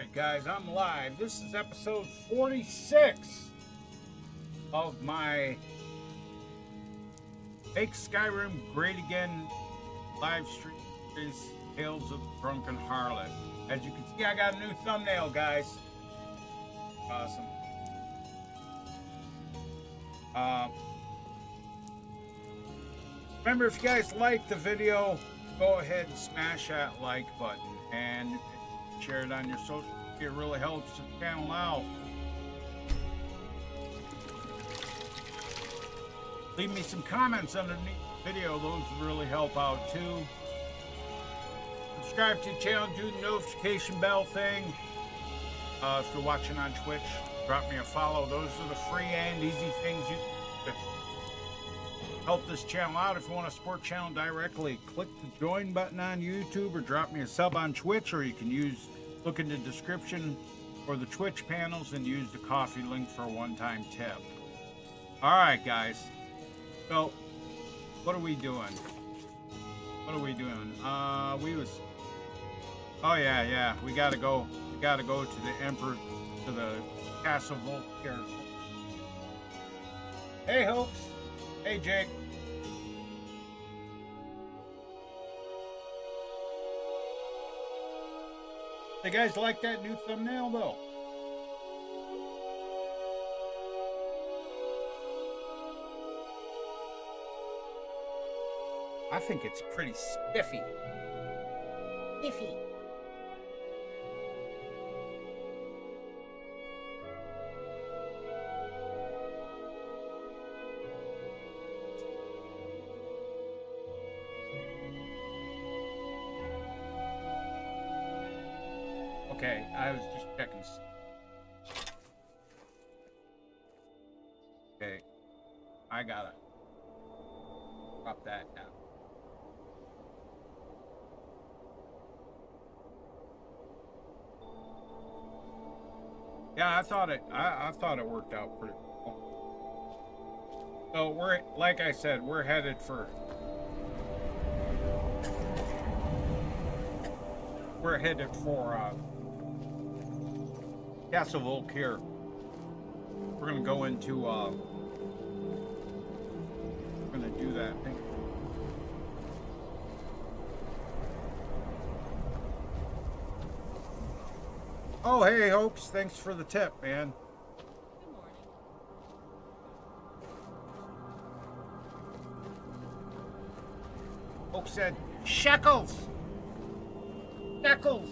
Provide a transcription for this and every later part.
Alright guys, I'm live. This is episode 46 of my Make Skyrim Great Again live stream series, Tales of the Drunken Harlot. As you can see, I got a new thumbnail, guys. Awesome. Remember, if you guys like the video, go ahead and smash that like button and share it on your social media. It really helps the channel out. Leave me some comments underneath the video. Those really help out too. Subscribe to the channel, do the notification bell thing. If you're watching on Twitch, drop me a follow. Those are the free and easy things you can help this channel out. If you want to support the channel directly, click the join button on YouTube or drop me a sub on Twitch, or you can look in the description for the Twitch panels and use the coffee link for a one-time tip. All right, guys. So, what are we doing? Oh yeah, we gotta go to the Emperor, to the Castle Voltaire. Hey, Hopes. Hey, Jake. You guys like that new thumbnail, though? I think it's pretty spiffy. Spiffy. Okay, I was just checking. Okay, I gotta drop that down. Yeah, I thought it worked out pretty well. So like I said, we're headed for Castle Voltaire. We're gonna go into we're gonna do that thing. Oh, hey, Hopes. Thanks for the tip, man. Good morning. Hopes said, shekels! Shekels!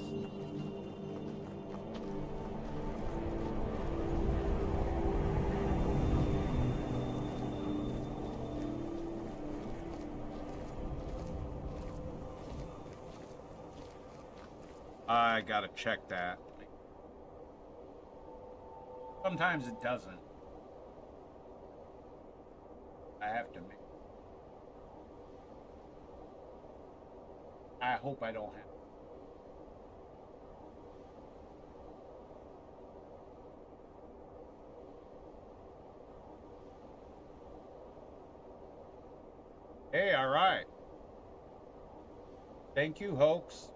I gotta check that. Sometimes it doesn't. I have to make. I hope I don't have. Hey, all right. Thank you, Hoax.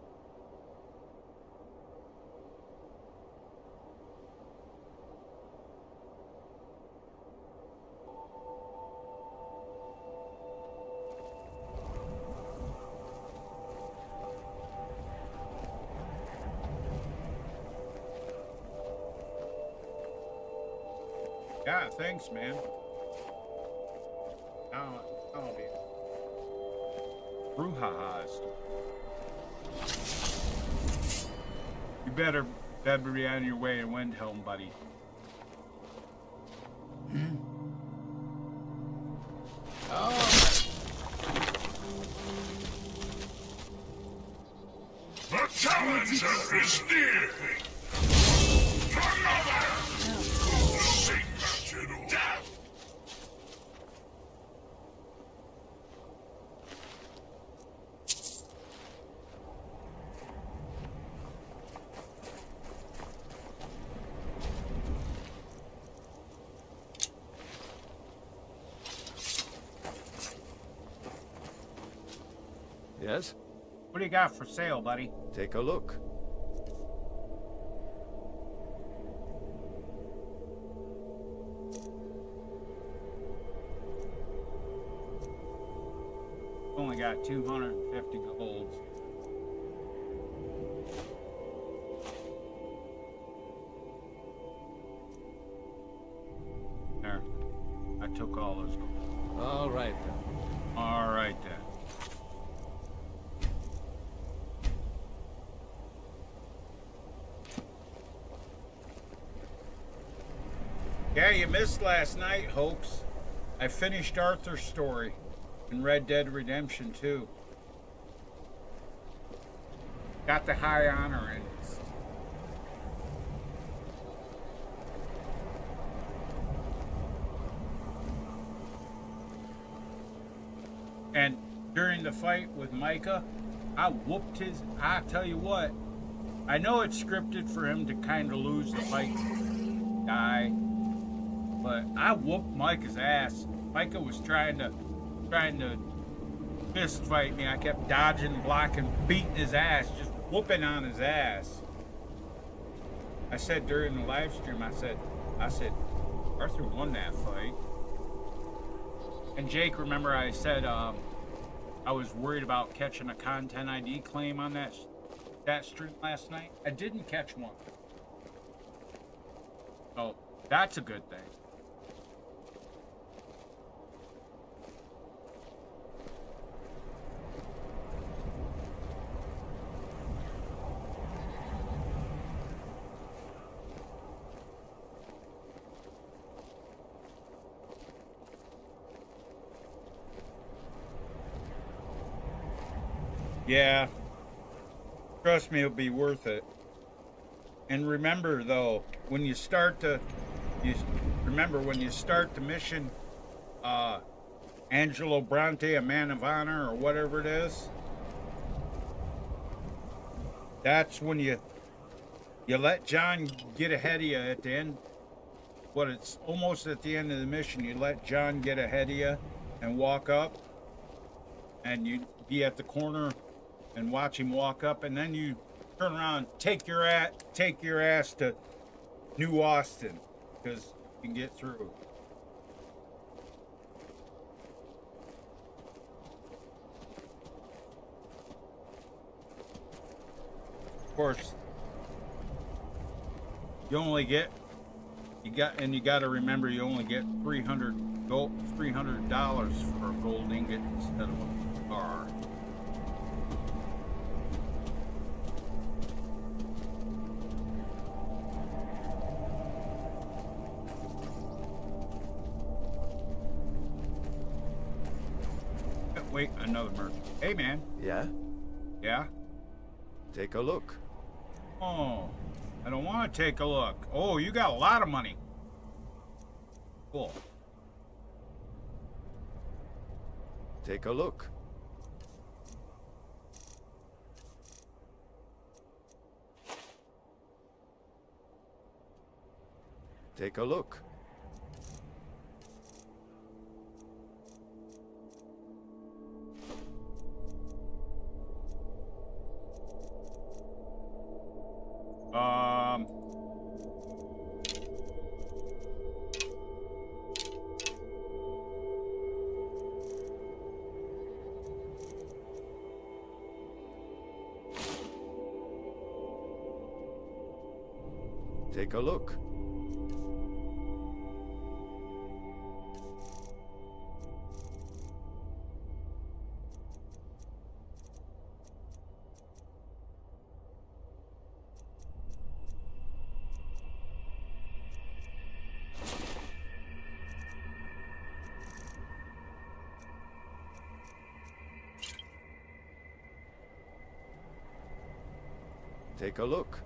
Yeah, thanks, man. I'll be brouhahas. You better be on your way to Windhelm, buddy. Oh. The challenger is near. Another. Death. Yes? What do you got for sale, buddy? Take a look. only got 250 golds. There. I took all those golds. All right then. All right then. Yeah, you missed last night, Hoax. I finished Arthur's story in Red Dead Redemption 2. Got the high honor in it. And during the fight with Micah, I whooped his... I tell you what, I know it's scripted for him to kind of lose the fight, die, but I whooped Micah's ass. Micah was trying to fist fight me. I kept dodging, blocking, beating his ass, just whooping on his ass. I said during the live stream, I said, Arthur won that fight. And Jake, remember I said I was worried about catching a content ID claim on that stream last night? I didn't catch one. So that's a good thing. Yeah, trust me, it'll be worth it. And remember, though, when you start the mission, Angelo Bronte, a man of honor, or whatever it is, that's when you let John get ahead of you at the end. It's almost at the end of the mission. You let John get ahead of you and walk up, and you be at the corner and watch him walk up, and then you turn around, take your ass to New Austin, because you can get through. Of course, you got to remember you only get $300 for a gold ingot instead of a bar. Wait, another merchant. Hey, man. Yeah? Yeah? Take a look. Oh, I don't want to take a look. Oh, you got a lot of money. Cool. Take a look. Take a look. Take a look. Take a look.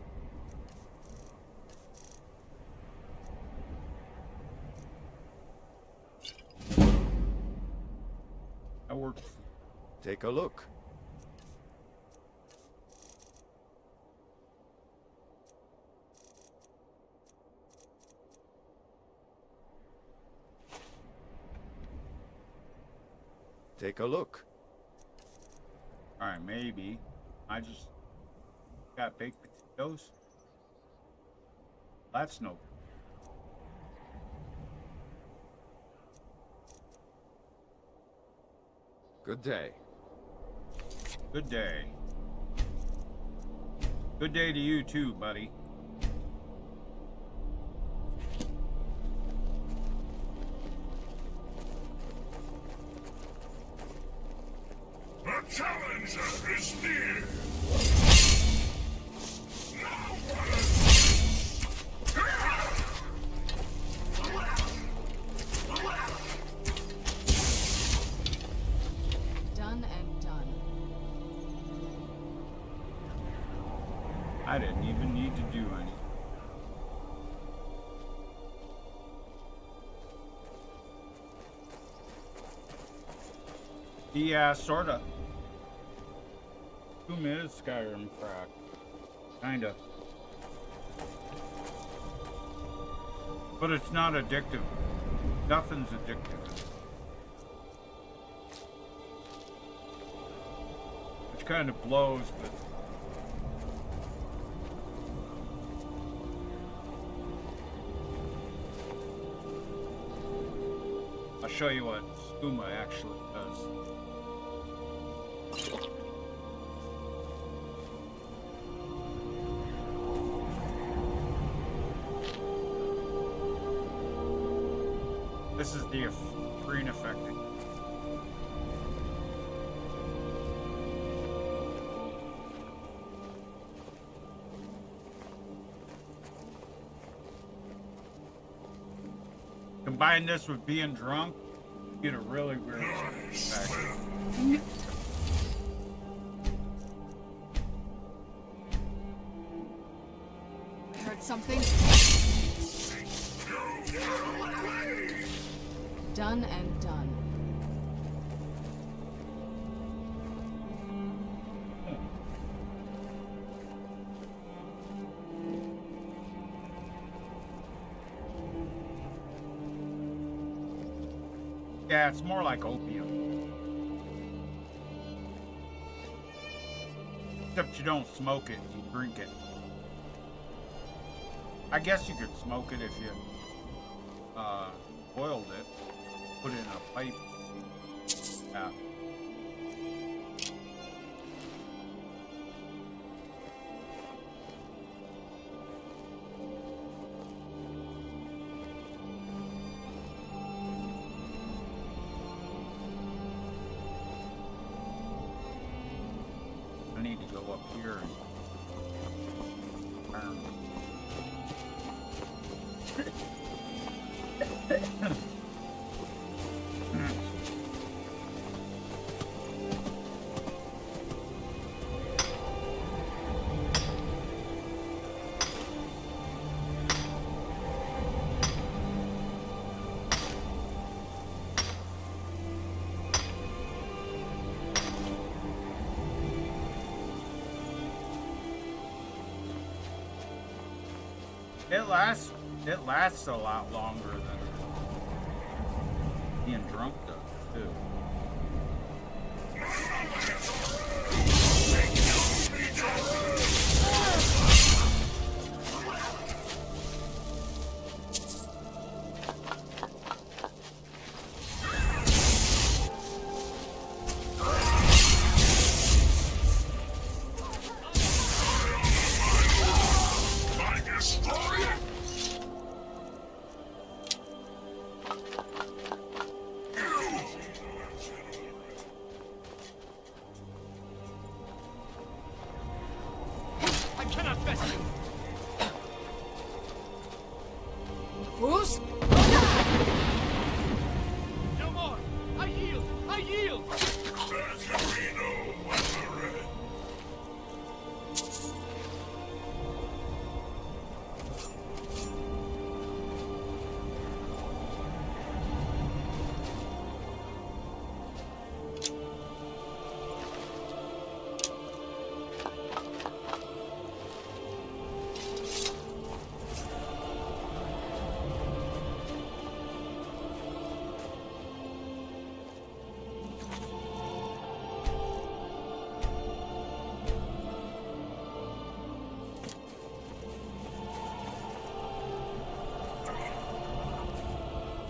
That works. Take a look. Take a look. All right, maybe. I just got baked potatoes. That's no. Good day. Good day. Good day to you too, buddy. The challenger is near. Done and done. I didn't even need to do anything. Yeah, sorta. Who is Skyrim crack? Kinda. But it's not addictive. Nothing's addictive. Which kind of blows, but I'll show you what Skooma actually does. This is the green affecting. Combine this with being drunk, you get a really weird effect. I heard something. Done and done. Yeah, it's more like opium. Except you don't smoke it, you drink it. I guess you could smoke it if you boiled it, put it in a pipe. Yeah. I need to go up here and it lasts a lot longer than being drunk does too. Who's? No more! I yield! I yield!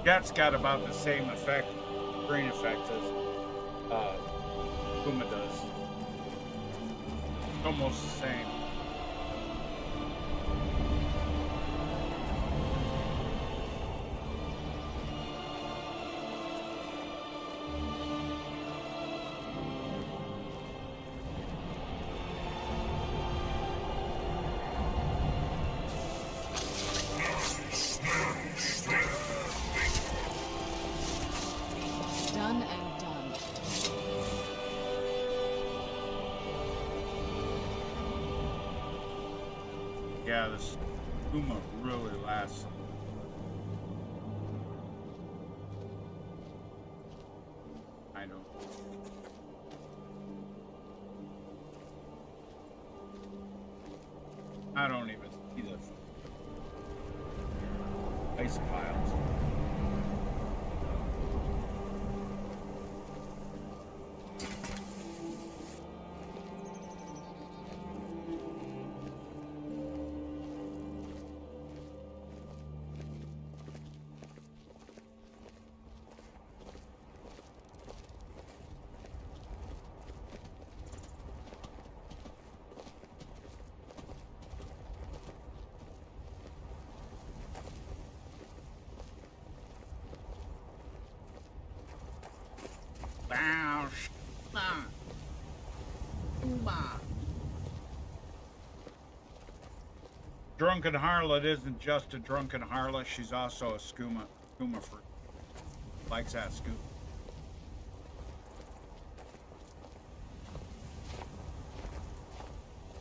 That's got about the same effect, green effect as Puma does. almost the same. Done and done. Yeah, this Uma really lasts. I don't even see the ice piles. Drunken harlot isn't just a drunken harlot, she's also a skooma fruit. Likes that scoop.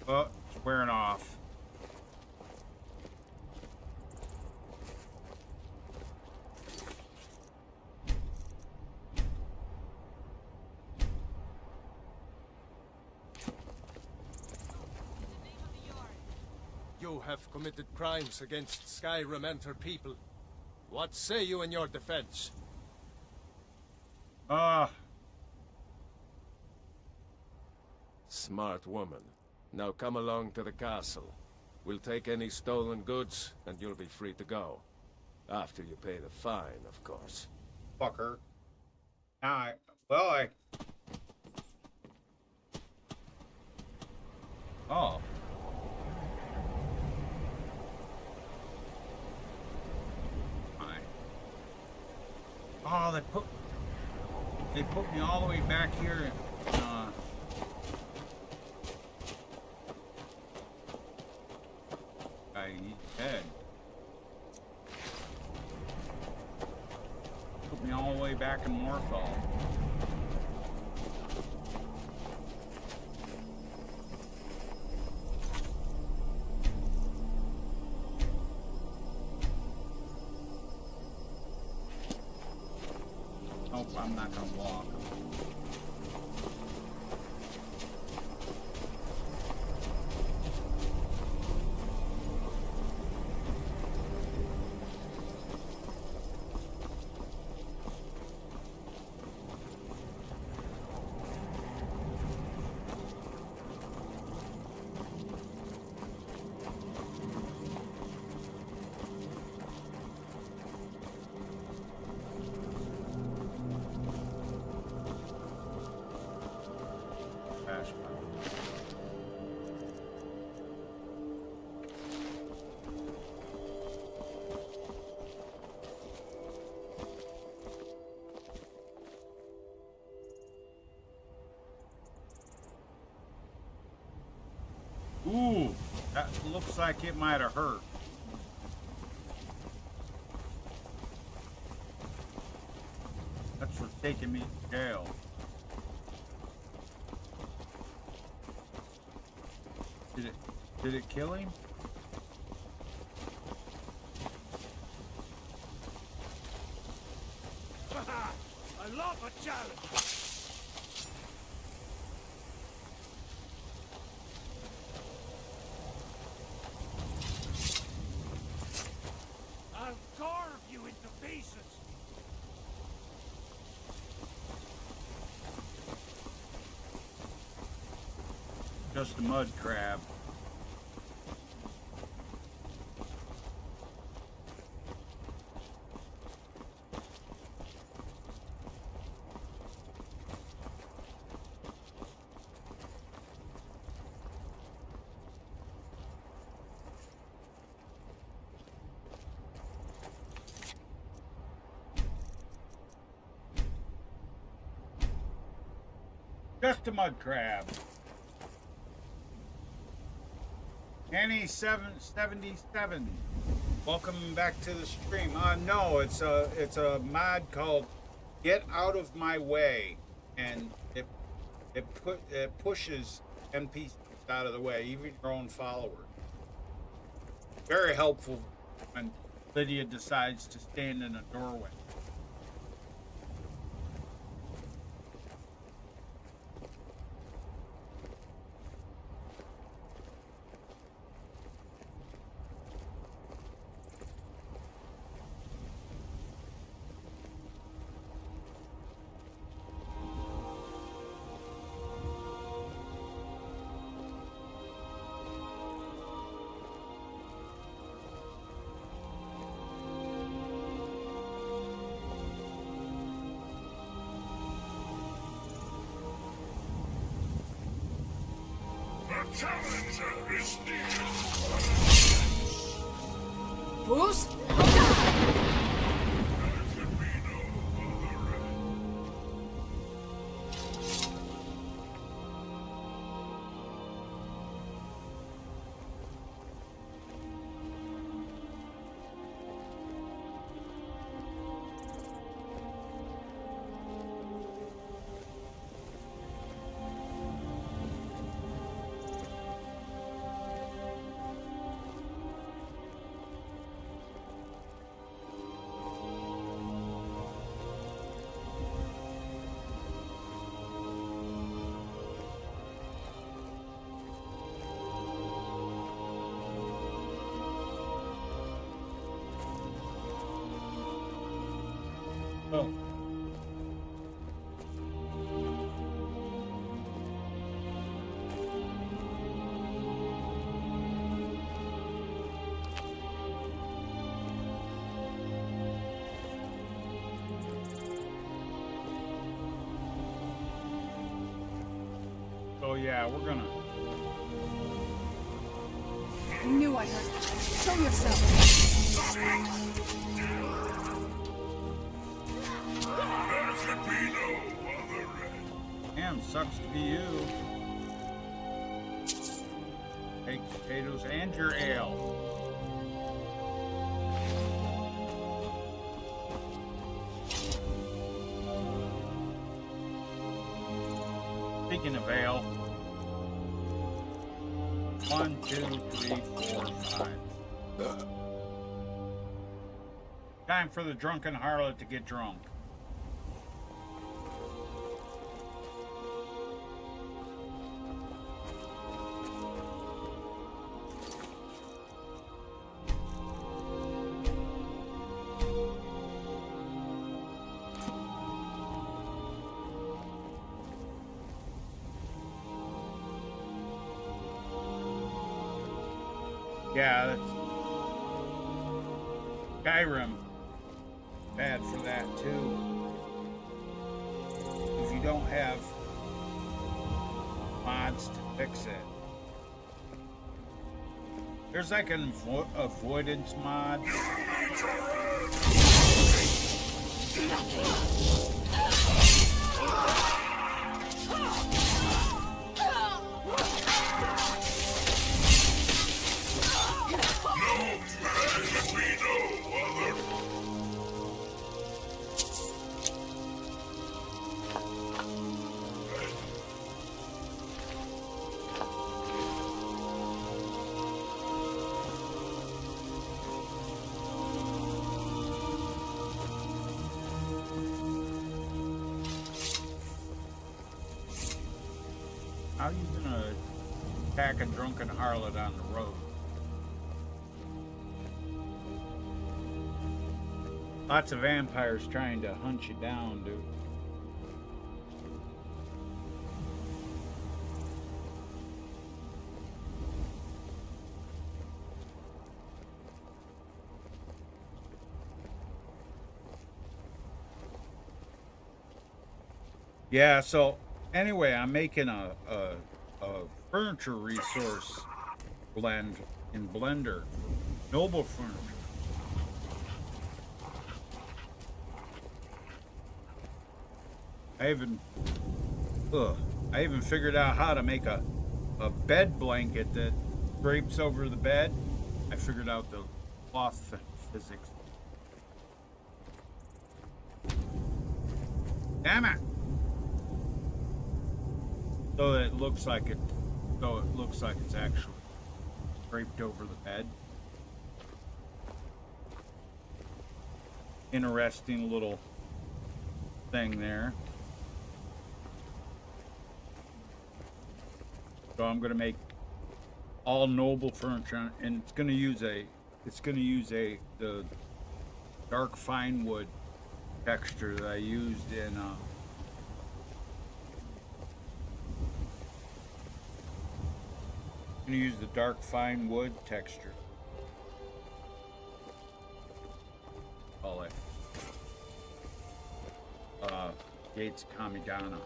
Oh, it's wearing off. You have committed crimes against Skyrim and her people. What say you in your defense? Smart woman. Now come along to the castle. We'll take any stolen goods, and you'll be free to go. After you pay the fine, of course. Fucker. Oh. Oh, they put me all the way back here. He's dead. Put me all the way back in Morthal. Nope, I'm not gonna walk. Ooh, that looks like it might have hurt. That's for taking me to jail. Did it kill him? I love a challenge! I'll carve you into pieces! Just a mud crab. Just a mud crab. Annie 777. Welcome back to the stream. No, it's a mod called Get Out of My Way, and it pushes NPCs out of the way, even your own followers. Very helpful when Lydia decides to stand in a doorway. The challenger is near. Boost? There can be no other end. Oh. So yeah, we're gonna. I knew I heard. Show yourself. There can be no other end. Damn, sucks to be you. Take potatoes and your ale. Speaking of ale. 1, 2, 3, 4, 5. Time for the drunken harlot to get drunk. Yeah, that's Skyrim. Bad for that too. If you don't have mods to fix it. There's like an avoidance mod. How are you gonna attack a drunken harlot on the road? Lots of vampires trying to hunt you down, dude. Yeah, so anyway, I'm making a furniture resource blend in Blender. Noble furniture. I haven't. Ugh. I even figured out how to make a bed blanket that drapes over the bed. I figured out the cloth physics. Damn it! So it looks like it's actually draped over the bed. Interesting little thing there. So I'm gonna make all noble furniture, and it's gonna use the dark fine wood texture that I used in I'm gonna use the dark fine wood texture. Call it Gates Kamidana.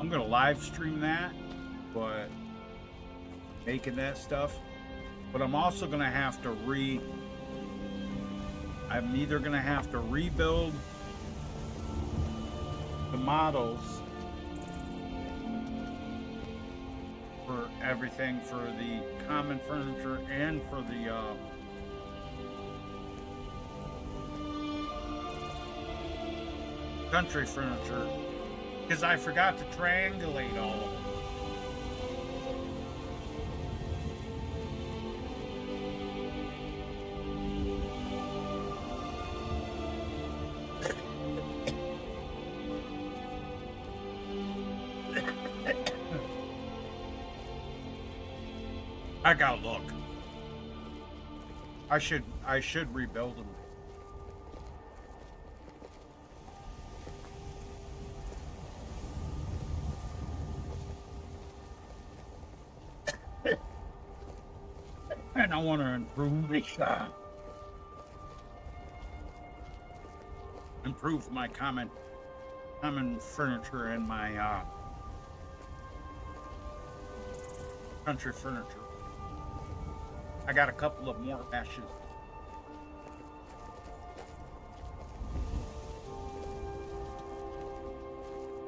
I'm gonna live stream that, but making that stuff. But I'm also gonna have to I'm either gonna have to rebuild the models for everything, for the common furniture and for the country furniture, because I forgot to triangulate all of them. I gotta look. I should rebuild them. And I want to improve my common furniture and my country furniture. I got a couple of more ashes.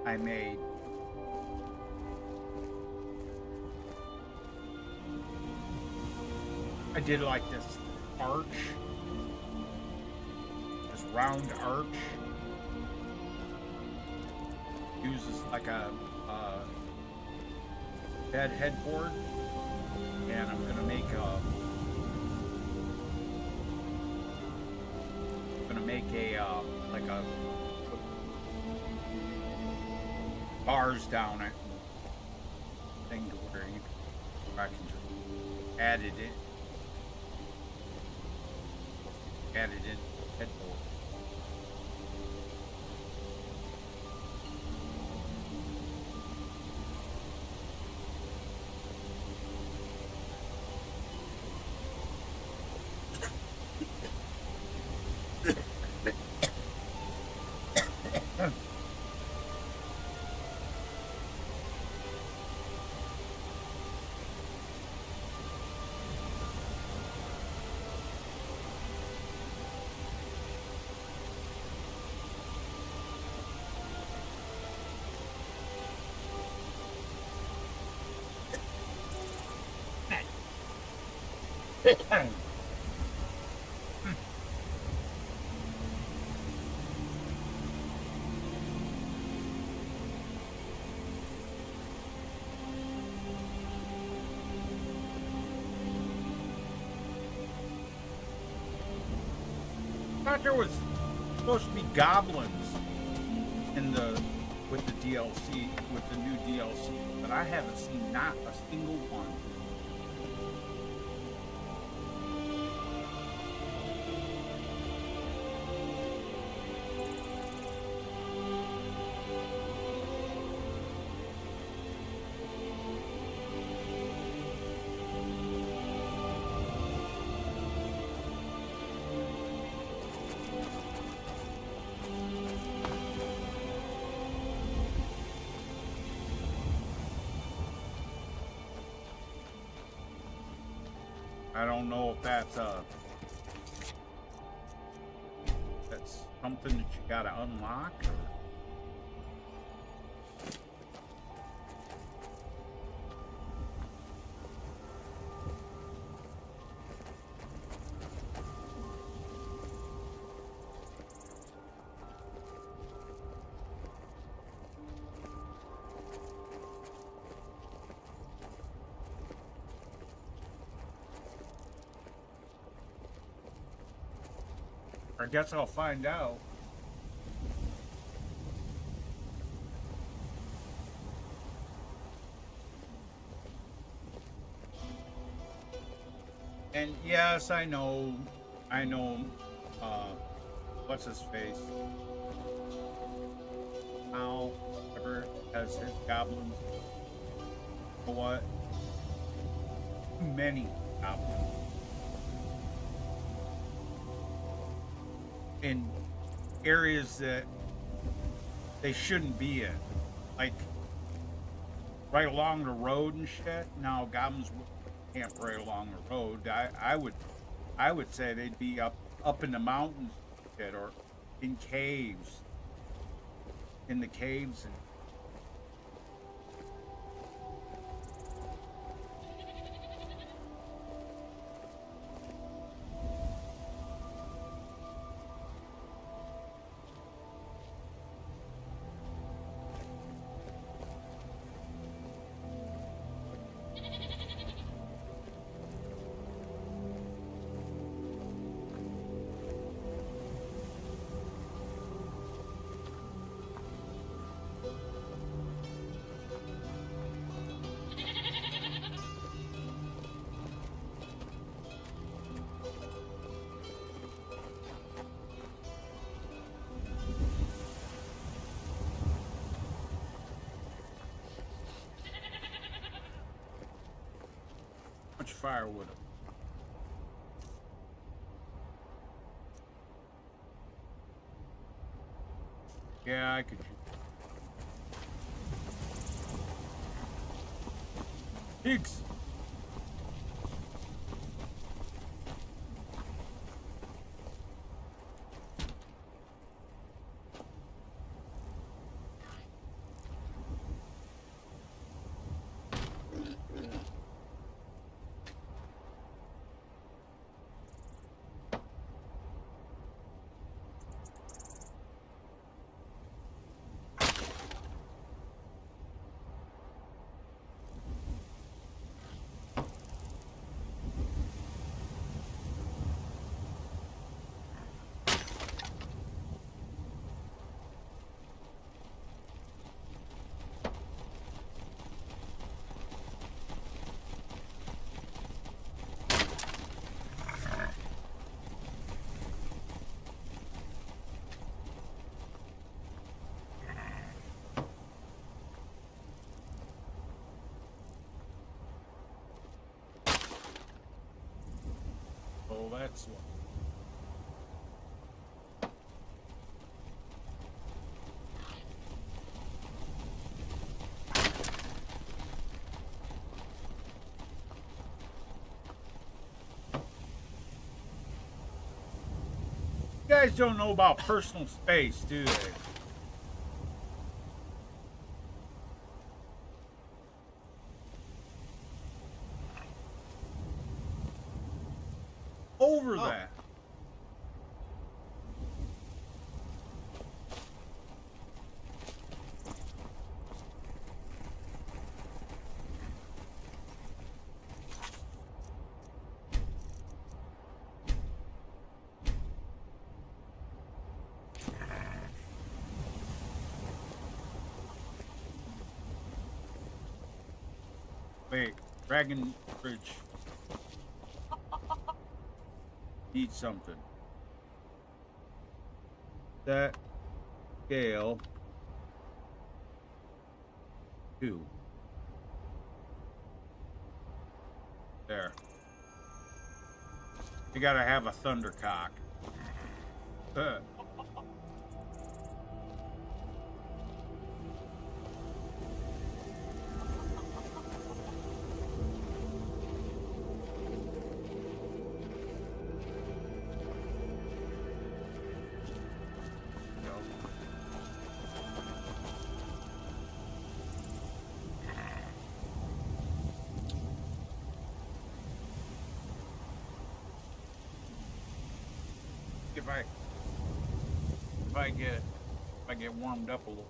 I made. I did like this arch, this round arch. Uses like a bed headboard, and I'm gonna make like a bars down it thing to where I can just add it in headboard. I thought there was supposed to be goblins with the DLC, with the new DLC, but I haven't seen not a single one. I don't know if that's something that you gotta unlock or. I guess I'll find out. And yes, I know, what's his face? Al, whatever, has his goblins. You know what? Too many goblins. In areas that they shouldn't be in, like right along the road and shit. Now goblins camp right along the road. I would say they'd be up in the mountains and shit, or in caves, in the caves and. Much firewood. Yeah, I could. Pigs. Oh, that's one. You guys don't know about personal space, do they? Over that. Wait, Dragon Bridge. Need something. That scale 2. There. You gotta have a thundercock. if I get warmed up a little.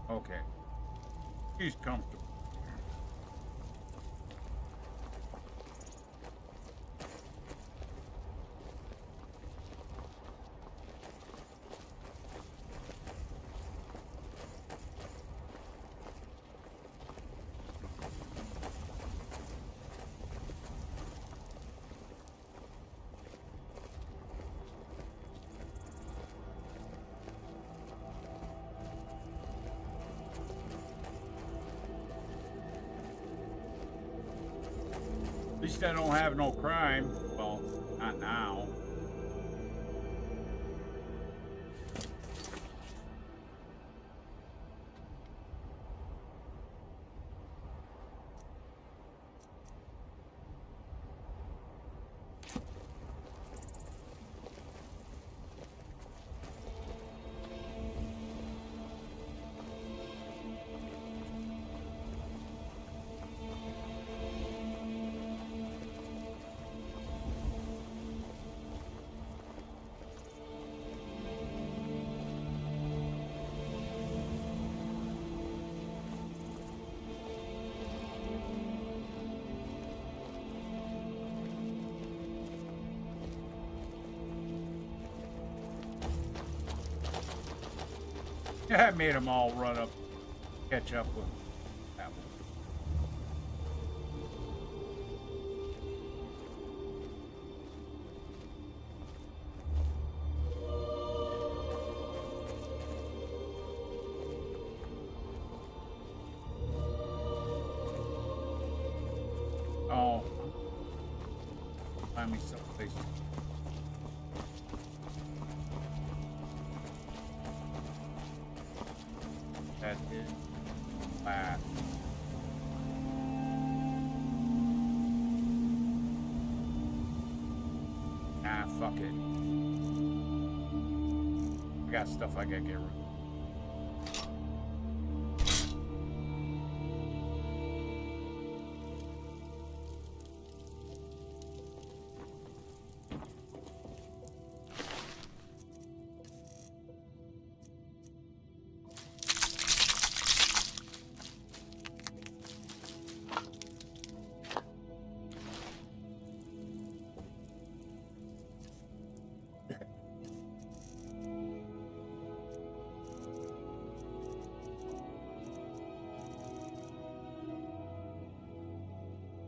Okay. He's comfortable. At least I don't have no crime. Well, not now. Yeah, I made them all run up, catch up with that one. Oh, find me someplace. That is flat. Nah, fuck it. I got stuff I gotta get rid of.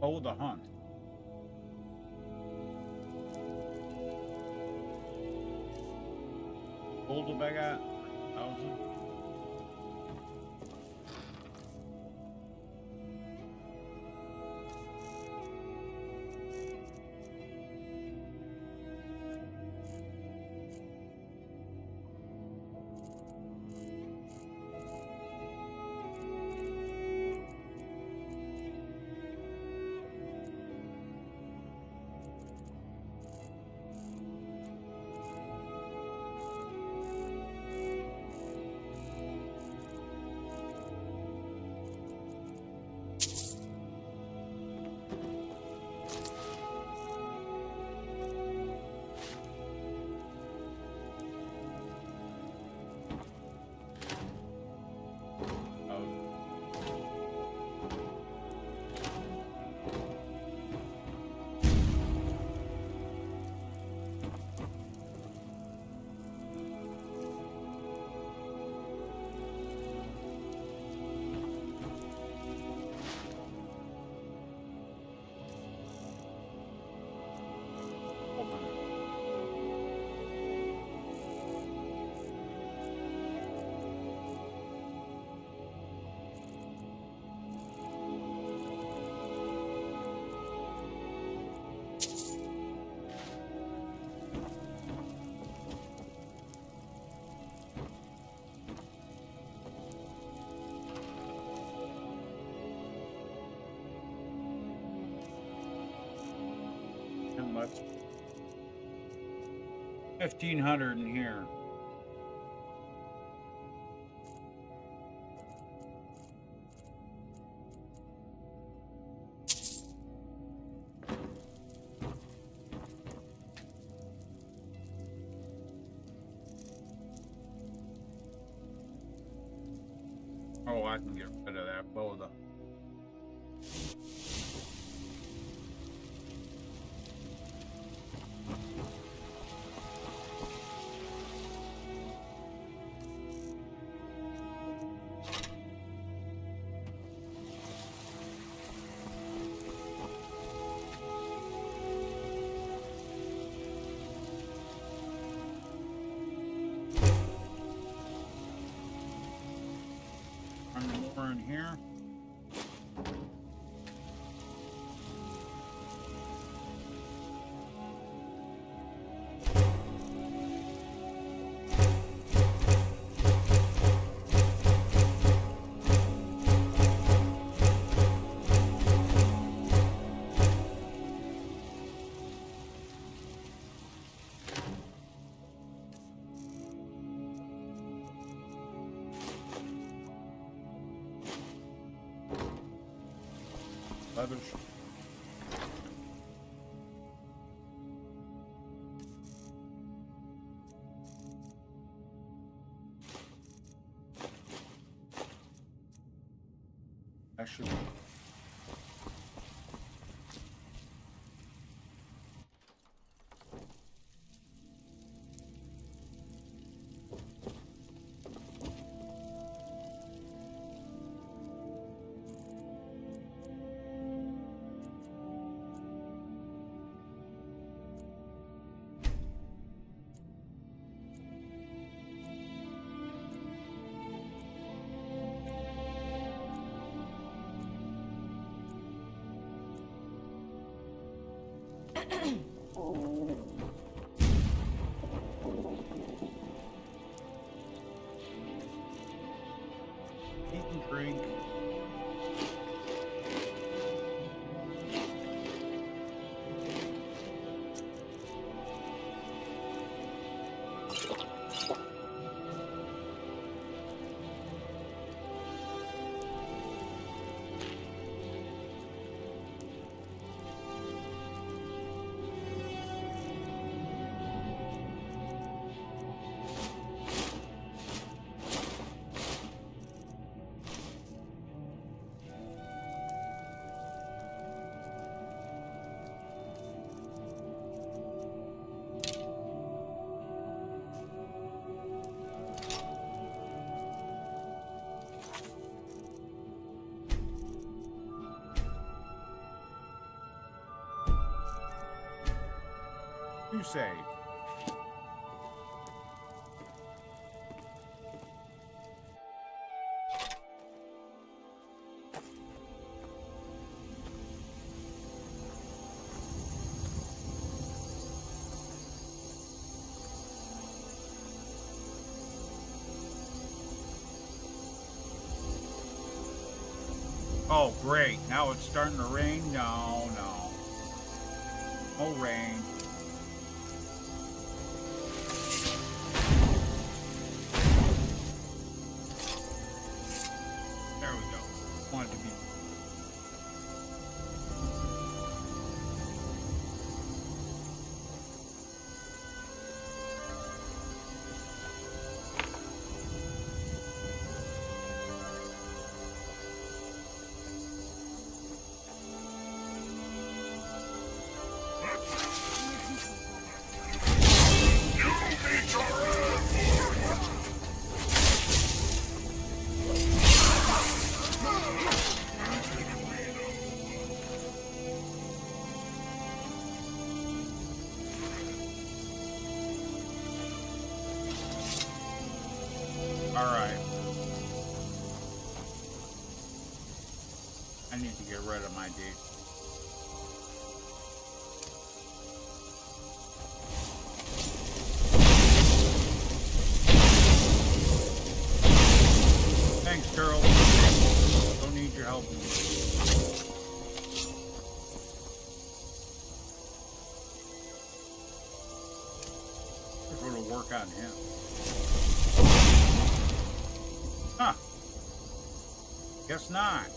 Oh, the hunt. Gold have I got? 1,000. let's 1,500 in here. Oh, I can get rid of that boulder. More in here. Leathers. That should be. Eat and drink. You save. Oh, great. Now it's starting to rain? No, no. No rain. There we go. Want it to be. I need to get rid of my date. Thanks, girl. Don't need your help. work on him. Huh. Guess not.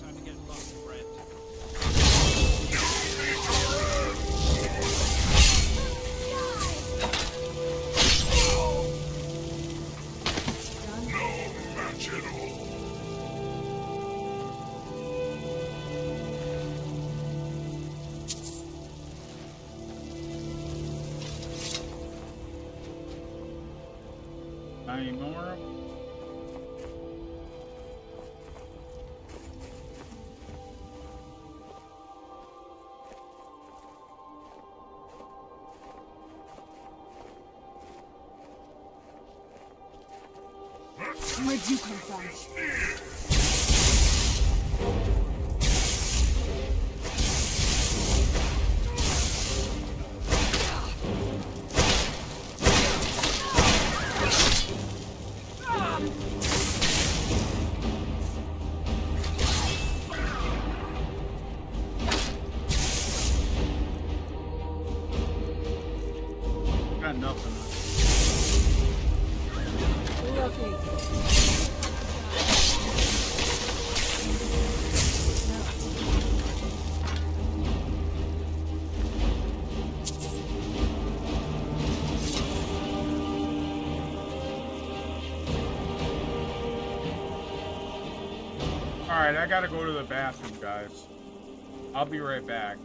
Time to get lost, friend. Match at all. Any more? Where'd you come from? Got nothing. Alright, I gotta go to the bathroom, guys. I'll be right back.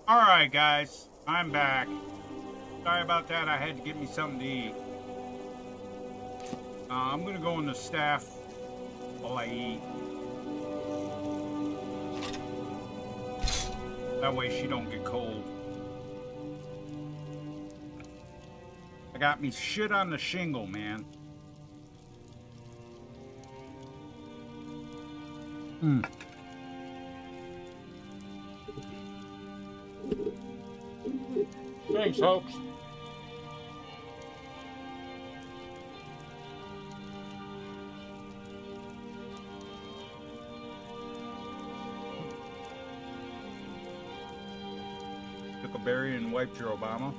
Alright, guys. I'm back. Sorry about that. I had to get me something to eat. I'm going to go in the staff while I eat. That way she don't get cold. I got me shit on the shingle, man. Thanks, folks. Took a berry and wiped your Obama.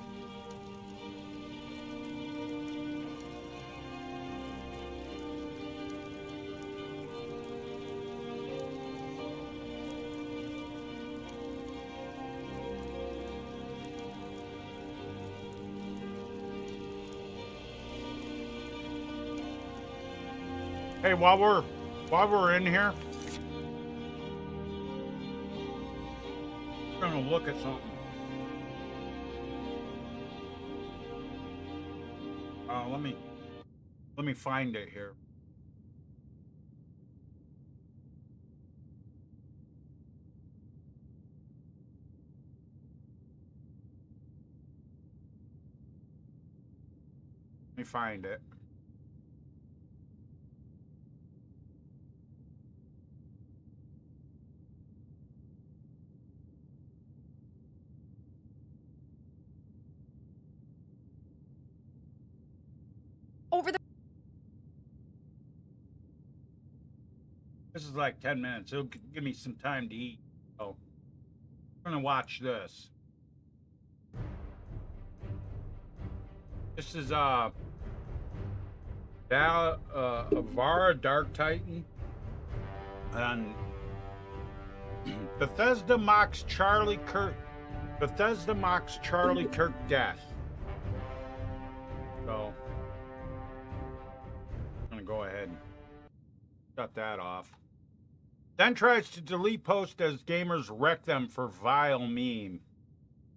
Hey, while we're in here, I'm gonna look at something. Let me find it here. Let me find it. Over the This is like 10 minutes. It'll give me some time to eat. So I'm gonna watch this. This is Avara Dark Titan and Bethesda mocks Charlie Kirk death. So I'm gonna go ahead and shut that off. Then tries to delete post as gamers wreck them for vile meme.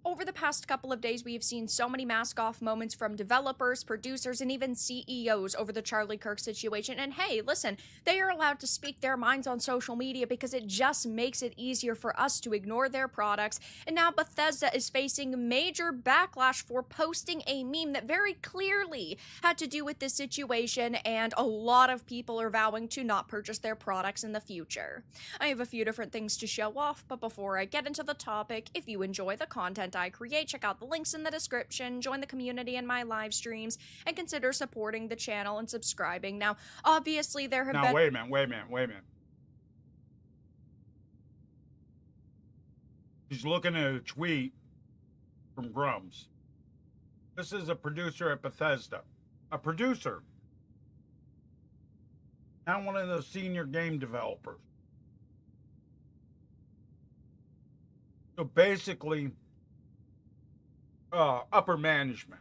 Over the past couple of days, we have seen so many mask-off moments from developers, producers, and even CEOs over the Charlie Kirk situation. And hey, listen, they are allowed to speak their minds on social media because it just makes it easier for us to ignore their products. And now Bethesda is facing major backlash for posting a meme that very clearly had to do with this situation, and a lot of people are vowing to not purchase their products in the future. I have a few different things to show off, but before I get into the topic, if you enjoy the content I create, check out the links in the description, join the community in my live streams, and consider supporting the channel and subscribing. Now, obviously there have been— Now, wait a minute. He's looking at a tweet from Grums. This is a producer at Bethesda. A producer. Not one of the senior game developers. So basically, upper management.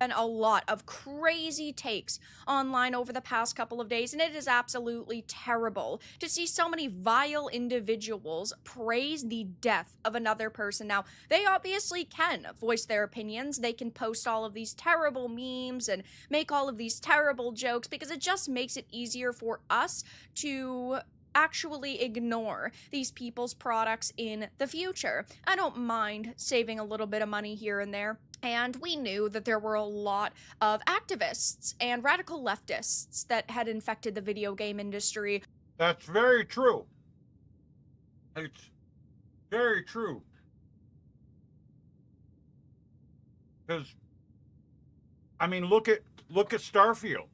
been a lot of crazy takes online over the past couple of days, and it is absolutely terrible to see so many vile individuals praise the death of another person. Now, they obviously can voice their opinions. They can post all of these terrible memes and make all of these terrible jokes because it just makes it easier for us to actually ignore these people's products in the future. I don't mind saving a little bit of money here and there. And we knew that there were a lot of activists and radical leftists that had infected the video game industry. That's very true. It's very true. Because, I mean, look at Starfield.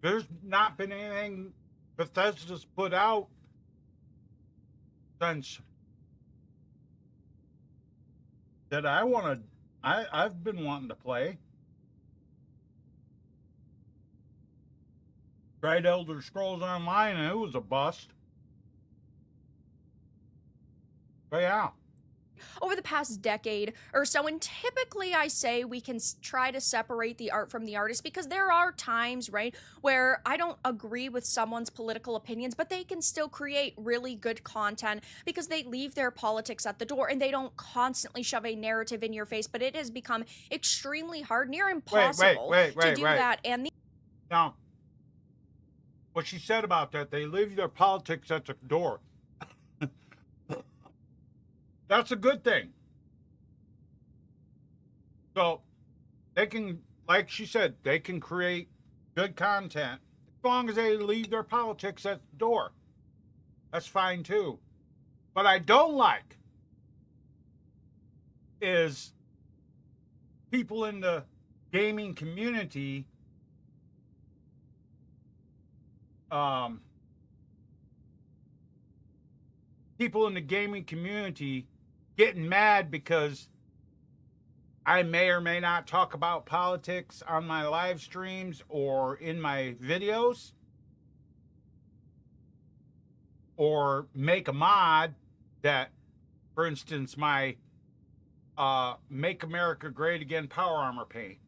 There's not been anything Bethesda's put out since that I've been wanting to play. Tried Elder Scrolls Online and it was a bust. But yeah, over the past decade or so. And typically I say we can try to separate the art from the artist, because there are times, right, where I don't agree with someone's political opinions, but they can still create really good content because they leave their politics at the door and they don't constantly shove a narrative in your face. But it has become extremely hard, near impossible to do that. And Now, what she said about that, they leave their politics at the door. That's a good thing. So they can, like she said, they can create good content as long as they leave their politics at the door. That's fine too. What I don't like is people in the gaming community getting mad because I may or may not talk about politics on my live streams or in my videos, or make a mod that, for instance, my Make America Great Again Power Armor paint.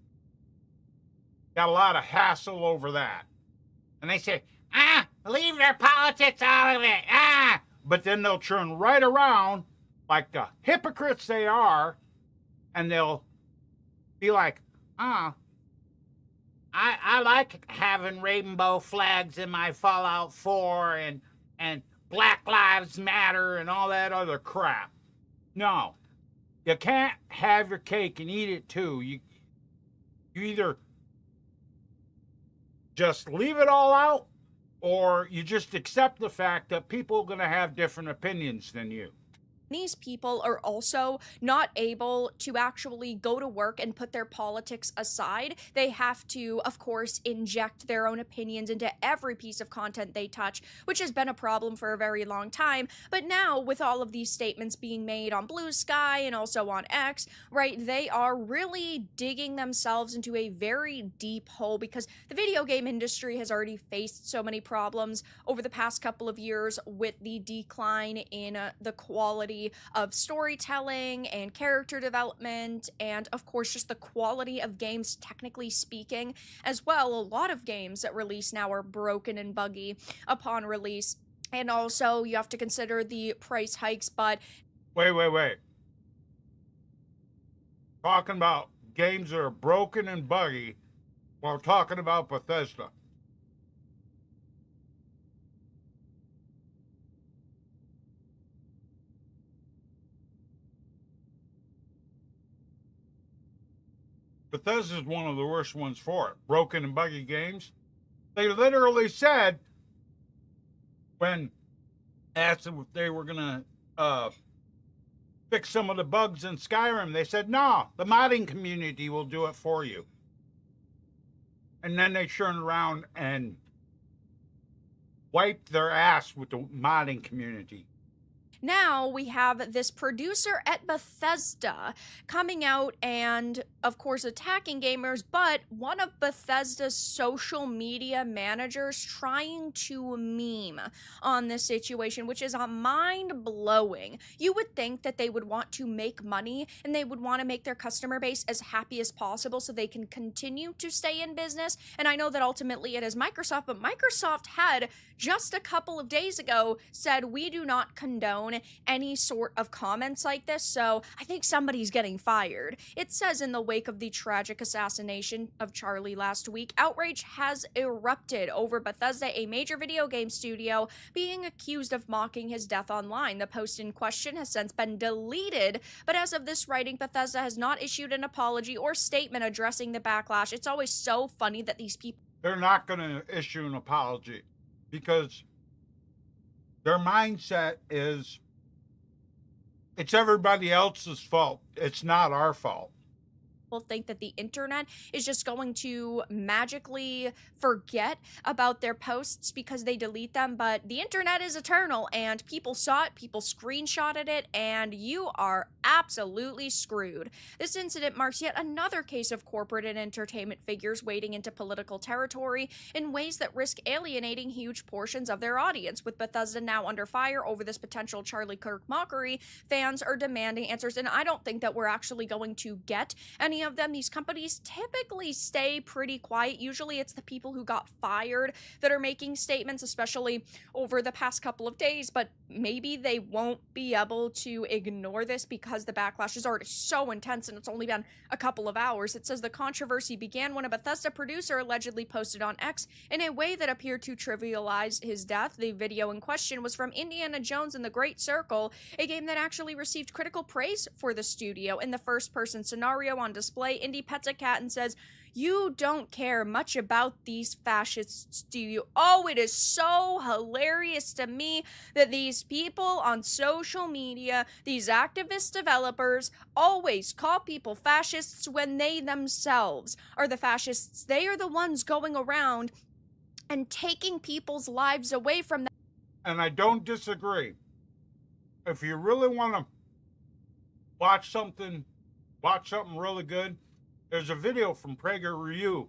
Got a lot of hassle over that. And they say, leave their politics out of it, But then they'll turn right around, like the hypocrites they are, and they'll be like, I like having rainbow flags in my Fallout 4 and Black Lives Matter and all that other crap. No, you can't have your cake and eat it too. You either just leave it all out, or you just accept the fact that people are going to have different opinions than you. these people are also not able to actually go to work and put their politics aside. They have to, of course, inject their own opinions into every piece of content they touch, which has been a problem for a very long time. But now, with all of these statements being made on Blue Sky and also on X, right, they are really digging themselves into a very deep hole, because the video game industry has already faced so many problems over the past couple of years with the decline in the quality of storytelling and character development, and of course just the quality of games technically speaking as well. A lot of games that release now are broken and buggy upon release, and also you have to consider the price hikes. But wait, talking about games that are broken and buggy while talking about Bethesda. Bethesda is one of the worst ones for it. Broken and buggy games. They literally said, when asked if they were going to fix some of the bugs in Skyrim, they said, no, the modding community will do it for you. And then they turned around and wiped their ass with the modding community. now we have this producer at Bethesda coming out and, of course, attacking gamers, but one of Bethesda's social media managers trying to meme on this situation, which is mind-blowing. You would think that they would want to make money and they would want to make their customer base as happy as possible so they can continue to stay in business. And I know that ultimately it is Microsoft, but Microsoft had just a couple of days ago said, we do not condone any sort of comments like this, so I think somebody's getting fired. It says, in the wake of the tragic assassination of Charlie last week, outrage has erupted over Bethesda, a major video game studio, being accused of mocking his death online. The post in question has since been deleted, but as of this writing, Bethesda has not issued an apology or statement addressing the backlash. It's always so funny that these people... They're not going to issue an apology because their mindset is, it's everybody else's fault. It's not our fault. think that the internet is just going to magically forget about their posts because they delete them, but the internet is eternal, and people saw it, people screenshotted it, and you are absolutely screwed. This incident marks yet another case of corporate and entertainment figures wading into political territory in ways that risk alienating huge portions of their audience. With Bethesda now under fire over this potential Charlie Kirk mockery, fans are demanding answers, and I don't think that we're actually going to get any of them. These companies typically stay pretty quiet. Usually it's the people who got fired that are making statements, especially over the past couple of days, but maybe they won't be able to ignore this because the backlash is already so intense and it's only been a couple of hours. It says the controversy began when a Bethesda producer allegedly posted on X in a way that appeared to trivialize his death. The video in question was from Indiana Jones and the Great Circle, a game that actually received critical praise for the studio. In the first-person scenario on display, Indy pets a cat and says, "You don't care much about these fascists, do you?" Oh, it is so hilarious to me that these people on social media, these activist developers, always call people fascists when they themselves are the fascists. They are the ones going around and taking people's lives away from them. And I don't disagree. If you really want to watch something really good, there's a video from PragerU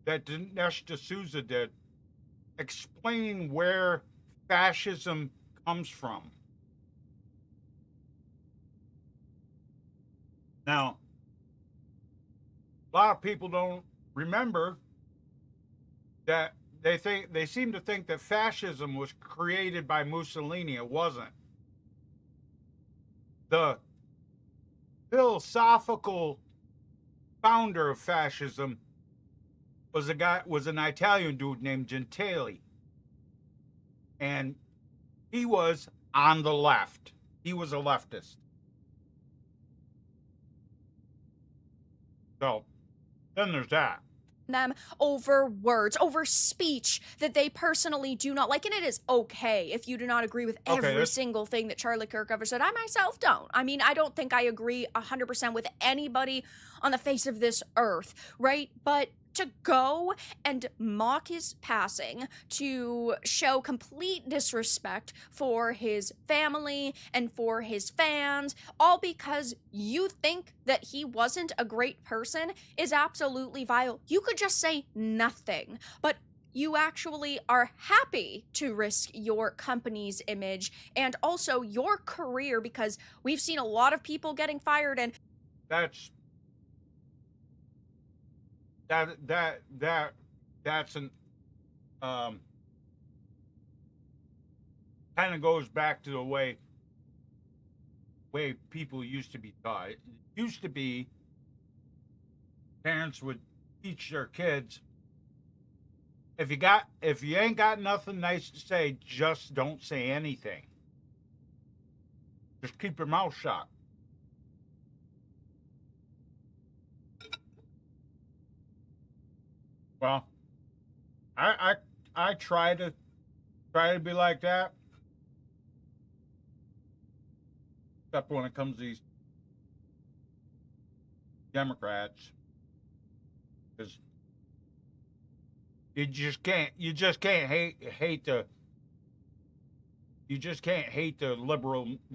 that Dinesh D'Souza did explaining where fascism comes from. Now, a lot of people don't remember that they seem to think that fascism was created by Mussolini. It wasn't. The philosophical founder of fascism was an Italian dude named Gentili. And he was on the left. He was a leftist. So, then there's that. Them over words, over speech that they personally do not like. And it is okay if you do not agree with every single thing that Charlie Kirk ever said. I myself don't. I mean, I don't think I agree 100% with anybody on the face of this earth, right? But to go and mock his passing, to show complete disrespect for his family and for his fans, all because you think that he wasn't a great person, is absolutely vile. You could just say nothing, but you actually are happy to risk your company's image and also your career, because we've seen a lot of people getting fired, and that's an kind of goes back to the way people used to be taught. It used to be parents would teach their kids, if you ain't got nothing nice to say, just don't say anything. Just keep your mouth shut. Well, I try to be like that, except when it comes to these Democrats, because you just can't hate the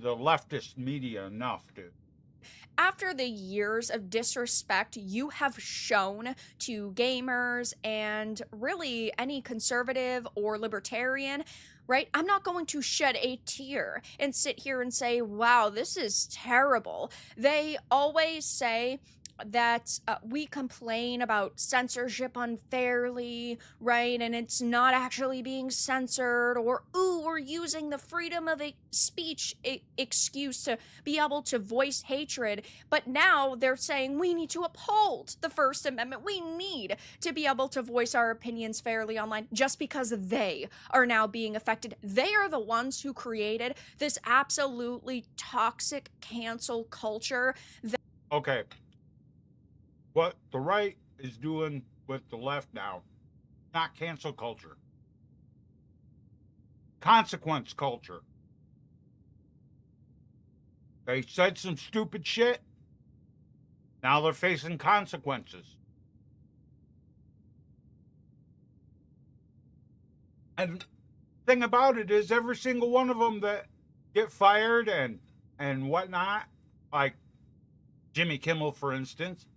leftist media enough, dude. After the years of disrespect you have shown to gamers and really any conservative or libertarian, right? I'm not going to shed a tear and sit here and say, wow, this is terrible. They always say that we complain about censorship unfairly, right? And it's not actually being censored, or, ooh, we're using the freedom of speech excuse to be able to voice hatred. But now they're saying we need to uphold the First Amendment. We need to be able to voice our opinions fairly online, just because they are now being affected. They are the ones who created this absolutely toxic cancel culture. Okay. What the right is doing with the left now, not cancel culture, consequence culture. They said some stupid shit. Now they're facing consequences. And thing about it is, every single one of them that get fired and whatnot, like Jimmy Kimmel, for instance,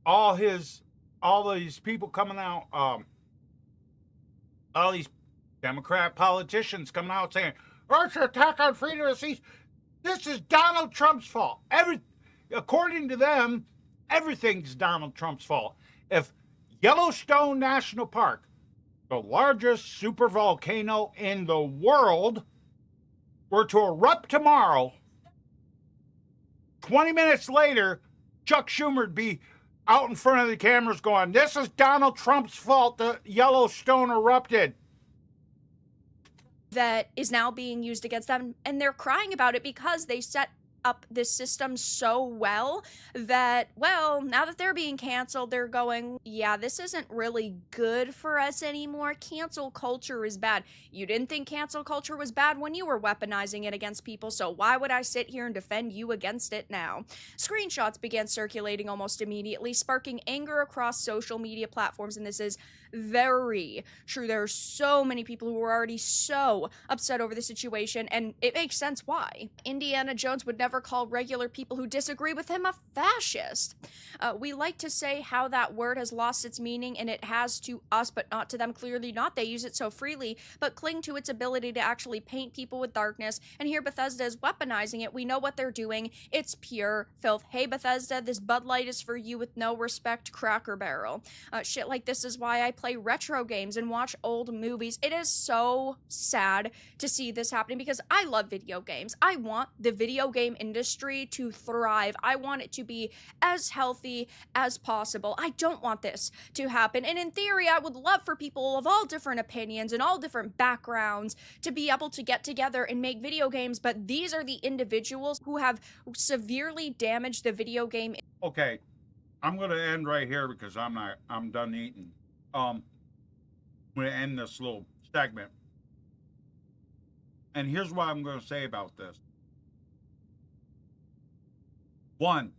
all these people coming out, all these Democrat politicians coming out saying, "Oh, it's an attack on freedom of speech. This is Donald Trump's fault." According to them, everything's Donald Trump's fault. If Yellowstone National Park, the largest supervolcano in the world, were to erupt tomorrow, 20 minutes later, Chuck Schumer would be out in front of the cameras going, "This is Donald Trump's fault that Yellowstone erupted." That is now being used against them, and they're crying about it because they set up this system so well that, well, now that they're being canceled, they're going, yeah, this isn't really good for us anymore. Cancel culture is bad. You didn't think cancel culture was bad when you were weaponizing it against people, so why would I sit here and defend you against it now? Screenshots began circulating almost immediately, sparking anger across social media platforms, and this is very true. There are so many people who are already so upset over the situation, and it makes sense why. Indiana Jones would never call regular people who disagree with him a fascist. We like to say how that word has lost its meaning, and it has to us, but not to them. Clearly not. They use it so freely, but cling to its ability to actually paint people with darkness. And here Bethesda is weaponizing it. We know what they're doing. It's pure filth. Hey, Bethesda, this Bud Light is for you with no respect, Cracker Barrel. Shit like this is why I play retro games and watch old movies. It is so sad to see this happening because I love video games. I want the video game industry to thrive. I want it to be as healthy as possible. I don't want this to happen. And in theory, I would love for people of all different opinions and all different backgrounds to be able to get together and make video games, but these are the individuals who have severely damaged the video game. Okay, I'm going to end right here because I'm done eating. I'm going to end this little segment. And here's what I'm going to say about this. One,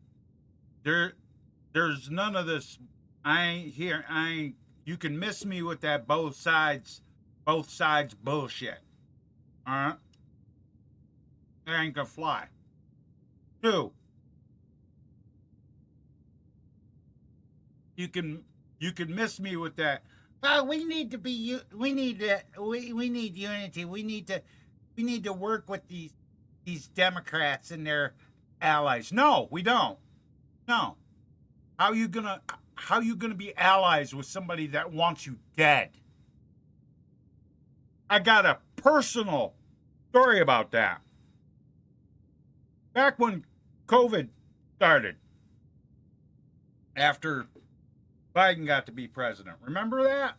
there's none of this. You can miss me with that both sides bullshit. All right? It ain't gonna fly. Two, you can miss me with that. Oh, we need unity. We need to work with these Democrats and their allies. No, we don't. No. How you gonna be allies with somebody that wants you dead? I got a personal story about that. Back when COVID started, after Biden got to be president, remember that?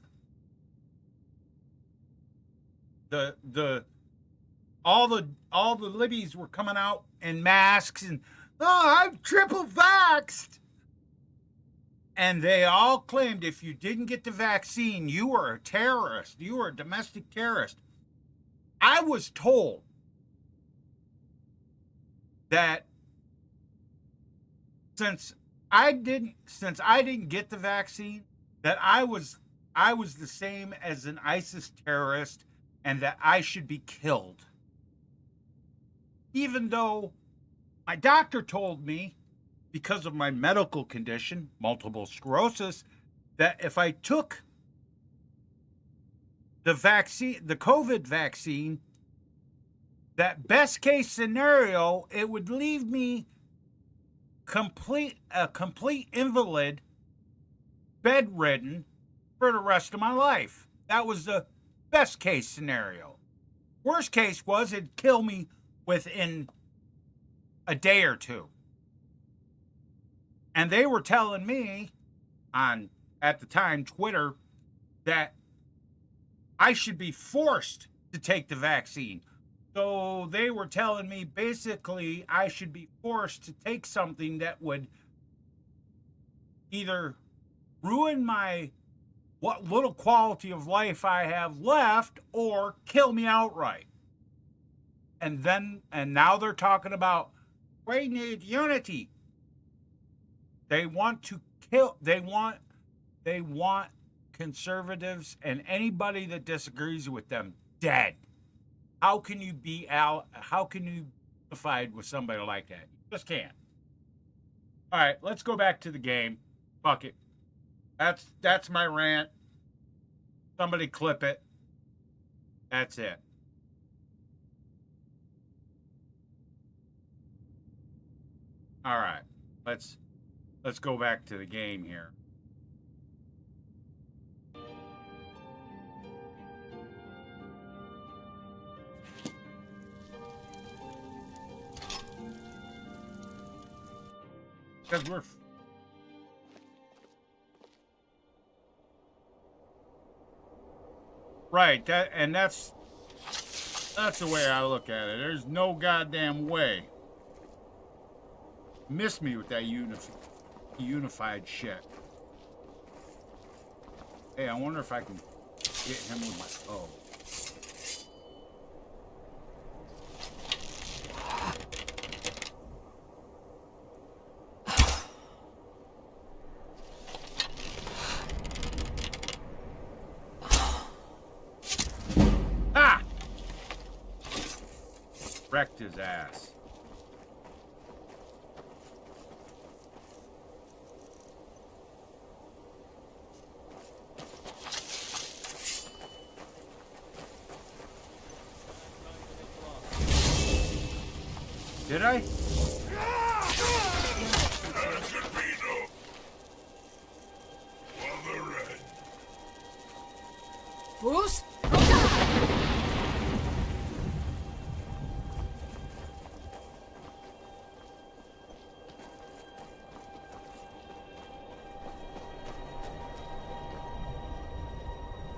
All the libbies were coming out in masks and, "Oh, I'm triple vaxxed." And they all claimed if you didn't get the vaccine, you were a terrorist. You were a domestic terrorist. I was told that since I didn't get the vaccine, that I was the same as an ISIS terrorist and that I should be killed. Even though my doctor told me, because of my medical condition, multiple sclerosis, that if I took the vaccine, the COVID vaccine, that best case scenario, it would leave me a complete invalid, bedridden for the rest of my life. That was the best case scenario. Worst case was it'd kill me within a day or two. And they were telling me on, at the time, Twitter, that I should be forced to take the vaccine. So they were telling me basically I should be forced to take something that would either ruin what little quality of life I have left or kill me outright. And now they're talking about we need unity. They want to kill. They want conservatives and anybody that disagrees with them dead. How can you be how can you be unified with somebody like that? You just can't. All right, let's go back to the game. Fuck it. That's my rant. Somebody clip it. That's it. All right. Let's go back to the game here. Because we're right, that's the way I look at it. There's no goddamn way. Miss me with that unified shit. Hey, I wonder if I can get him with my oh. Wrecked his ass. Did I? Bruce?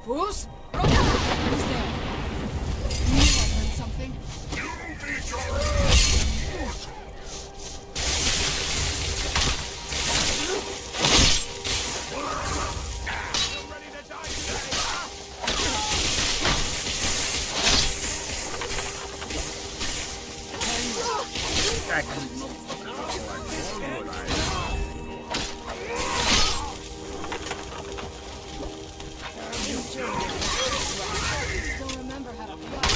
Bruce? Who's there? You knew I heard something. Still remember how to fly.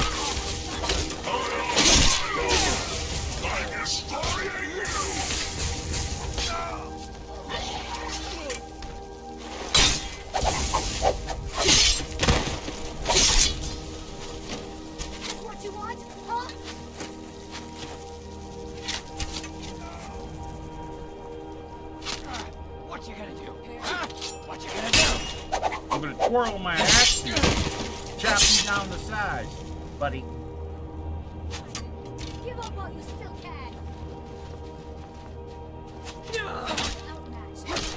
What you want, huh? What you gonna do? Huh? What you gonna do? I'm gonna twirl my axe and chop you down the sides, buddy. Give up while you still can. Outmatched.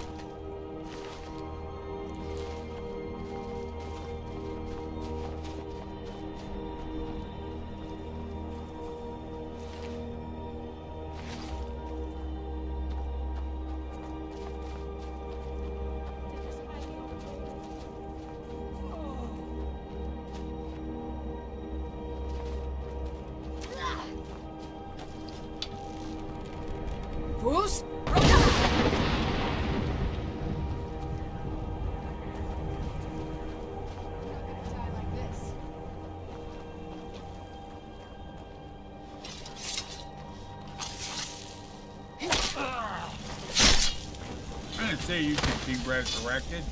Bruce? I didn't say you could be resurrected.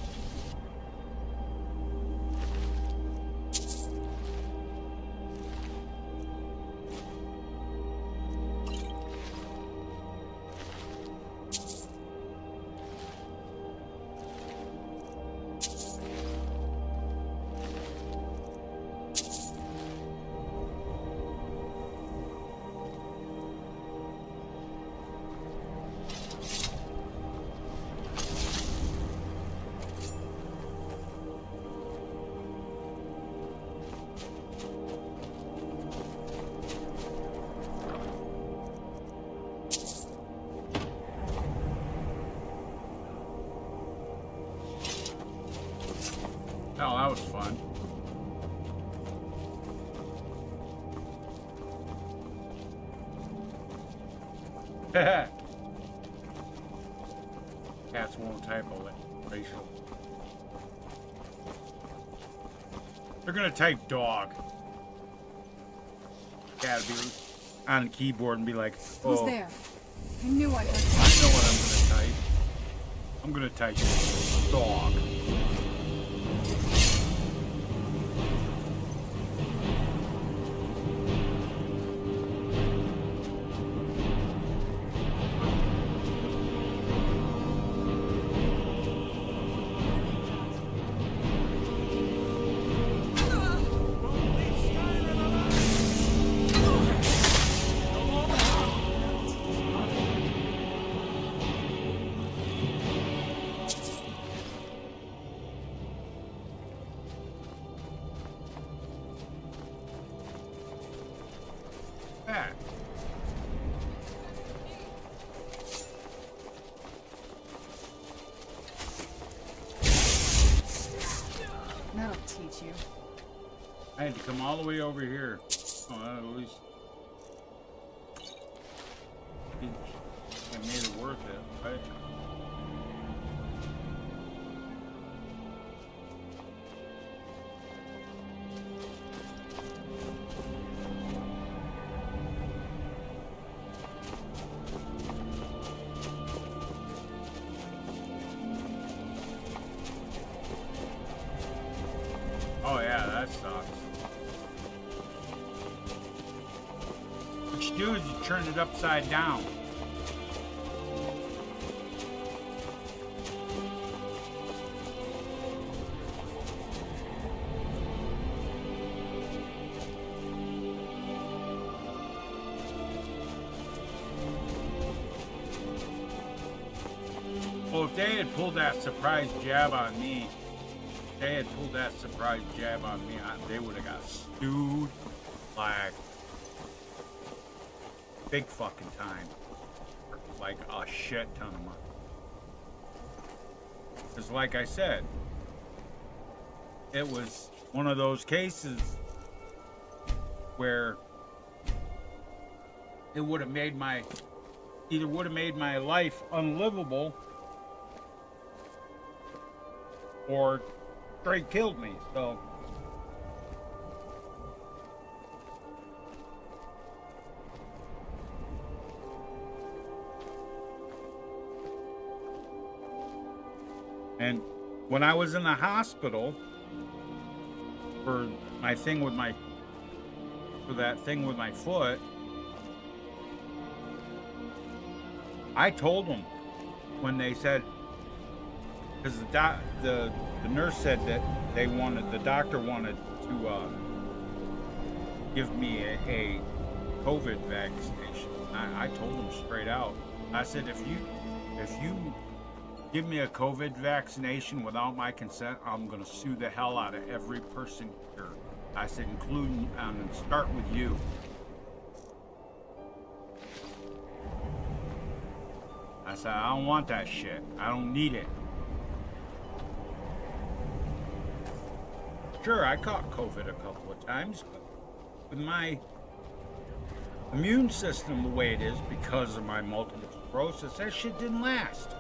Oh, that was fun. Cats won't type racial. They're gonna type dog. Cat will be on the keyboard and be like, Who's oh, there? I knew I heard I something. know what I'm gonna type. I'm gonna type dog. Yeah. That'll teach you. I had to come all the way over here. Oh, at least I made it worth it, right? Oh yeah, that sucks. What you do is you turn it upside down. Well, if they had pulled that surprise jab on me, they would have got stewed like big fucking time. Like a shit ton of money. Because like I said, it was one of those cases where it would have made my life unlivable or straight killed me. So and when I was in the hospital for that thing with my foot, I told them when they said, because the nurse said that the doctor wanted to give me a COVID vaccination. I told them straight out. I said, if you give me a COVID vaccination without my consent, I'm gonna sue the hell out of every person here. I said, including and start with you. I said, I don't want that shit. I don't need it. Sure, I caught COVID a couple of times, but with my immune system the way it is because of my multiple sclerosis, that shit didn't last.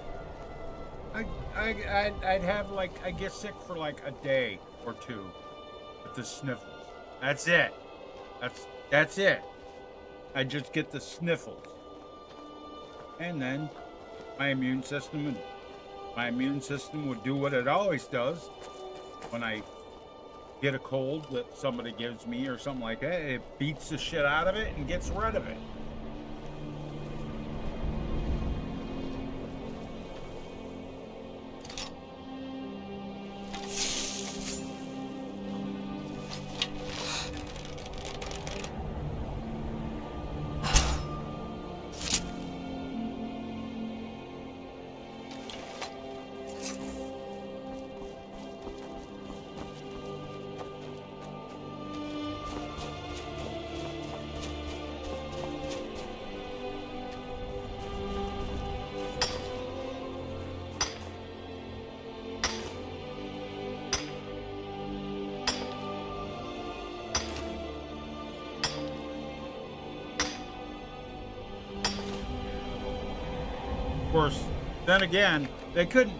I'd have I'd get sick for like a day or two with the sniffles. That's it. That's it. I just get the sniffles, and then my immune system would do what it always does when I get a cold that somebody gives me or something like that. It beats the shit out of it and gets rid of it. Of course, Then again, they couldn't,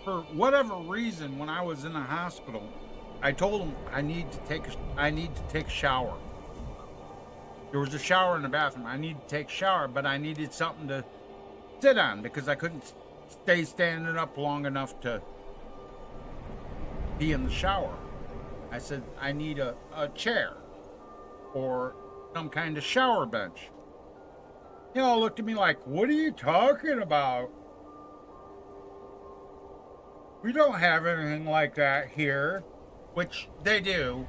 for whatever reason, when I was in the hospital, I told them I need to take a shower. There was a shower in the bathroom. I need to take a shower, but I needed something to sit on because I couldn't stay standing up long enough to be in the shower. I said, I need a chair or some kind of shower bench. They all looked at me like, what are you talking about? We don't have anything like that here, which they do.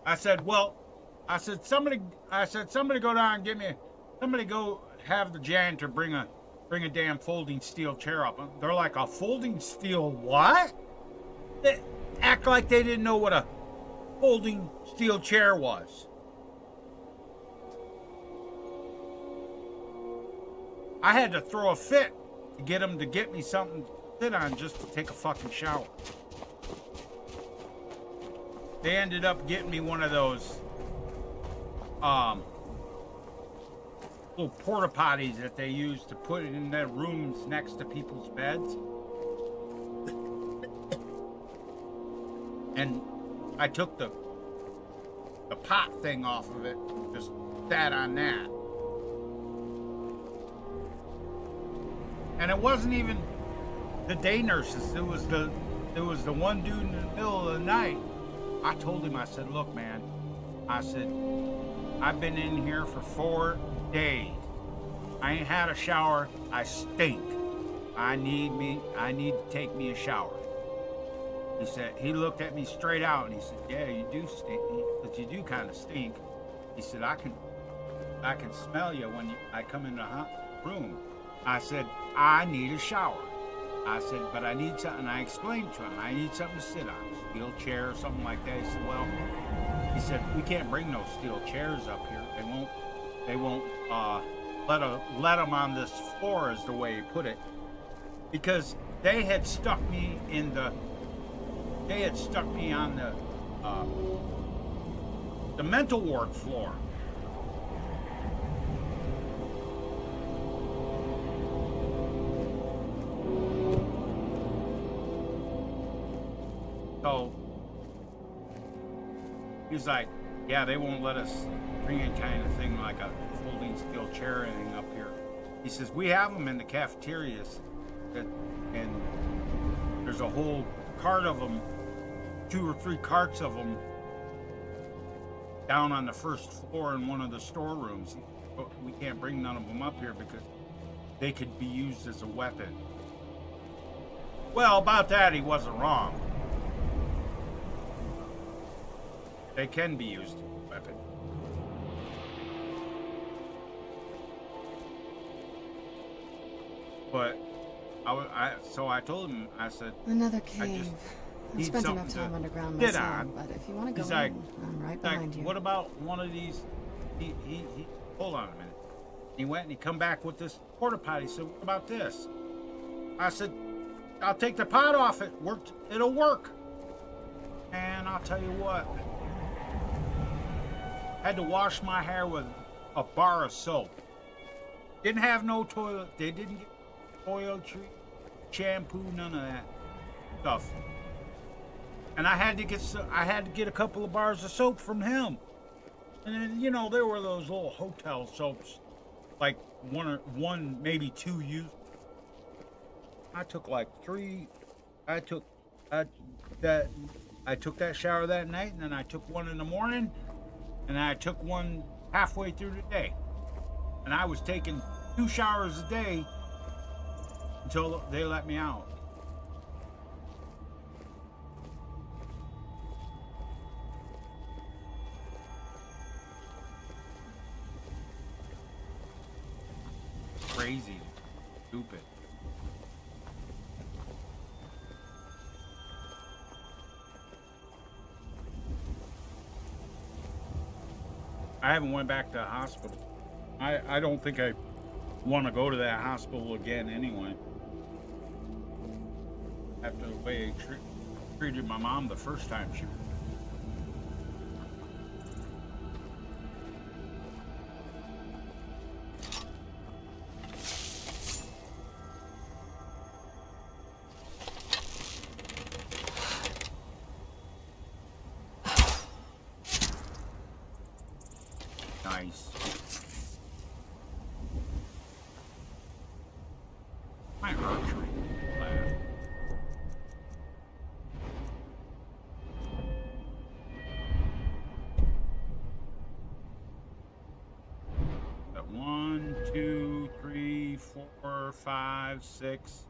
I said, somebody go down and somebody go have the janitor bring a damn folding steel chair up. They're like, a folding steel what? They act like they didn't know what a folding steel chair was. I had to throw a fit to get them to get me something to sit on just to take a fucking shower. They ended up getting me one of those little porta potties that they use to put in their rooms next to people's beds. And I took the pot thing off of it and just sat on that. And it wasn't even the day nurses. It was the one dude in the middle of the night. I told him, I said, look, man, I said, I've been in here for 4 days. I ain't had a shower. I stink. I need to take me a shower. He said, he looked at me straight out and he said, yeah, you do stink, but you do kind of stink. He said, I can smell you when I come in the room. I said, I need a shower. I said, but I need something. I explained to him, I need something to sit on, steel chair or something like that. He said, well, he said, we can't bring no steel chairs up here. They won't let them on this floor, is the way he put it, because they had stuck me on the mental ward floor. So he's like, yeah, they won't let us bring any kind of thing like a folding steel chair or anything up here. He says, we have them in the cafeterias, and there's a whole cart of them, 2 or 3 carts of them down on the first floor in one of the storerooms. But we can't bring none of them up here because they could be used as a weapon. Well, about that, he wasn't wrong. They can be used as a weapon. But so I told him, I said, Another cave. I've spent something enough time to underground sit myself, on. but if you want to go He's like, in, I'm right behind you. what about one of these? He hold on a minute. He went and he come back with this porta potty. He said, what about this? I said, I'll take the pot off it. It'll work. And I'll tell you what. Had to wash my hair with a bar of soap. Didn't have no toilet. They didn't get oil tree, shampoo, none of that stuff. And I had to get a couple of bars of soap from him. And then, you know, there were those little hotel soaps, like one maybe 2 use. I took like 3. I took that shower that night, and then I took one in the morning, and I took one halfway through the day. And I was taking 2 showers a day until they let me out. Crazy, stupid. I haven't went back to the hospital. I don't think I want to go to that hospital again anyway. After the way they treated my mom the first time she... Nice. My archery lab. Got 1, 2, 3, 4, 5, 6.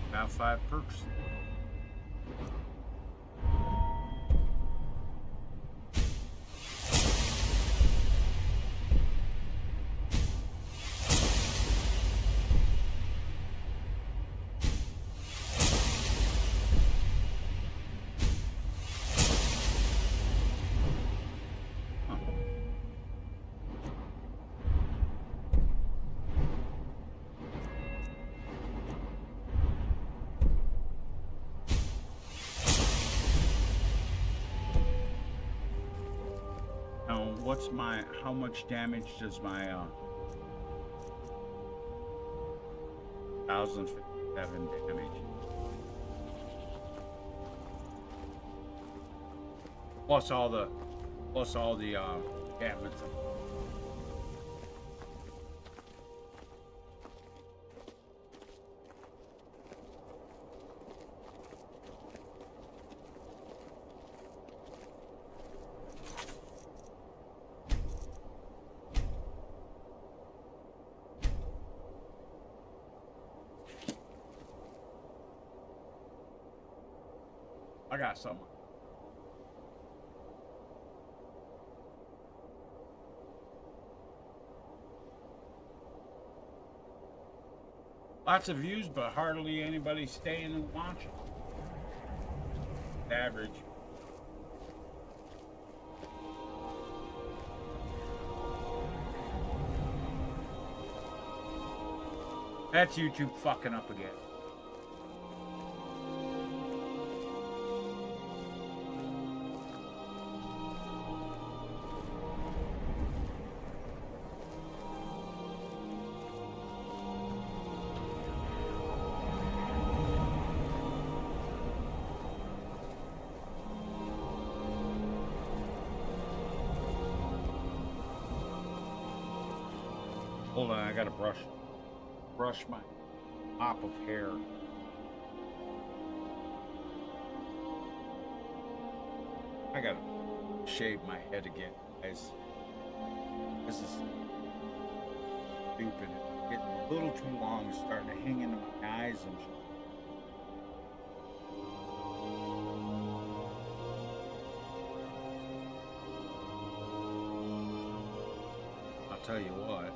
About 5 perks. What's my, how much damage does my 1057 damage? Plus all the damage. I got something. Lots of views, but hardly anybody staying and watching. Average. That's YouTube fucking up again. Hold on, I gotta brush my mop of hair. I gotta shave my head again, guys. This is stupid. It's getting a little too long. It's starting to hang into my eyes and shit. I'll tell you what.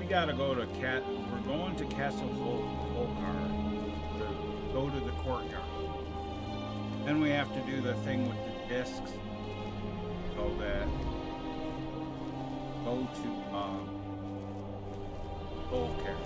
Gotta go to we're going to Castle Volcar to go to the courtyard. Then we have to do the thing with the discs so that go to Volcar.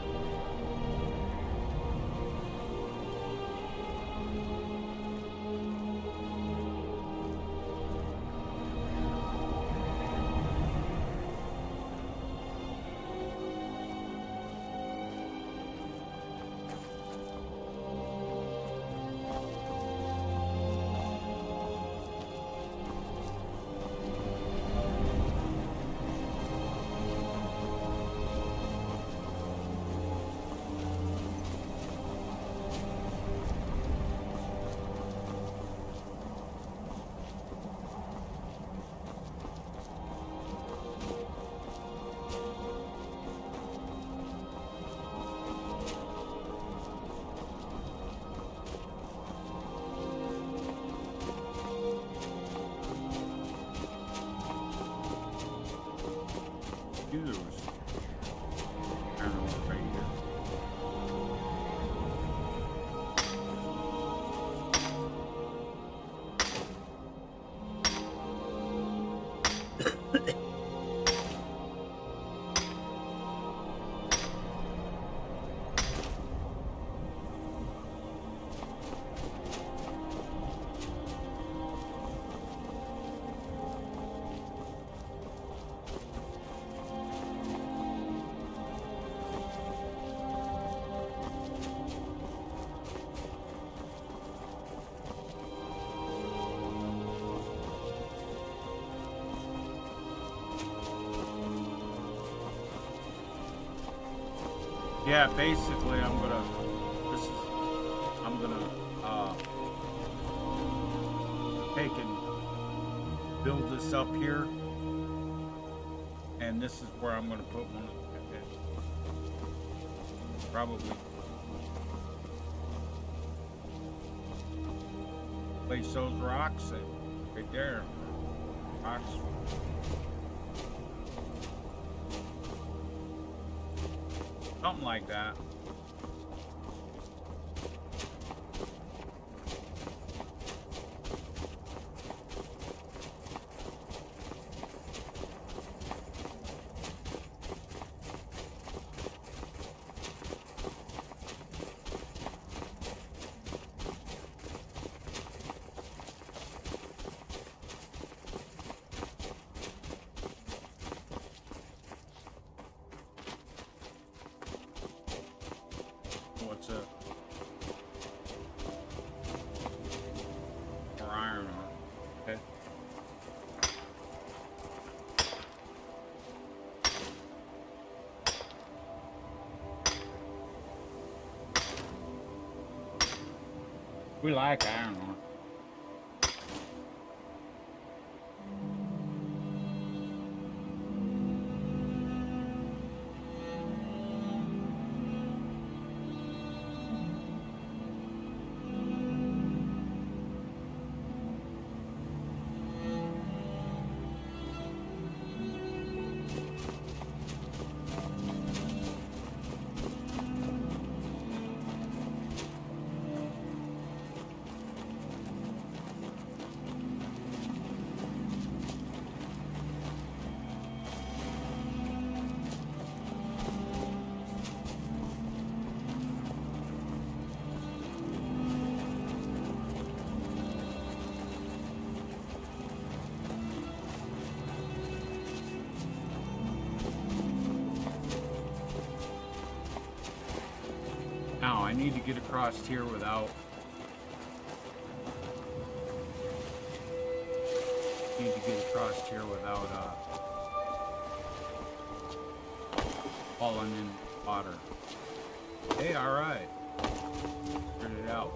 Yeah, basically, I'm gonna take and build this up here, and this is where I'm gonna put one. Probably place those rocks right there. Rocks. Something like that. What's up? More iron on. Okay. We like iron on. Now I need to get across here without. Need to get across here without falling in water. Hey, all right. Figured it out.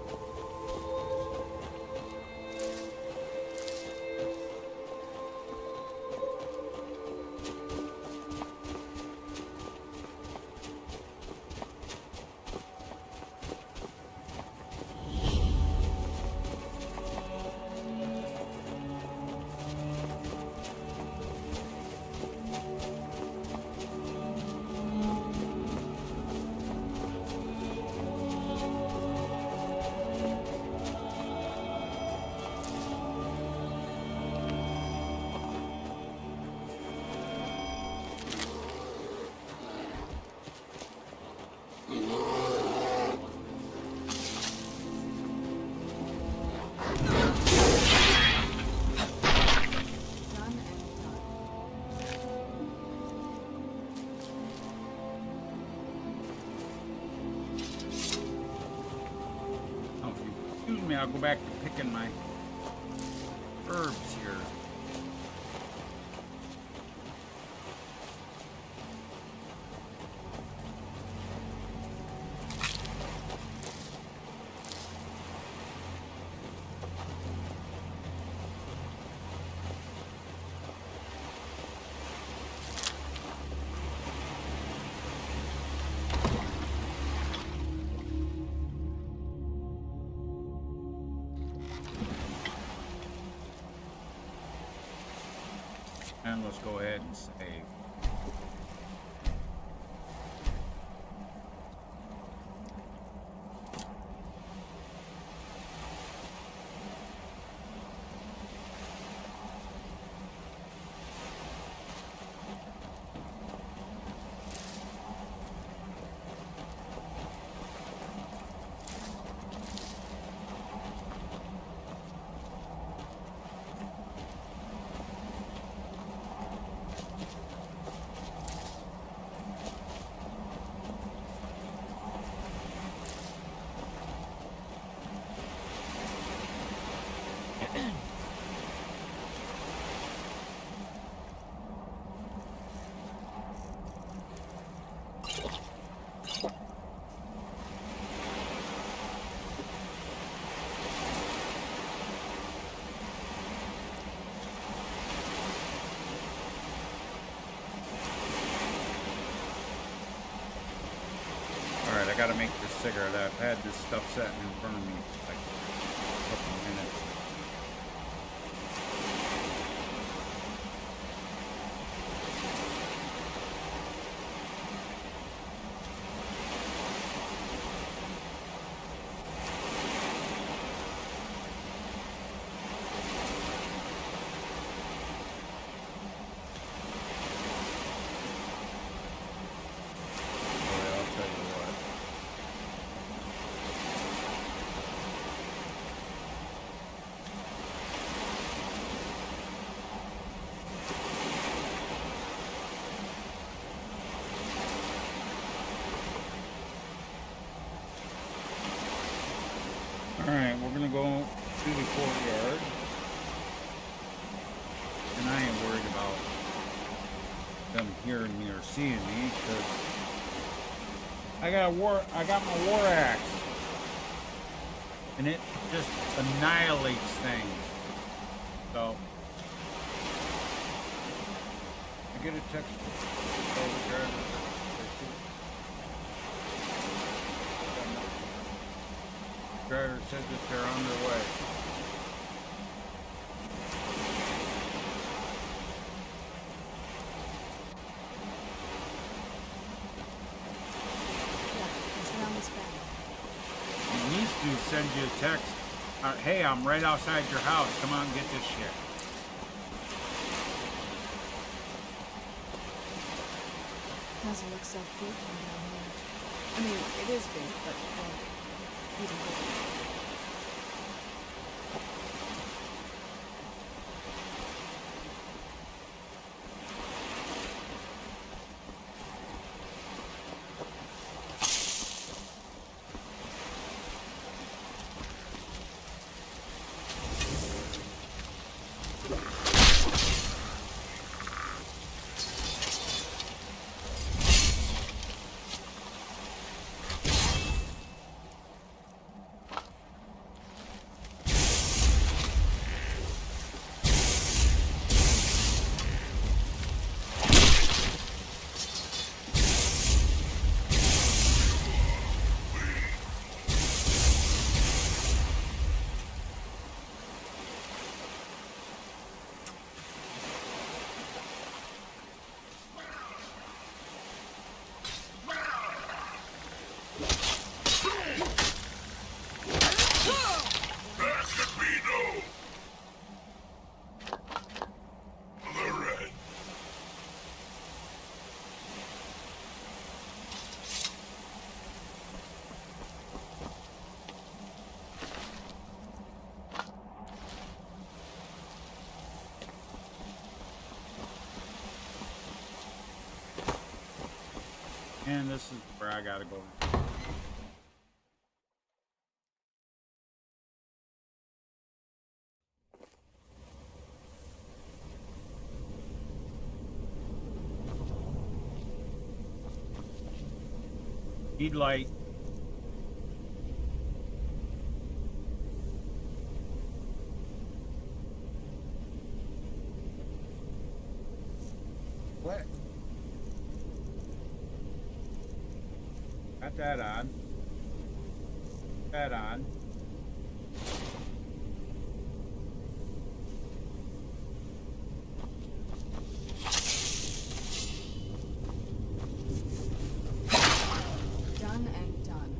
I'll go back to picking my herbs here. And let's go ahead and save. gotta make this cigarette. I've had this stuff sitting in front of me for like a couple minutes. Alright, we're gonna go to the courtyard. And I ain't worried about them hearing me or seeing me, because I got my war axe. And it just annihilates things. So I get a text over there. Driver said that they're on their way. Yeah, it's around this bend. He needs to send you a text. Hey, I'm right outside your house. Come on and get this shit. Doesn't look so big from down here. I mean, it is big, but well, even bigger. And this is where I gotta go. Heat light. What? Got that on. That on. Done and done.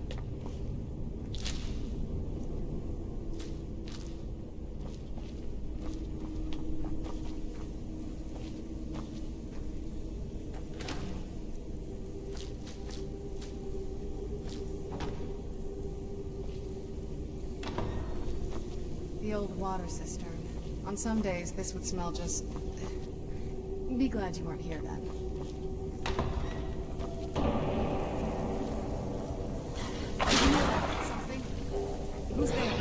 The old water cistern. On some days, this would smell just... Be glad you weren't here then. Something? Who's there?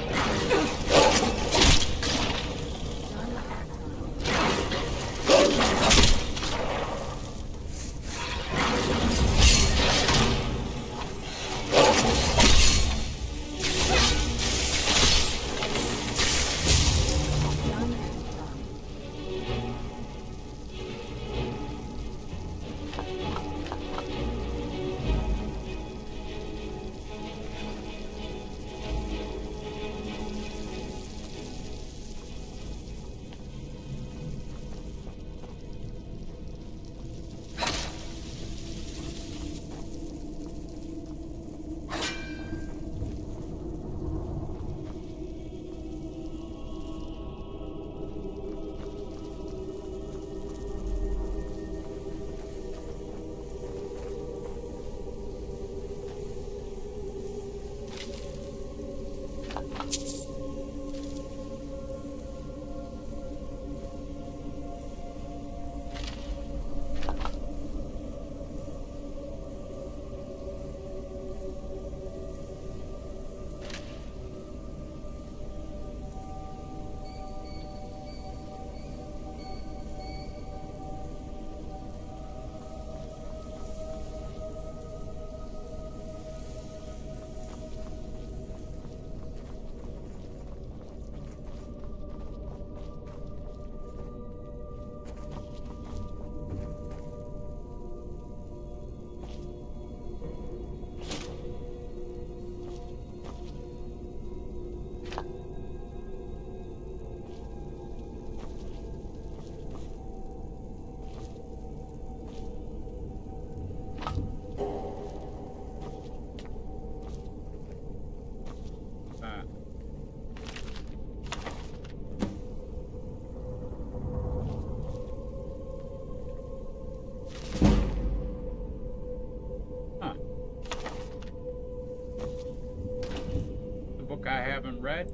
I haven't read.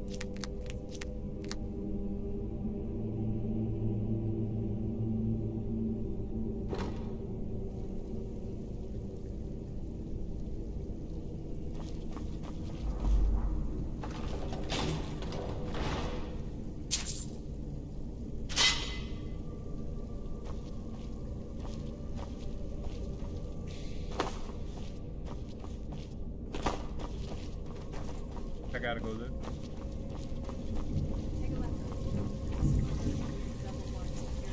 I gotta go there. Take a left. Double ones if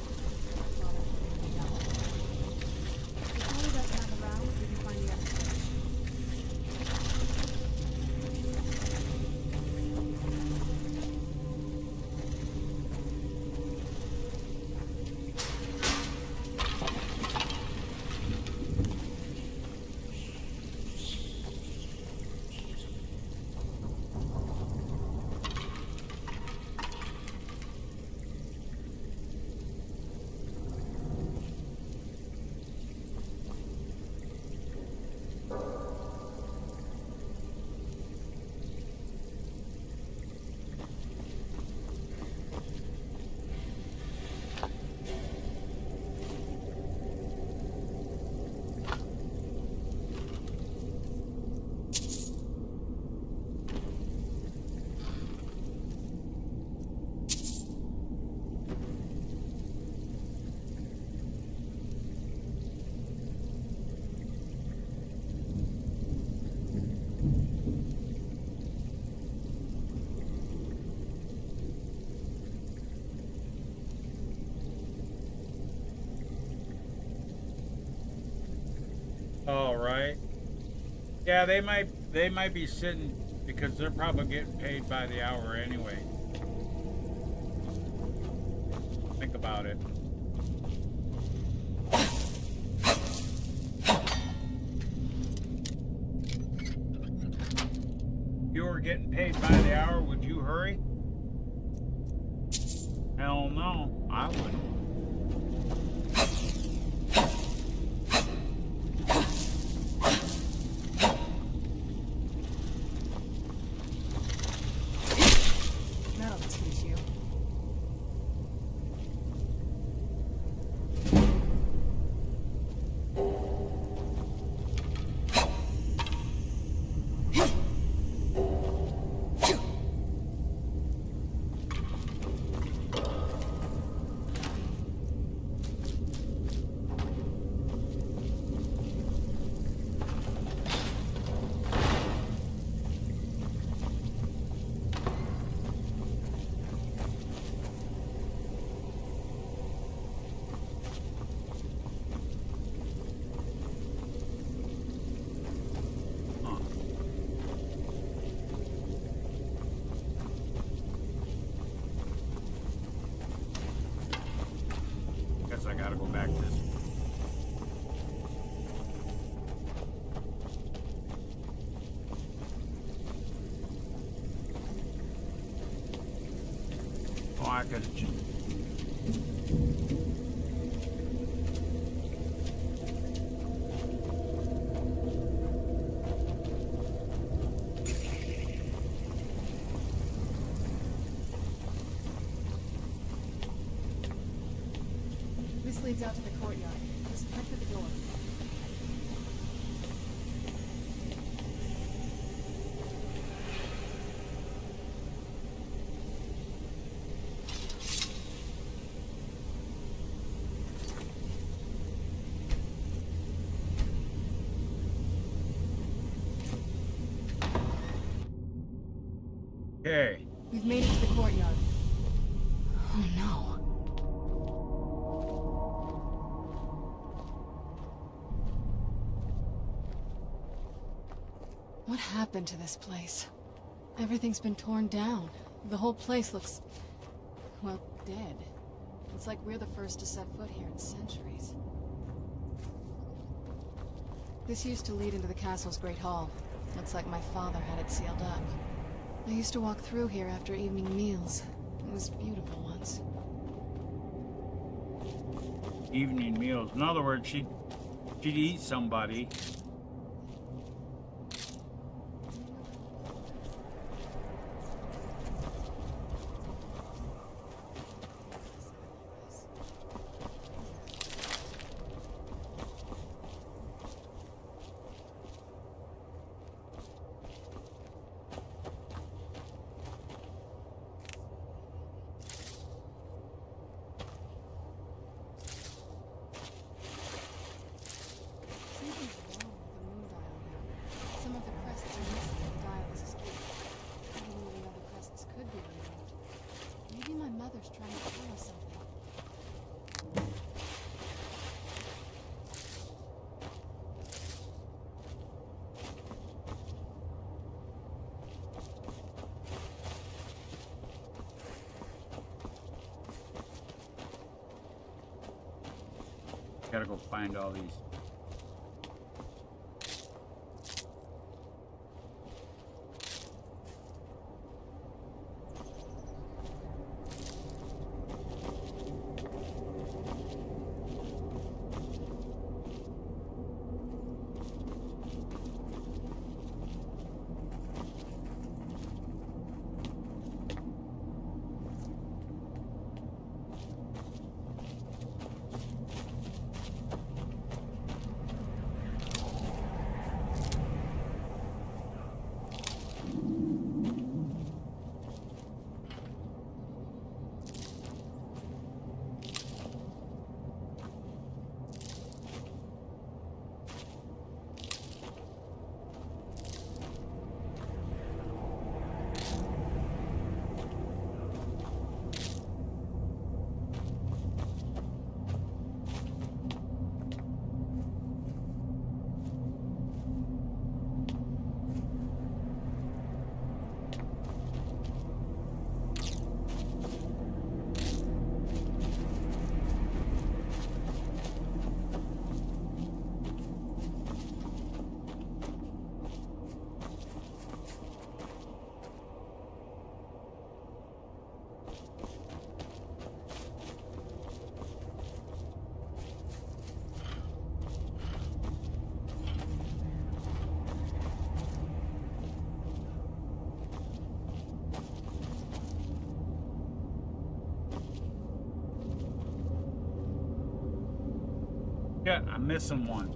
Holly doesn't have around, we can find the other. All right. Yeah, they might be sitting because they're probably getting paid by the hour anyway. Think about it. If you were getting paid by the hour, would you hurry? Hell no, I wouldn't. That'll teach you. Guess I gotta go back this way. Oh, I could. This leads out to the courtyard. Just head for the door. Okay. We've made it to the courtyard. Oh no. What happened to this place? Everything's been torn down. The whole place looks, well, dead. It's like we're the first to set foot here in centuries. This used to lead into the castle's great hall. Looks like my father had it sealed up. I used to walk through here after evening meals. It was beautiful once. Evening meals. In other words, she'd eat somebody. Gotta go find all these. Yeah, I'm missing one.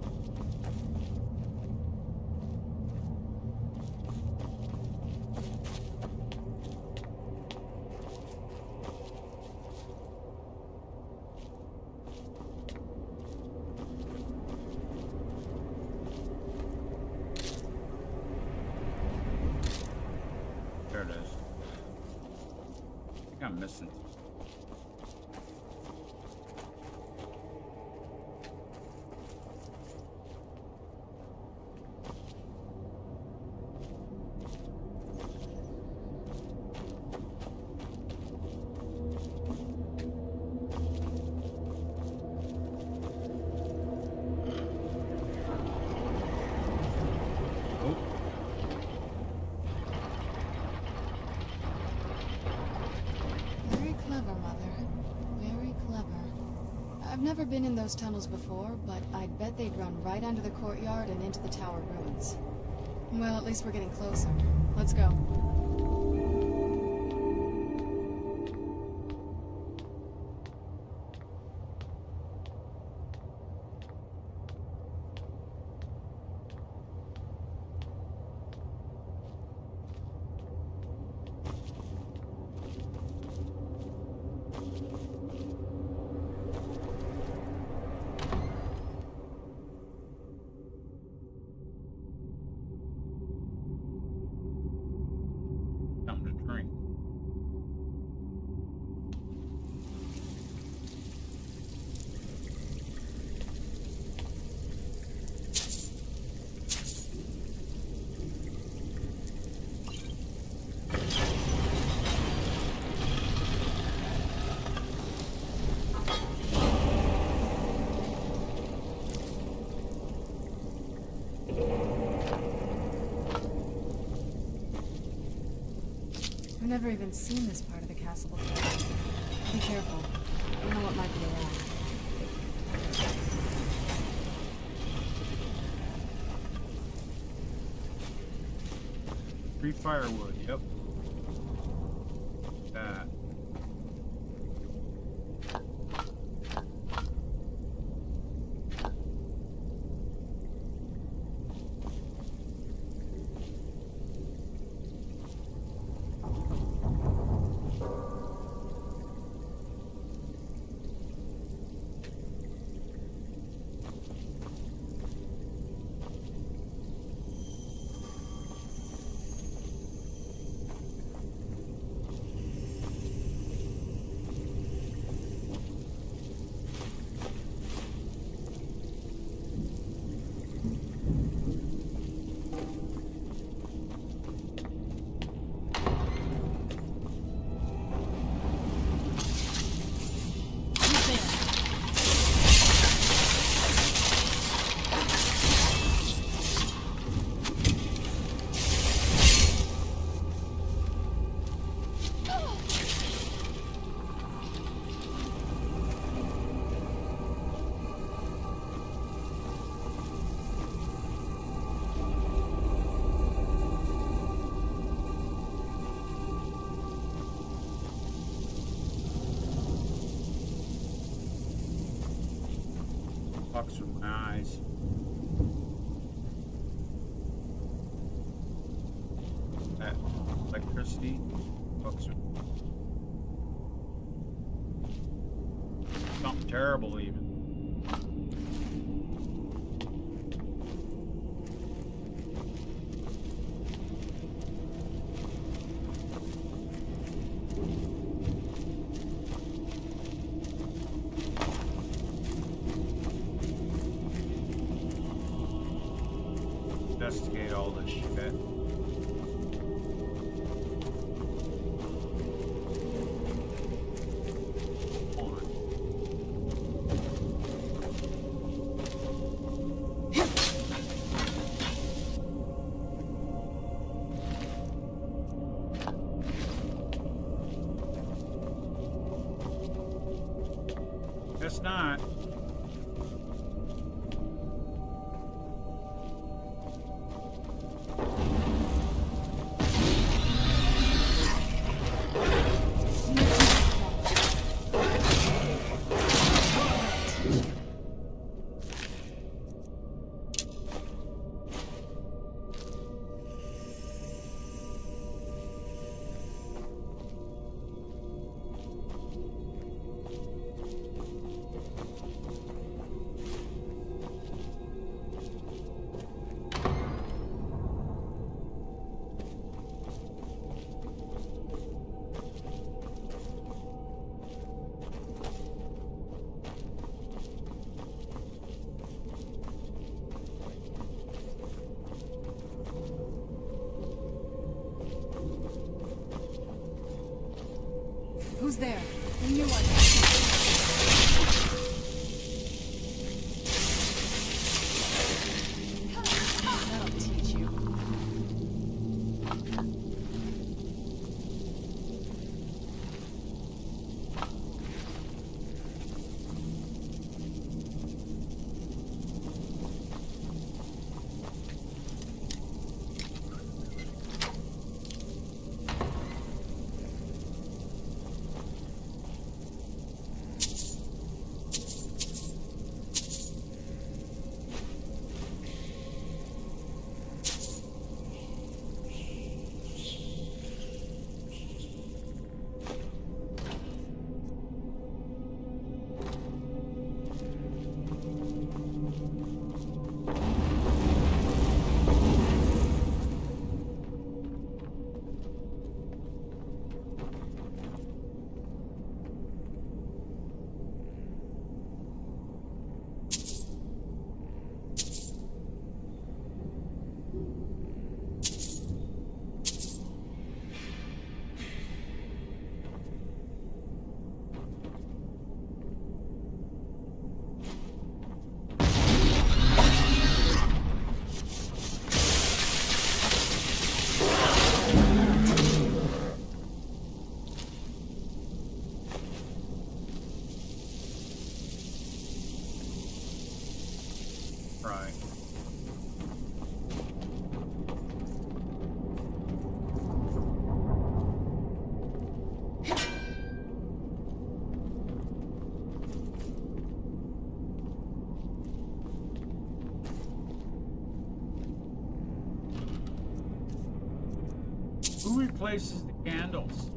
There it is. I think I'm missing. Very clever, Mother. Very clever. I've never been in those tunnels before, but I'd bet they'd run right under the courtyard and into the tower ruins. Well, at least we're getting closer. Let's go. Something to drink. I've never even seen this part of the castle before. Be careful. You know what might be around. Free firewood, yep. That. fucks with my eyes. That electricity fucks with something terrible even. Investigate all this shit. Guess not. Who's there? Who you want? That'll teach you. Right. Who replaces the candles?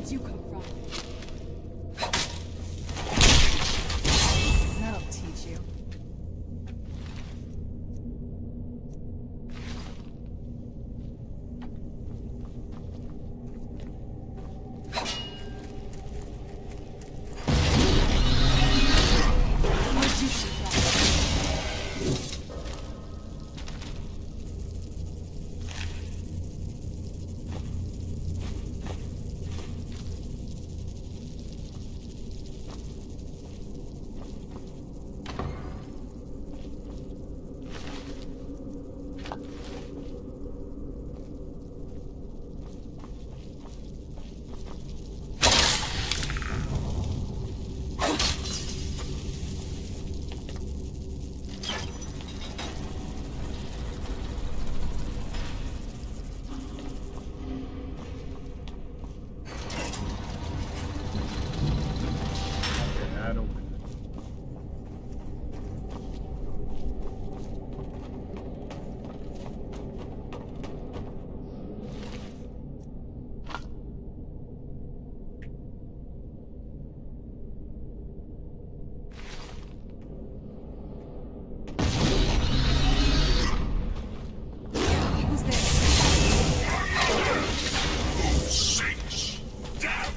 did you come from? That'll teach you. Where'd you see that? Okay, that opened it. Who's there? Six. Damn.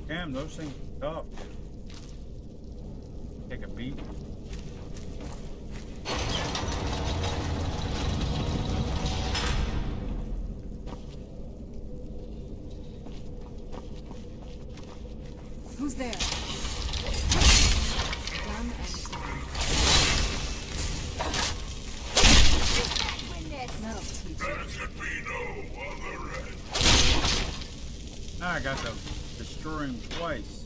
Damn, those things are tough, dude. Take a beat. Who's there? Done and done. That'll teach you. There should be no other end. Now I got to destroy him twice.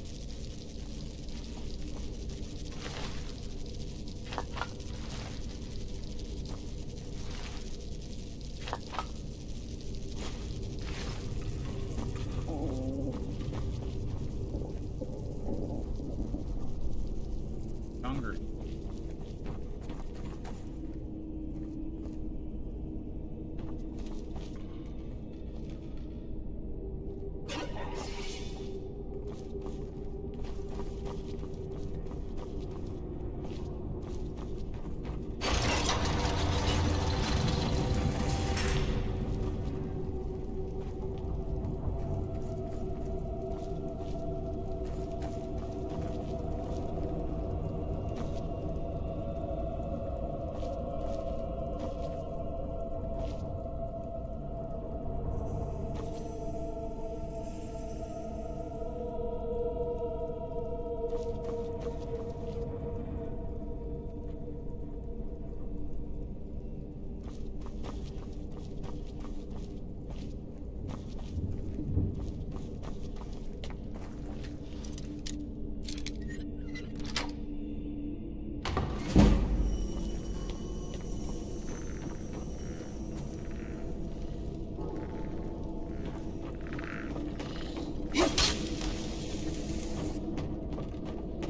Hungry.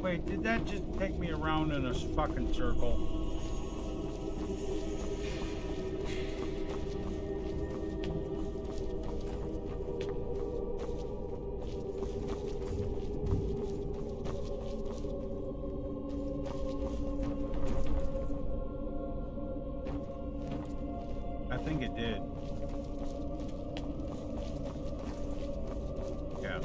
Wait, did that just take me around in a fucking circle? I think it did. Yeah.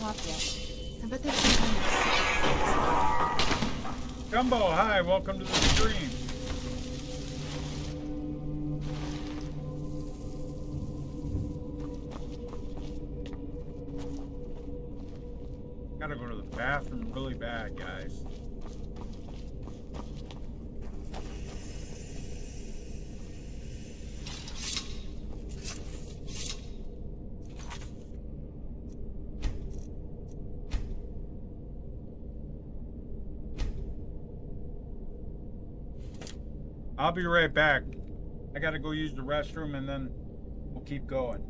top yet. I bet there's some kind of secret. Gumbo, hi, welcome to the stream. Gotta go to the bathroom really bad, guys. I'll be right back. I gotta go use the restroom and then we'll keep going.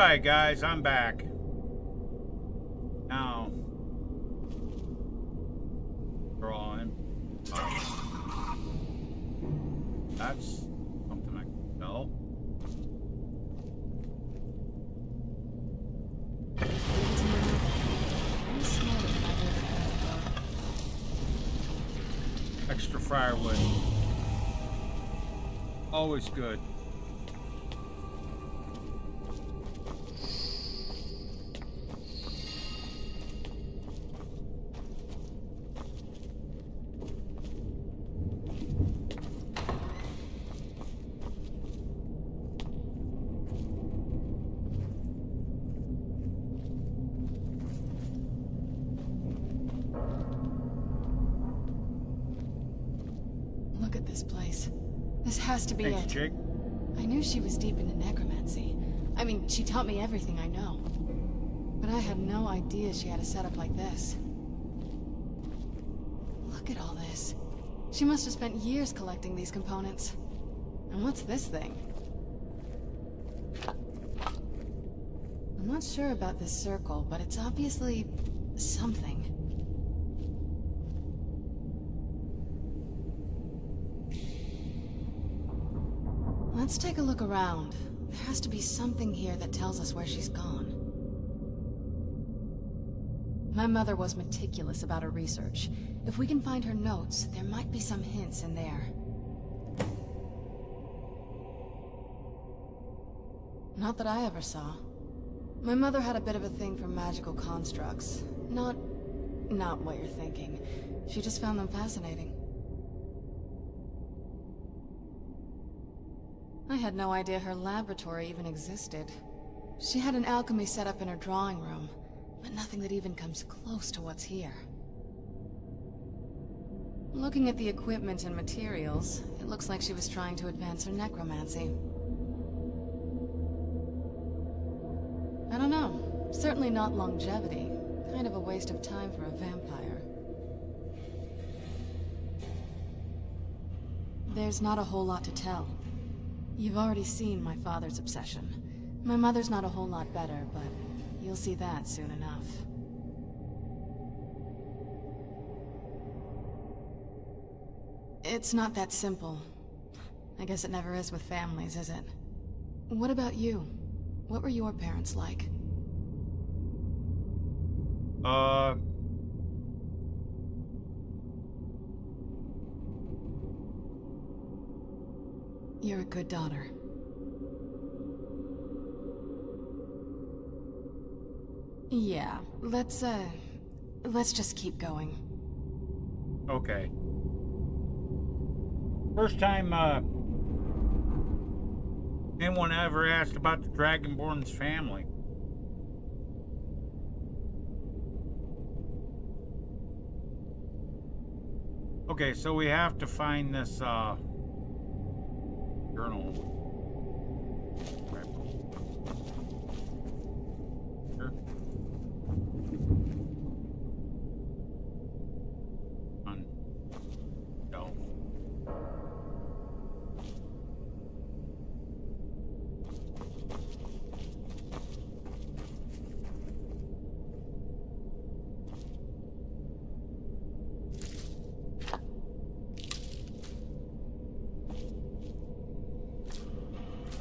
Alright, guys, I'm back. Now, drawing. That's something I can tell. I'm smarter than I did. Extra firewood. Always good. Look at this place. This has to be Thanks, it. Jake. I knew she was deep into necromancy. I mean, she taught me everything I know. But I had no idea she had a setup like this. Look at all this. She must have spent years collecting these components. And what's this thing? I'm not sure about this circle, but it's obviously something. Let's take a look around. There has to be something here that tells us where she's gone. My mother was meticulous about her research. If we can find her notes, there might be some hints in there. Not that I ever saw. My mother had a bit of a thing for magical constructs. Not what you're thinking. She just found them fascinating. I had no idea her laboratory even existed. She had an alchemy set up in her drawing room, but nothing that even comes close to what's here. Looking at the equipment and materials, it looks like she was trying to advance her necromancy. I don't know. Certainly not longevity. Kind of a waste of time for a vampire. There's not a whole lot to tell. You've already seen my father's obsession. My mother's not a whole lot better, but you'll see that soon enough. It's not that simple. I guess it never is with families, is it? What about you? What were your parents like? You're a good daughter. Yeah, let's just keep going. Okay. First time, anyone ever asked about the Dragonborn's family. Okay, so we have to find this, journal. Right. Here. On. Go.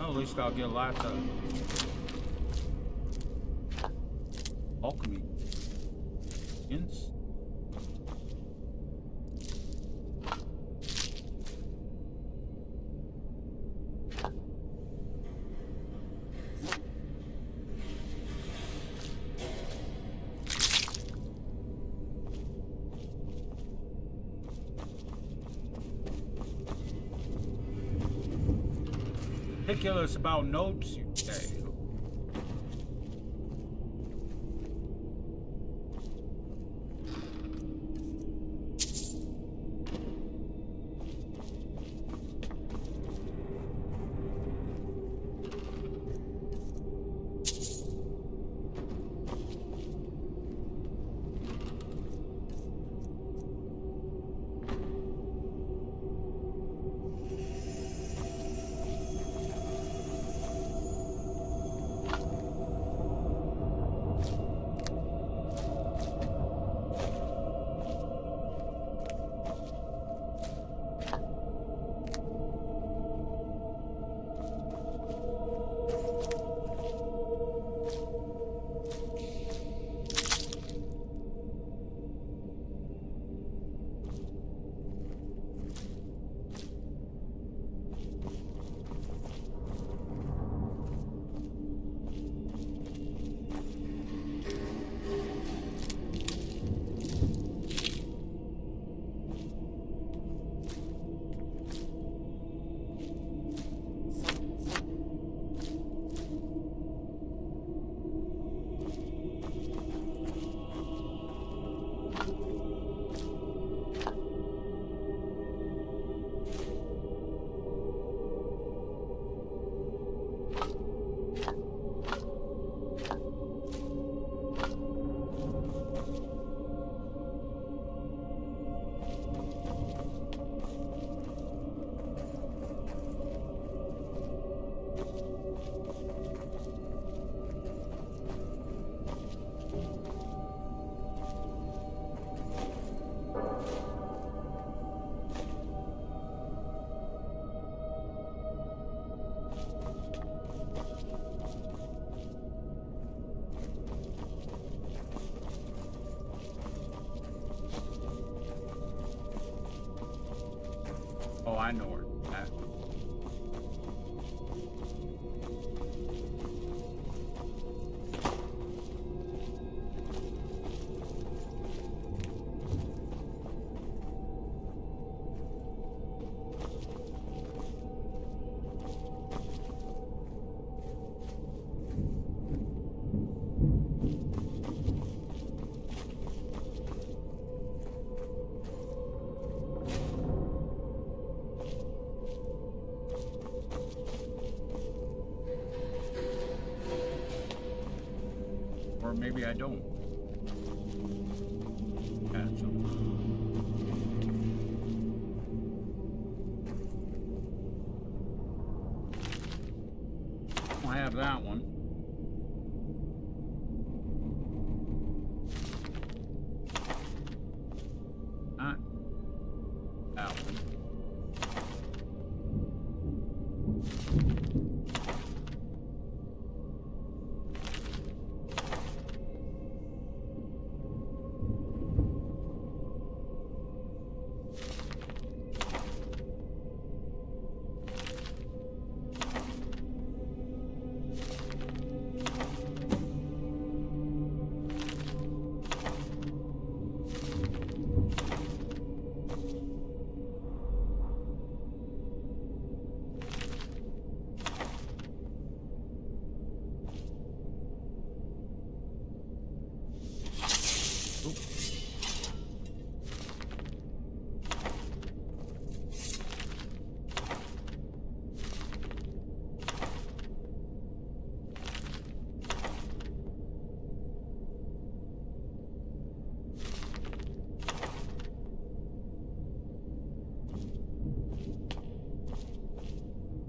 Oh, at least I'll get lots of alchemy. Hints. Ridiculous about notes, you say. I know her. Or maybe I don't. Yeah, so. I have that one. Not that one.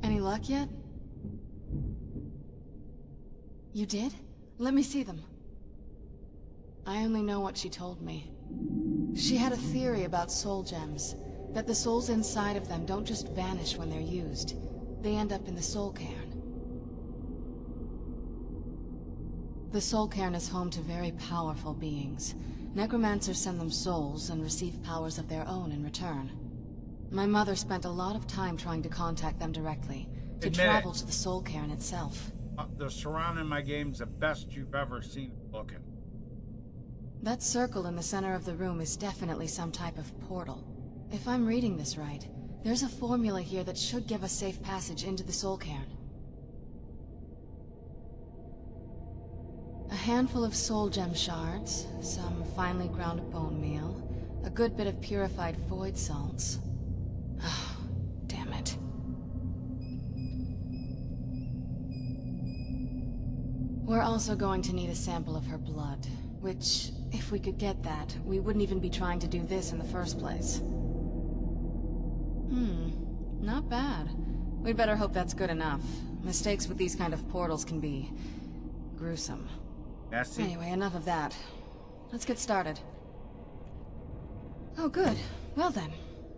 Any luck yet? You did? Let me see them. I only know what she told me. She had a theory about soul gems, that the souls inside of them don't just vanish when they're used. They end up in the soul cairn. The soul cairn is home to very powerful beings. Necromancers send them souls and receive powers of their own in return. My mother spent a lot of time trying to contact them directly, to Admit travel it. to the soul cairn itself. The surrounding my game's the best you've ever seen looking. That circle in the center of the room is definitely some type of portal. If I'm reading this right, there's a formula here that should give us safe passage into the soul cairn. A handful of soul gem shards, some finely ground bone meal, a good bit of purified void salts. Oh, damn it. We're also going to need a sample of her blood, which, if we could get that, we wouldn't even be trying to do this in the first place. Not bad. We'd better hope that's good enough. Mistakes with these kind of portals can be gruesome. Messy. Anyway, enough of that. Let's get started. Oh, good. Well then,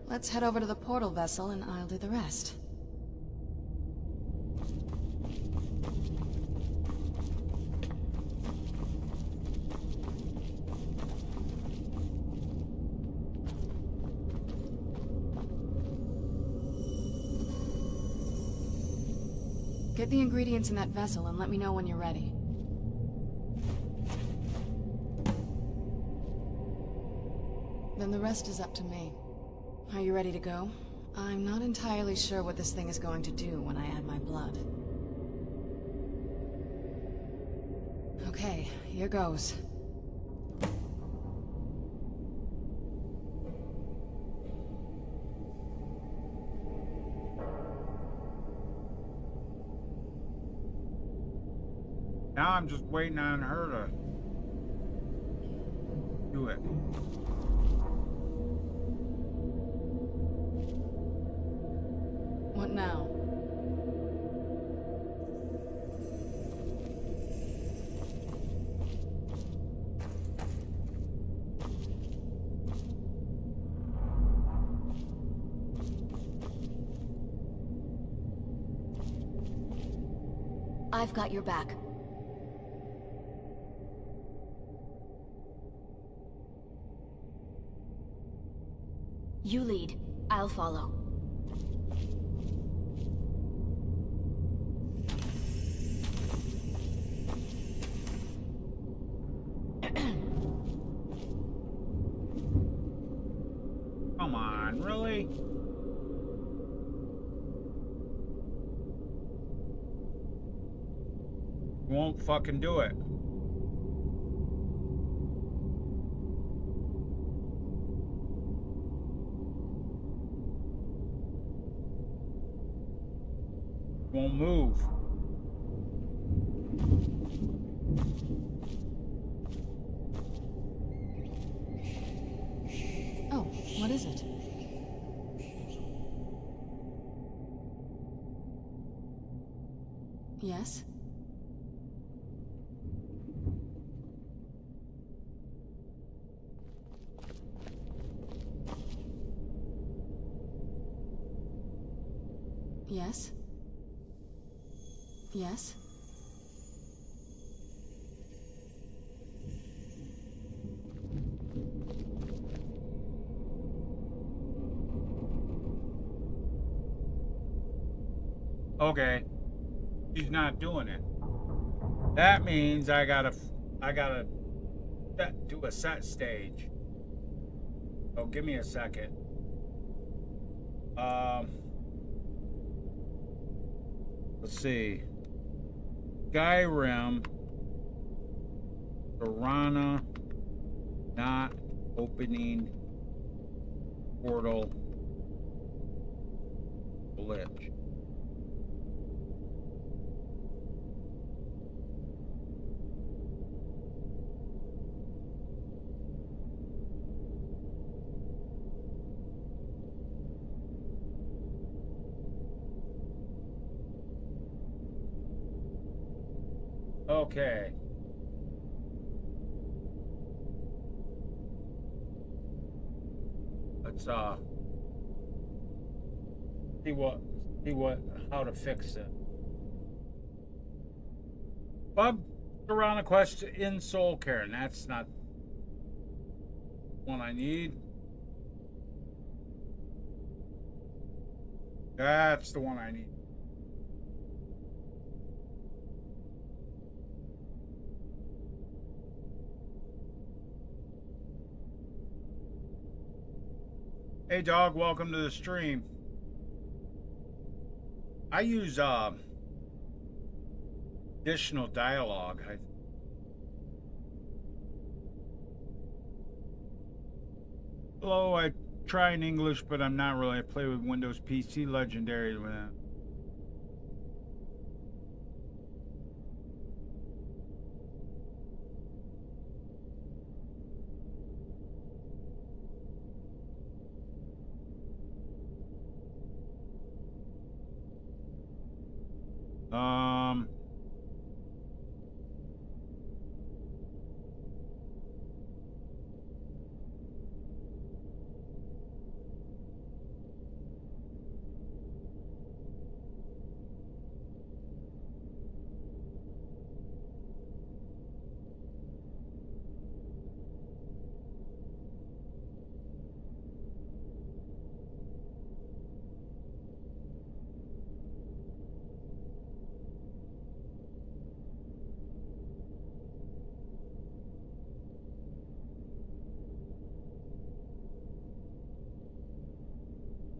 let's head over to the portal vessel and I'll do the rest. Get the ingredients in that vessel and let me know when you're ready. Then the rest is up to me. Are you ready to go? I'm not entirely sure what this thing is going to do when I add my blood. Okay, here goes. Now I'm just waiting on her to do it. What now? I've got your back. You lead. I'll follow. Really? Won't fucking do it. Won't move. Oh, what is it? Yes? Yes? Yes? Okay. She's not doing it. That means I gotta do a set stage. Oh, give me a second. Let's see. Skyrim. Piranha. Not opening portal. Glitch. Okay. Let's see how to fix it. Bug around a quest in Soul Care, and that's not one I need. That's the one I need. Hey dog, welcome to the stream. I use additional dialogue. Hello, I try in English, but I'm not really. I play with Windows PC Legendary with that.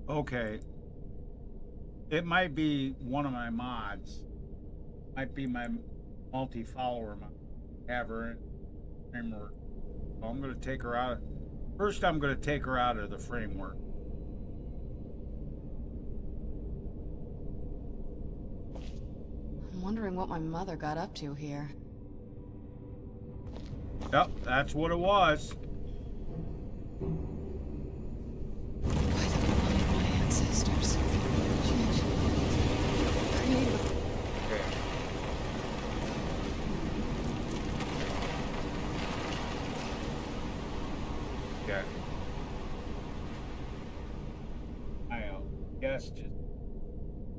Okay. It might be one of my mods. Might be my multi-follower mod. Have her in framework. So I'm going to take her out. First, I'm going to take her out of the framework. I'm wondering what my mother got up to here. Yep, that's what it was. My ancestors. Creative. Okay. I guess just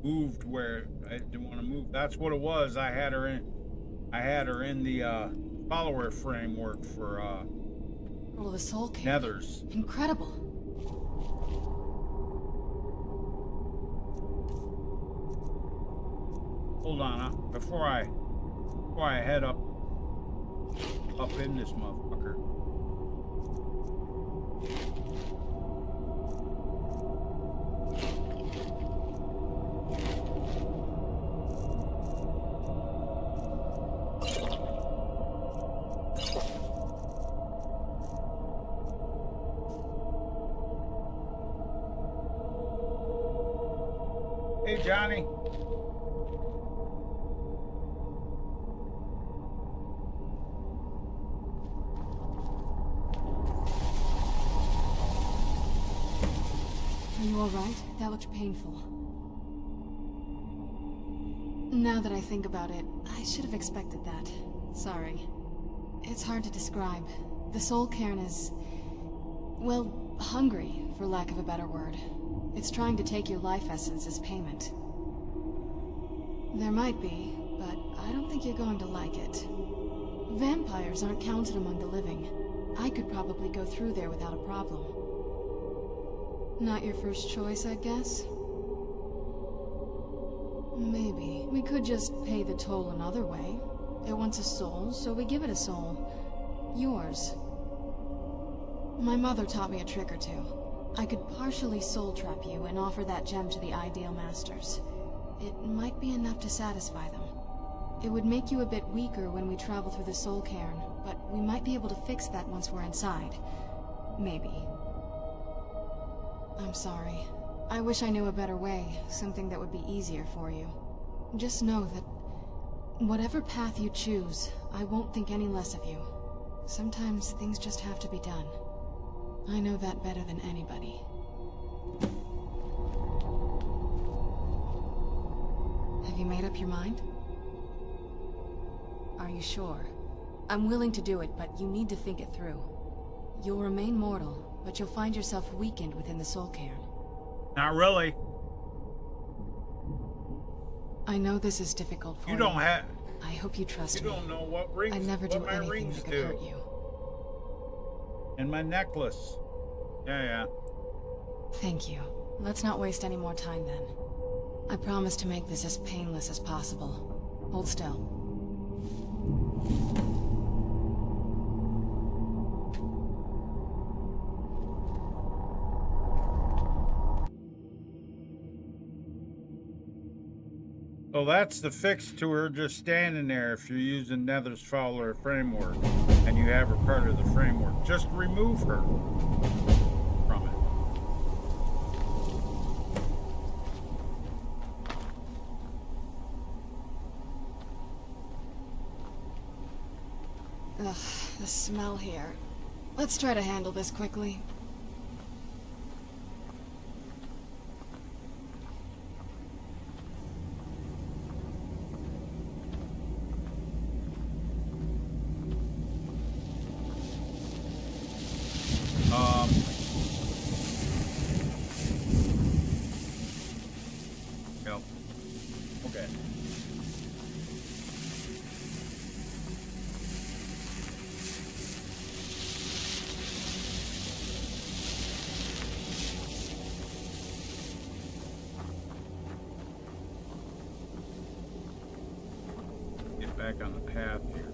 moved where I didn't want to move. That's what it was. I had her in the follower framework for All of the soul care. Nethers. Incredible. Hold on, before I head up in this motherfucker. Hey, Johnny. Are you alright? That looked painful. Now that I think about it, I should have expected that. Sorry. It's hard to describe. The soul cairn is... well, hungry, for lack of a better word. It's trying to take your life essence as payment. There might be, but I don't think you're going to like it. Vampires aren't counted among the living. I could probably go through there without a problem. Not your first choice, I guess? Maybe. We could just pay the toll another way. It wants a soul, so we give it a soul. Yours. My mother taught me a trick or two. I could partially soul trap you and offer that gem to the ideal masters. It might be enough to satisfy them. It would make you a bit weaker when we travel through the soul cairn, but we might be able to fix that once we're inside. Maybe. I'm sorry. I wish I knew a better way, something that would be easier for you. Just know that whatever path you choose, I won't think any less of you. Sometimes things just have to be done. I know that better than anybody. Have you made up your mind? Are you sure? I'm willing to do it, but you need to think it through. You'll remain mortal, but you'll find yourself weakened within the soul cairn. Not really. I know this is difficult for you. You don't have... I hope you trust me. You don't know what rings... I never do what my anything rings that could do. hurt you. And my necklace. Yeah. Thank you. Let's not waste any more time then. I promise to make this as painless as possible. Hold still. So that's the fix to her just standing there if you're using Nether's Fowler framework and you have her part of the framework. Just remove her from it. Ugh, the smell here. Let's try to handle this quickly. Yep. Okay. Get back on the path here.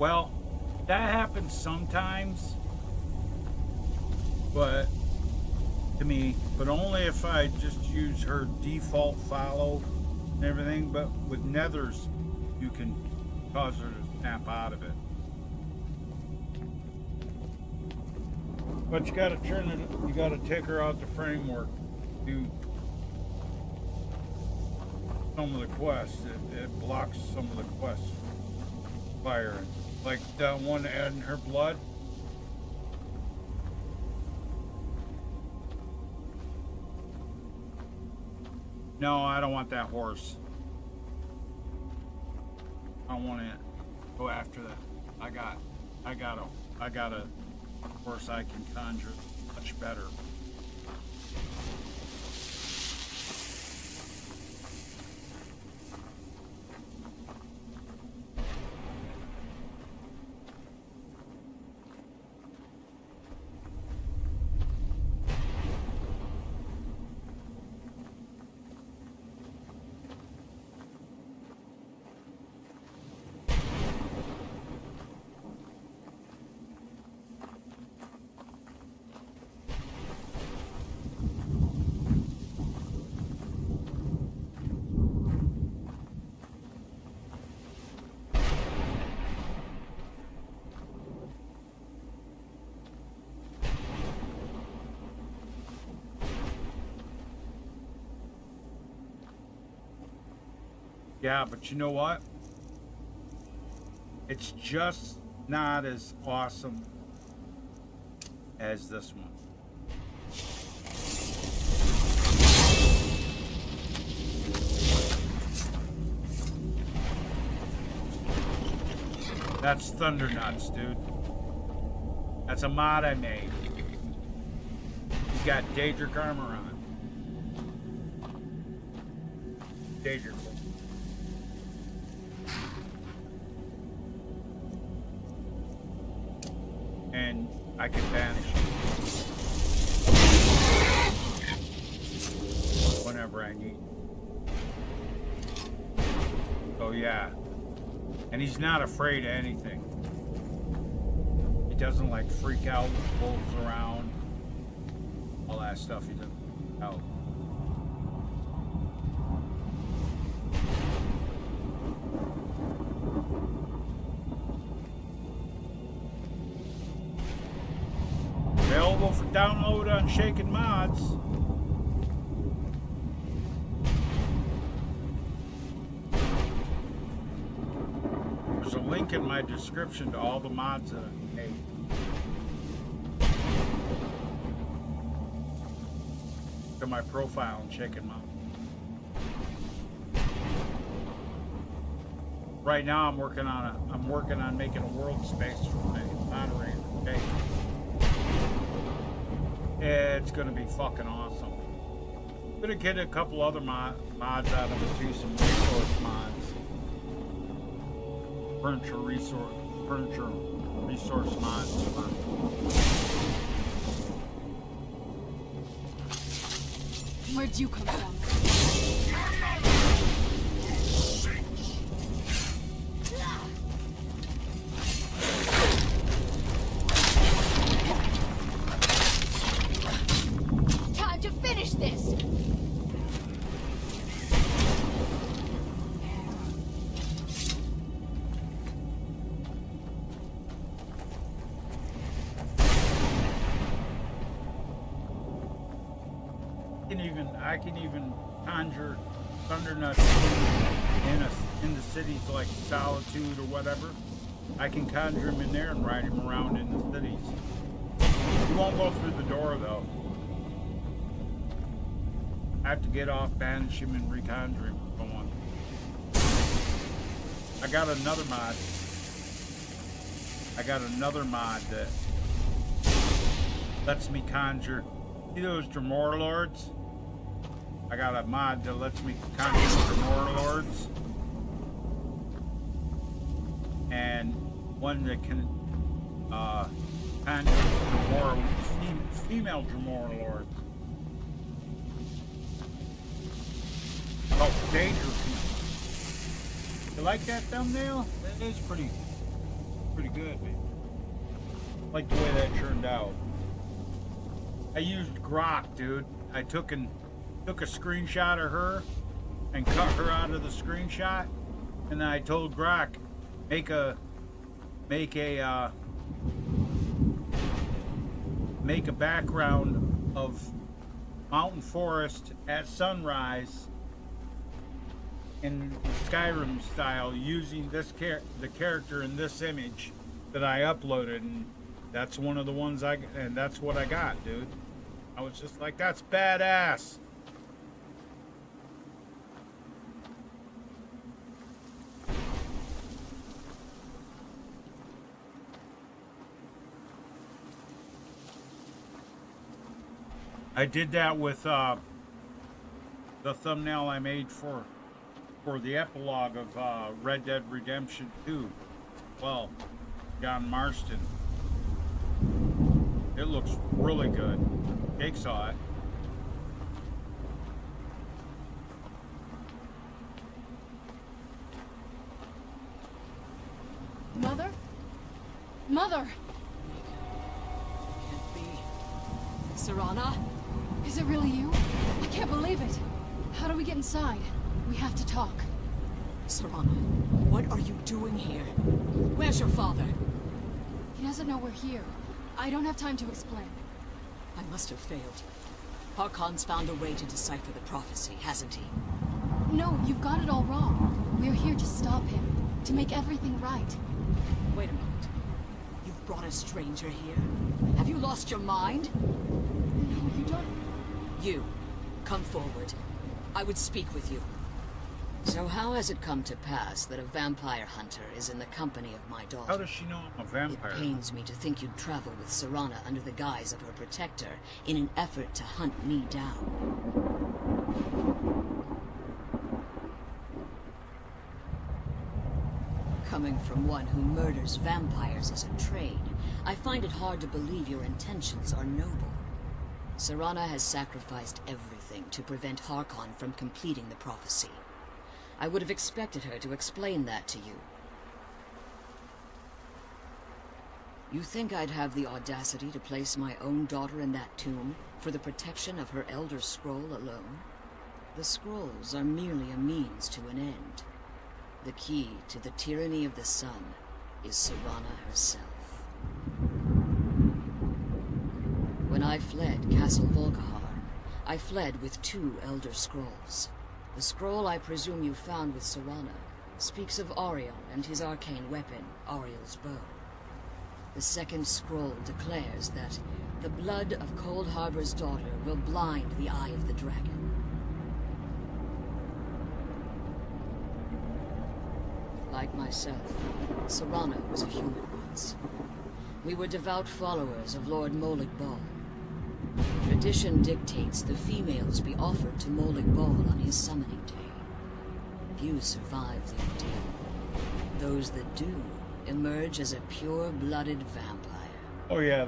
Well, that happens sometimes, but to me, but only if I just use her default follow and everything. But with nethers, you can cause her to snap out of it. But you gotta turn it, you gotta take her out the framework, do some of the quests. It blocks some of the quests fire. Like that one adding her blood. No, I don't want that horse. I want to go after that. I got a horse I can conjure much better. Yeah, but you know what? It's just not as awesome as this one. That's Thunder Nuts, dude. That's a mod I made. He's got Daedric armor on. Daedric. And I can banish him whenever I need. Oh yeah. And he's not afraid of anything. He doesn't like freak out with wolves around. All that stuff he doesn't freak out. Available for download on Shaken Mods. There's a link in my description to all the mods that I made. To my profile on Shaken Mods. Right now I'm working on making a world space for my moderator. Okay. It's gonna be fucking awesome. I'm gonna get a couple other mods out of it too, some resource mods. Furniture resource mods. Where'd you come from? Time to finish this! I can even conjure Thunder Nuts in the cities like Solitude or whatever. I can conjure him in there and ride him around in the cities. He won't go through the door though. I have to get off, banish him, and reconjure him if I want. I got another mod that lets me conjure. See those Dremor Lords? I got a mod that lets me conjure Dremor Lords. And one that can conjure female Dremor Lords. Oh, Danger People. You like that thumbnail? That is pretty pretty good, man. Like the way that turned out. I used grok, dude. I took a screenshot of her and cut her out of the screenshot, and then I told grok, make a background of mountain forest at sunrise in Skyrim style, using the character in this image that I uploaded, and that's one of the ones and that's what I got, dude. I was just like, that's badass. I did that with the thumbnail I made for the epilogue of Red Dead Redemption 2. Well, John Marston. It looks really good. Jake saw it. Mother? Mother! Can't be. Serana? Is it really you? I can't believe it. How do we get inside? We have to talk. Serana, what are you doing here? Where's your father? He doesn't know we're here. I don't have time to explain. I must have failed. Harkon's found a way to decipher the prophecy, hasn't he? No, you've got it all wrong. We're here to stop him, to make everything right. Wait a moment. You've brought a stranger here? Have you lost your mind? No, you don't... You, come forward. I would speak with you. So how has it come to pass that a vampire hunter is in the company of my daughter? How does she know I'm a vampire? It pains me to think you'd travel with Serana under the guise of her protector in an effort to hunt me down. Coming from one who murders vampires as a trade, I find it hard to believe your intentions are noble. Serana has sacrificed everything to prevent Harkon from completing the prophecy. I would have expected her to explain that to you. You think I'd have the audacity to place my own daughter in that tomb for the protection of her Elder Scroll alone? The scrolls are merely a means to an end. The key to the tyranny of the sun is Serana herself. When I fled Castle Volkihar, I fled with 2 Elder Scrolls. The scroll I presume you found with Serana speaks of Auriel and his arcane weapon, Auriel's bow. The second scroll declares that the blood of Cold Harbor's daughter will blind the eye of the dragon. Like myself, Serana was a human once. We were devout followers of Lord Molig Bal. Tradition dictates the females be offered to Molig Bal on his summoning day. Few survive the ordeal. Those that do emerge as a pure-blooded vampire. Oh yeah,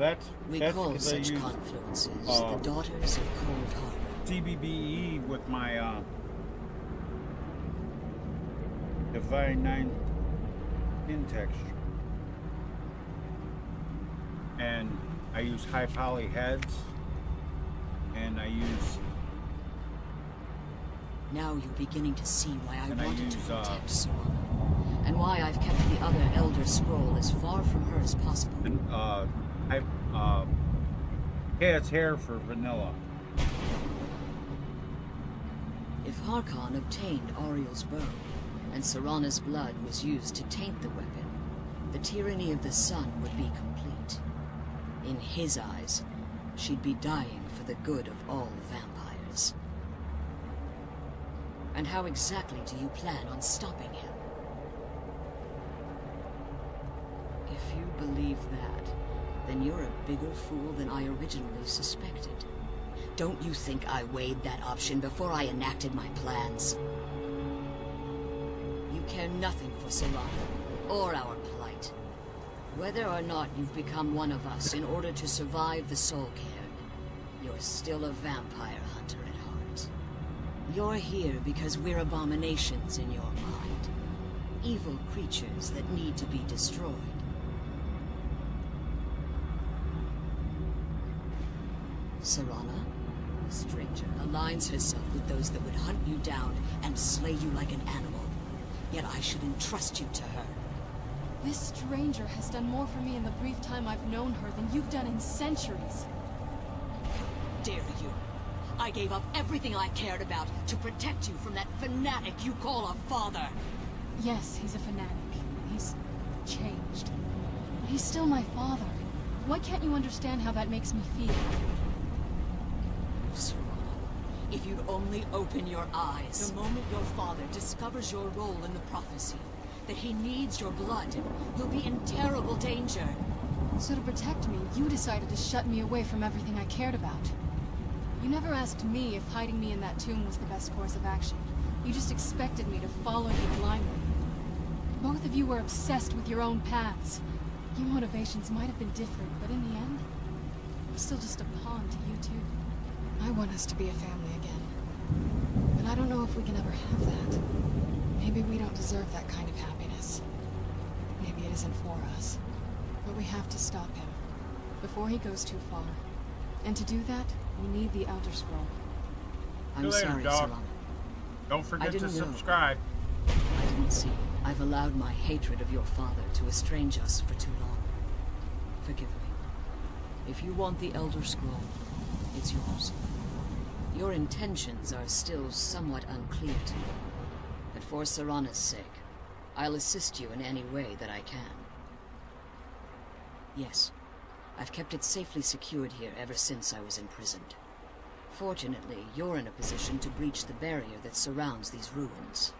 We that's call 'cause I such use, confluences the Daughters of Cold Harbor. TBBE with my Divine 9 in texture. And I use high poly heads. And I use... Now you're beginning to see why I And I wanted to use, protect Serana, and why I've kept the other Elder Scroll as far from her as possible. Cat's hair for vanilla. If Harkon obtained Auriel's bow, and Serana's blood was used to taint the weapon, the tyranny of the sun would be complete. In his eyes, she'd be dying for the good of all vampires. And how exactly do you plan on stopping him? If you believe that, then you're a bigger fool than I originally suspected. Don't you think I weighed that option before I enacted my plans? You care nothing for Serana, or our plight. Whether or not you've become one of us in order to survive the Soul Cairn, you're still a vampire hunter at heart. You're here because we're abominations in your mind. Evil creatures that need to be destroyed. Serana, a stranger, aligns herself with those that would hunt you down and slay you like an animal. Yet I should entrust you to her. This stranger has done more for me in the brief time I've known her than you've done in centuries. Dare you? I gave up everything I cared about to protect you from that fanatic you call a father. Yes, he's a fanatic. He's changed. But he's still my father. Why can't you understand how that makes me feel? Serana, if you'd only open your eyes. The moment your father discovers your role in the prophecy, that he needs your blood, you'll be in terrible danger. So to protect me, you decided to shut me away from everything I cared about. You never asked me if hiding me in that tomb was the best course of action. You just expected me to follow you blindly. Both of you were obsessed with your own paths. Your motivations might have been different, but in the end, I'm still just a pawn to you two. I want us to be a family again. But I don't know if we can ever have that. Maybe we don't deserve that kind of happiness. Maybe it isn't for us. But we have to stop him, before he goes too far. And to do that, we need the Elder Scroll. I'm See you later, sorry, dog. Serana. Don't forget to didn't know. subscribe. I didn't see. I've allowed my hatred of your father to estrange us for too long. Forgive me. If you want the Elder Scroll, it's yours. Your intentions are still somewhat unclear to me. But for Serana's sake, I'll assist you in any way that I can. Yes, I've kept it safely secured here ever since I was imprisoned. Fortunately, you're in a position to breach the barrier that surrounds these ruins.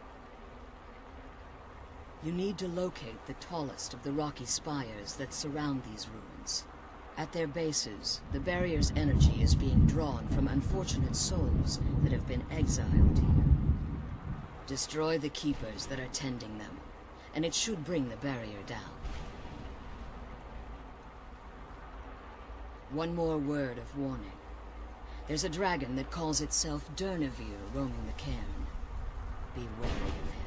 You need to locate the tallest of the rocky spires that surround these ruins. At their bases, the barrier's energy is being drawn from unfortunate souls that have been exiled here. Destroy the keepers that are tending them, and it should bring the barrier down. One more word of warning. There's a dragon that calls itself Durnevere roaming the cairn. Be wary of him.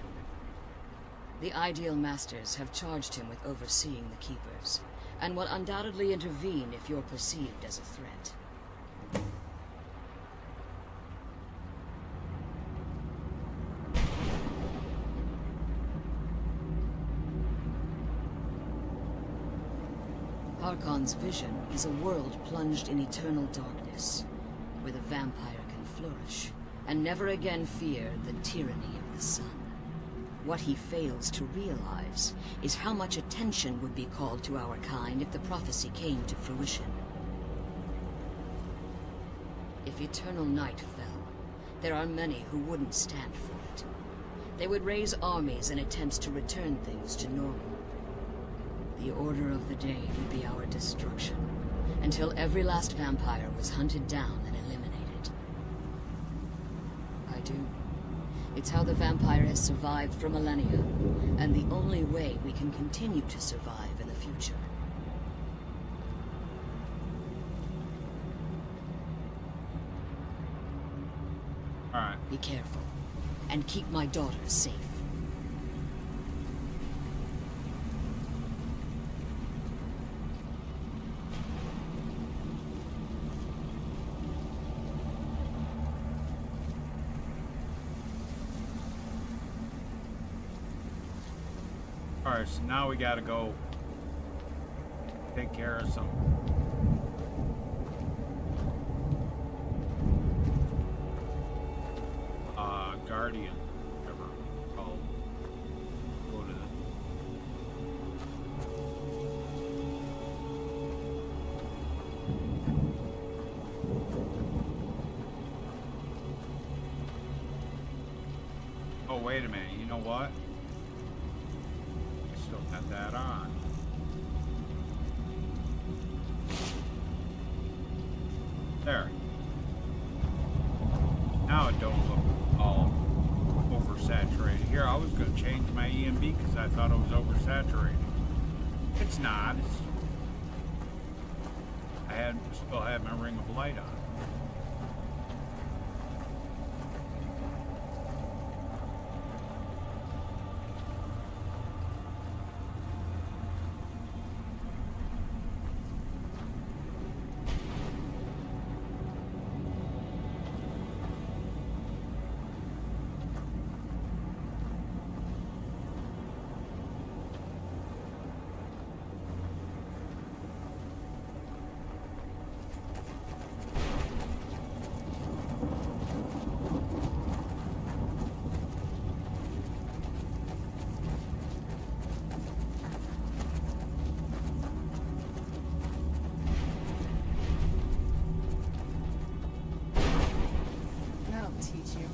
The Ideal Masters have charged him with overseeing the Keepers, and will undoubtedly intervene if you're perceived as a threat. Harkon's vision is a world plunged in eternal darkness, where the vampire can flourish, and never again fear the tyranny of the sun. What he fails to realize is how much attention would be called to our kind if the prophecy came to fruition. If eternal night fell, there are many who wouldn't stand for it. They would raise armies in attempts to return things to normal. The order of the day would be our destruction, until every last vampire was hunted down and eliminated. I do. It's how the vampire has survived for millennia, and the only way we can continue to survive in the future. All right. Be careful, and keep my daughter safe. Alright, so now we gotta go take care of some Guardian, whatever it's called. Go to the... Oh, wait a minute, you know what? Still got that on. There. Now it don't look all oversaturated. Here, I was going to change my EMB because I thought it was oversaturated. It's not. I still had my ring of light on. teach you.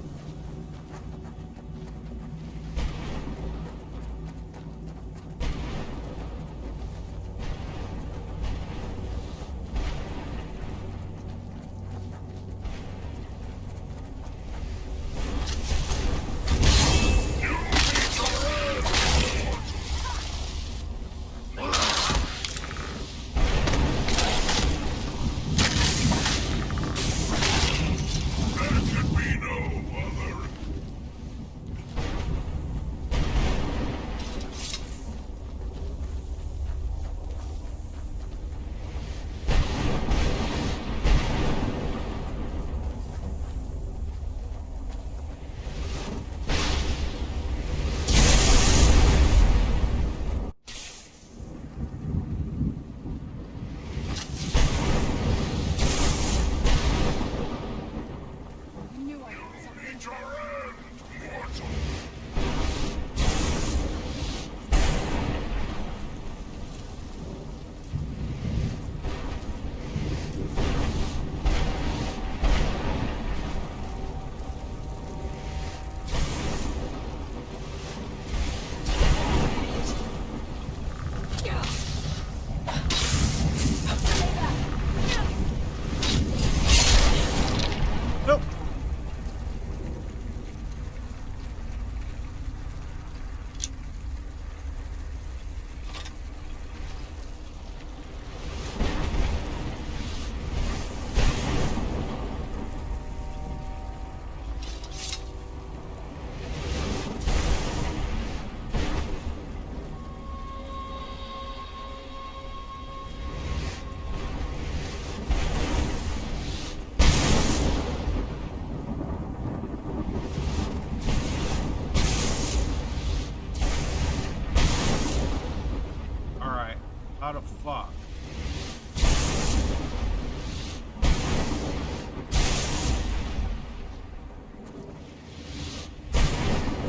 How the fuck?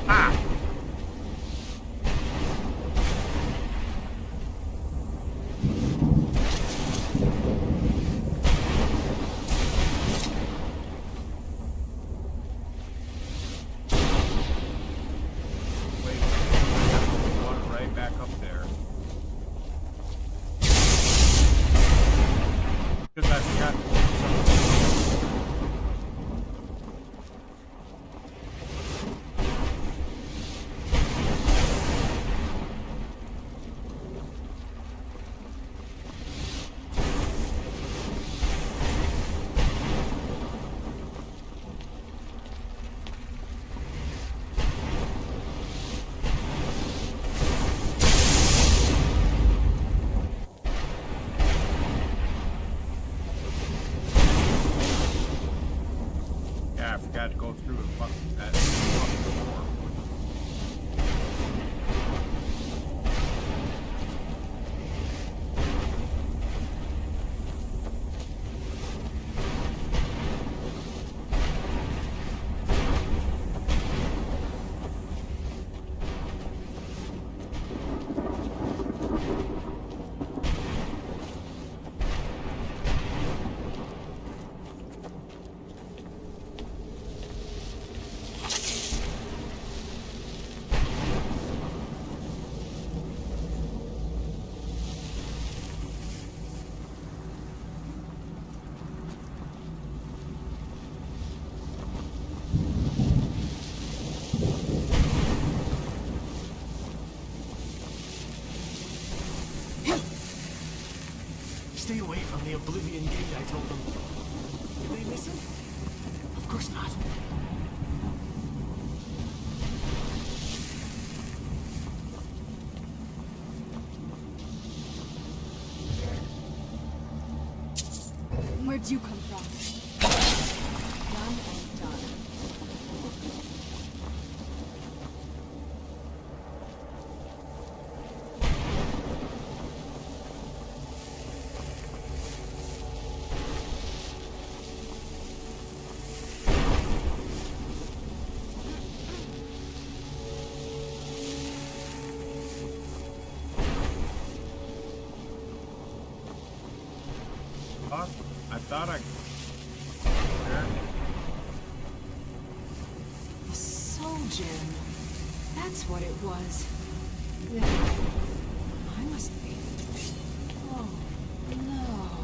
Ah! Wait, one right back up there. Because I forgot something. I forgot to go through that fucking door. Stay away from the Oblivion Gate, I told them. Did they listen? Of course not. Where'd you come from? Done and done. I thought I... There. Illusion. That's what it was. Then I must be. Oh, no.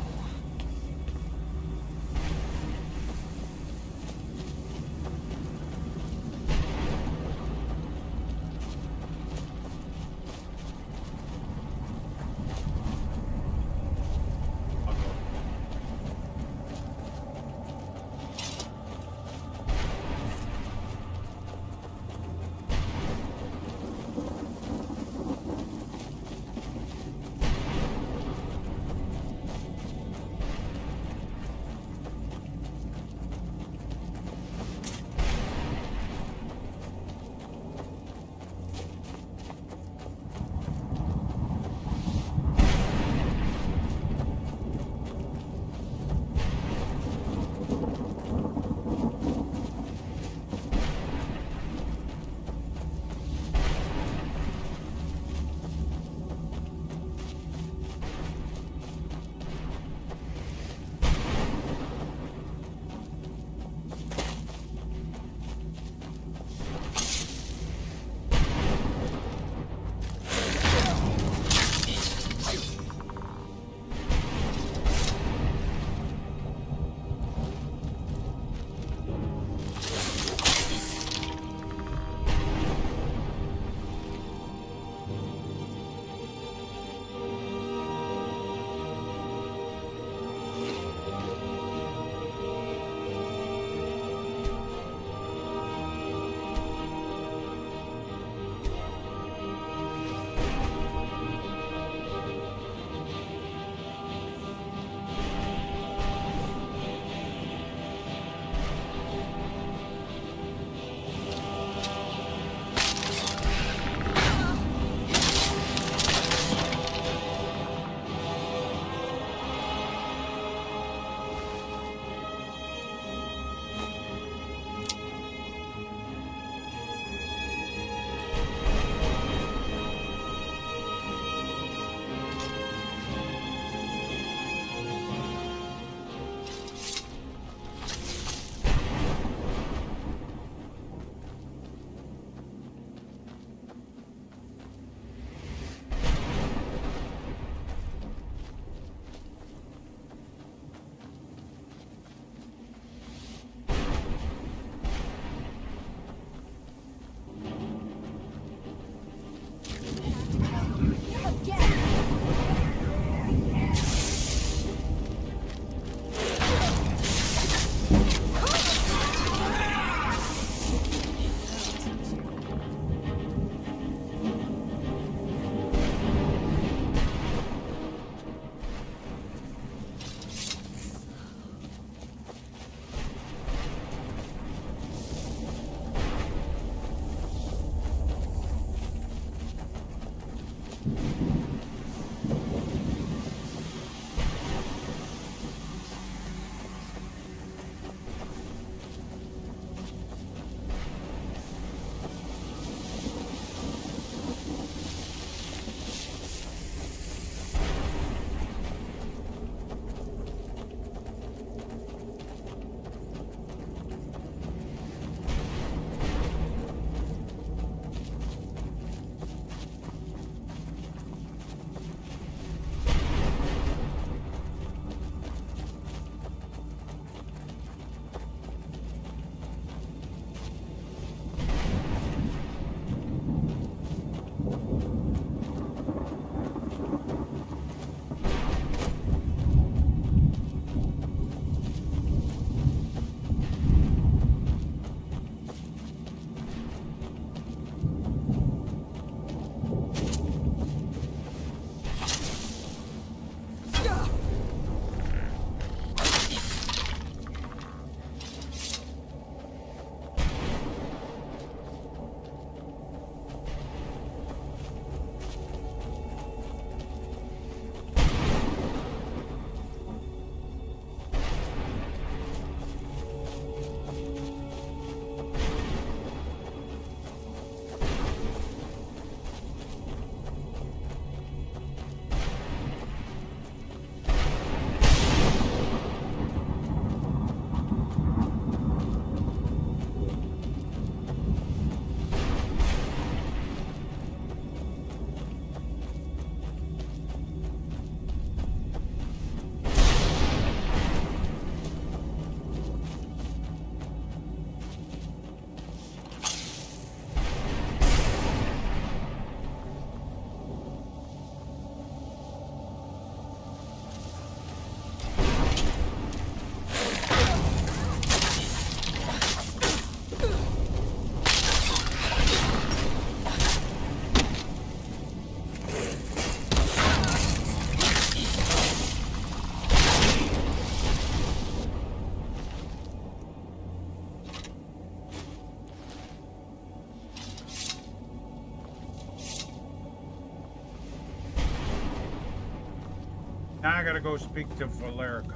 Now I gotta go speak to Valerica.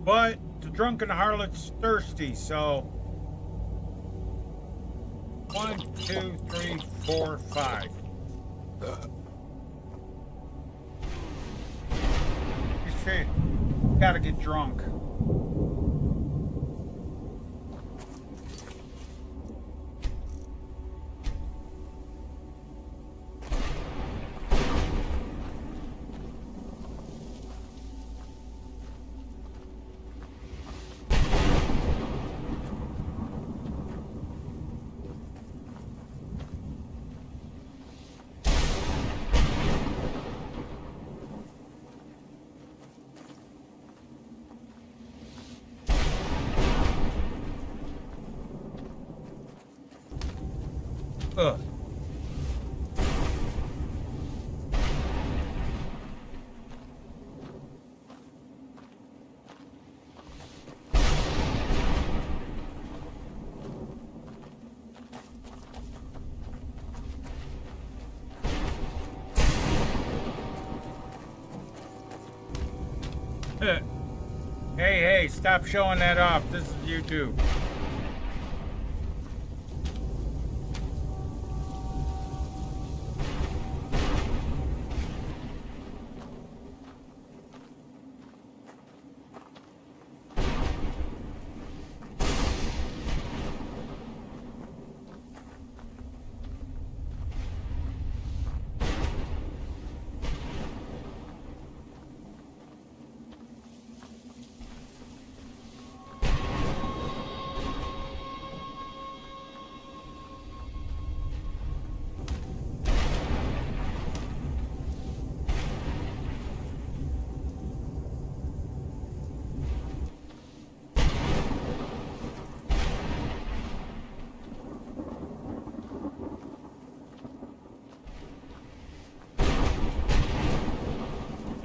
But the drunken harlot's thirsty, so 1, 2, 3, 4, 5. Gotta get drunk. Ugh. Hey, stop showing that off. This is YouTube.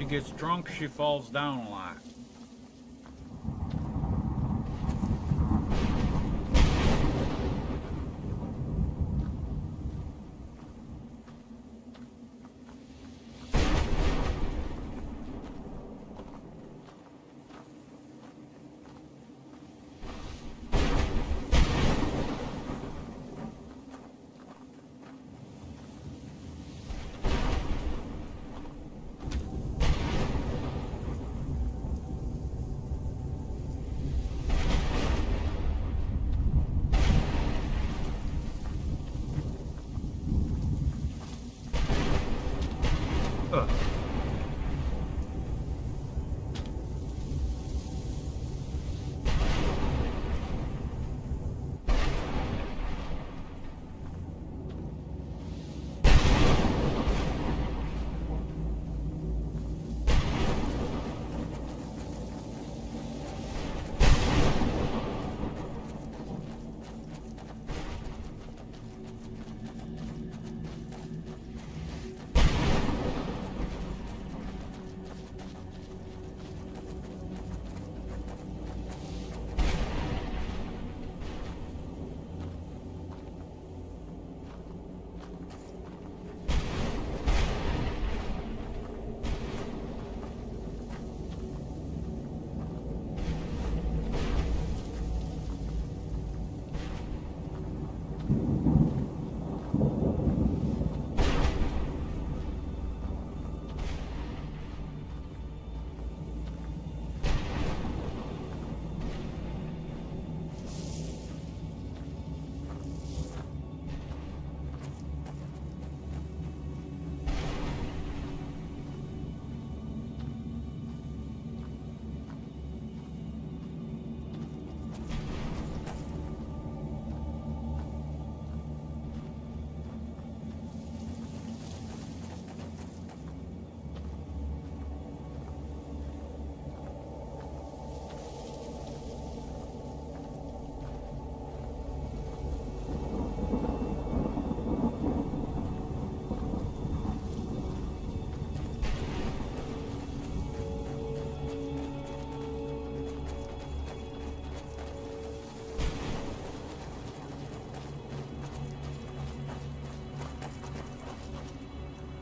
Gets drunk, she falls down a lot.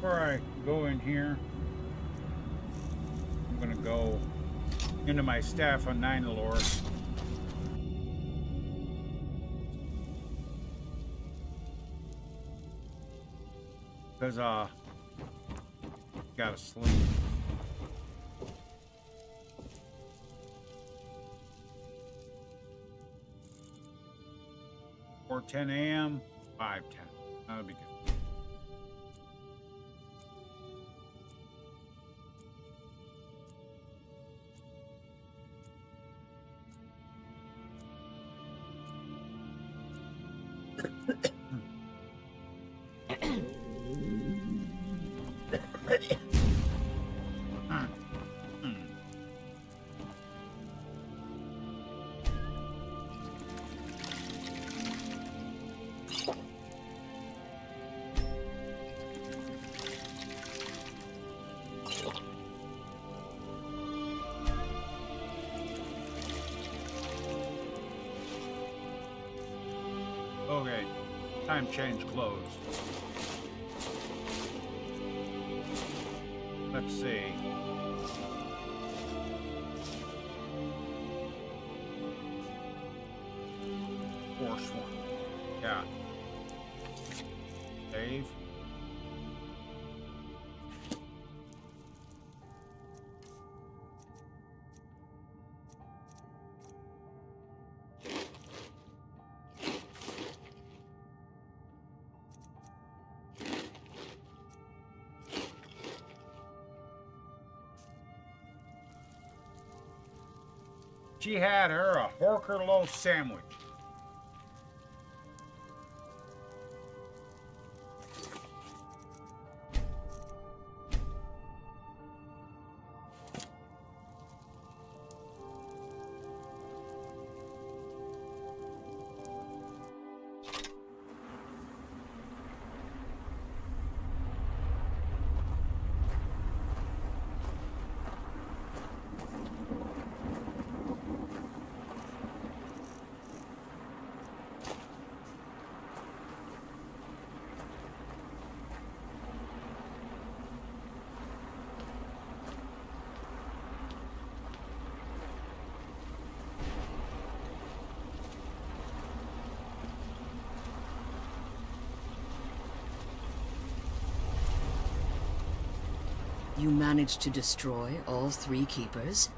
Before I go in here, I'm gonna go into my staff on 9 lore. Because gotta sleep. 4:10 a.m. 5:10. That'll be good. Okay, time change clothes. Let's see. Force one. Yeah. Save. She had her a Horker loaf sandwich. You managed to destroy all 3 keepers?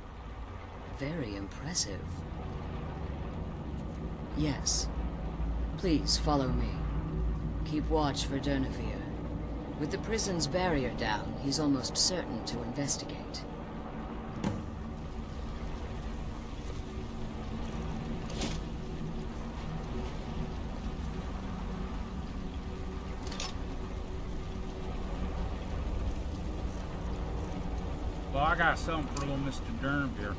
Very impressive. Yes. Please follow me. Keep watch for Durnevere. With the prison's barrier down, he's almost certain to investigate. Well, I got something for little Mr. Durnevere.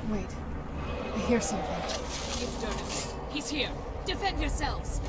Wait. I hear something. It's Durnevere. He's here. Defend yourselves.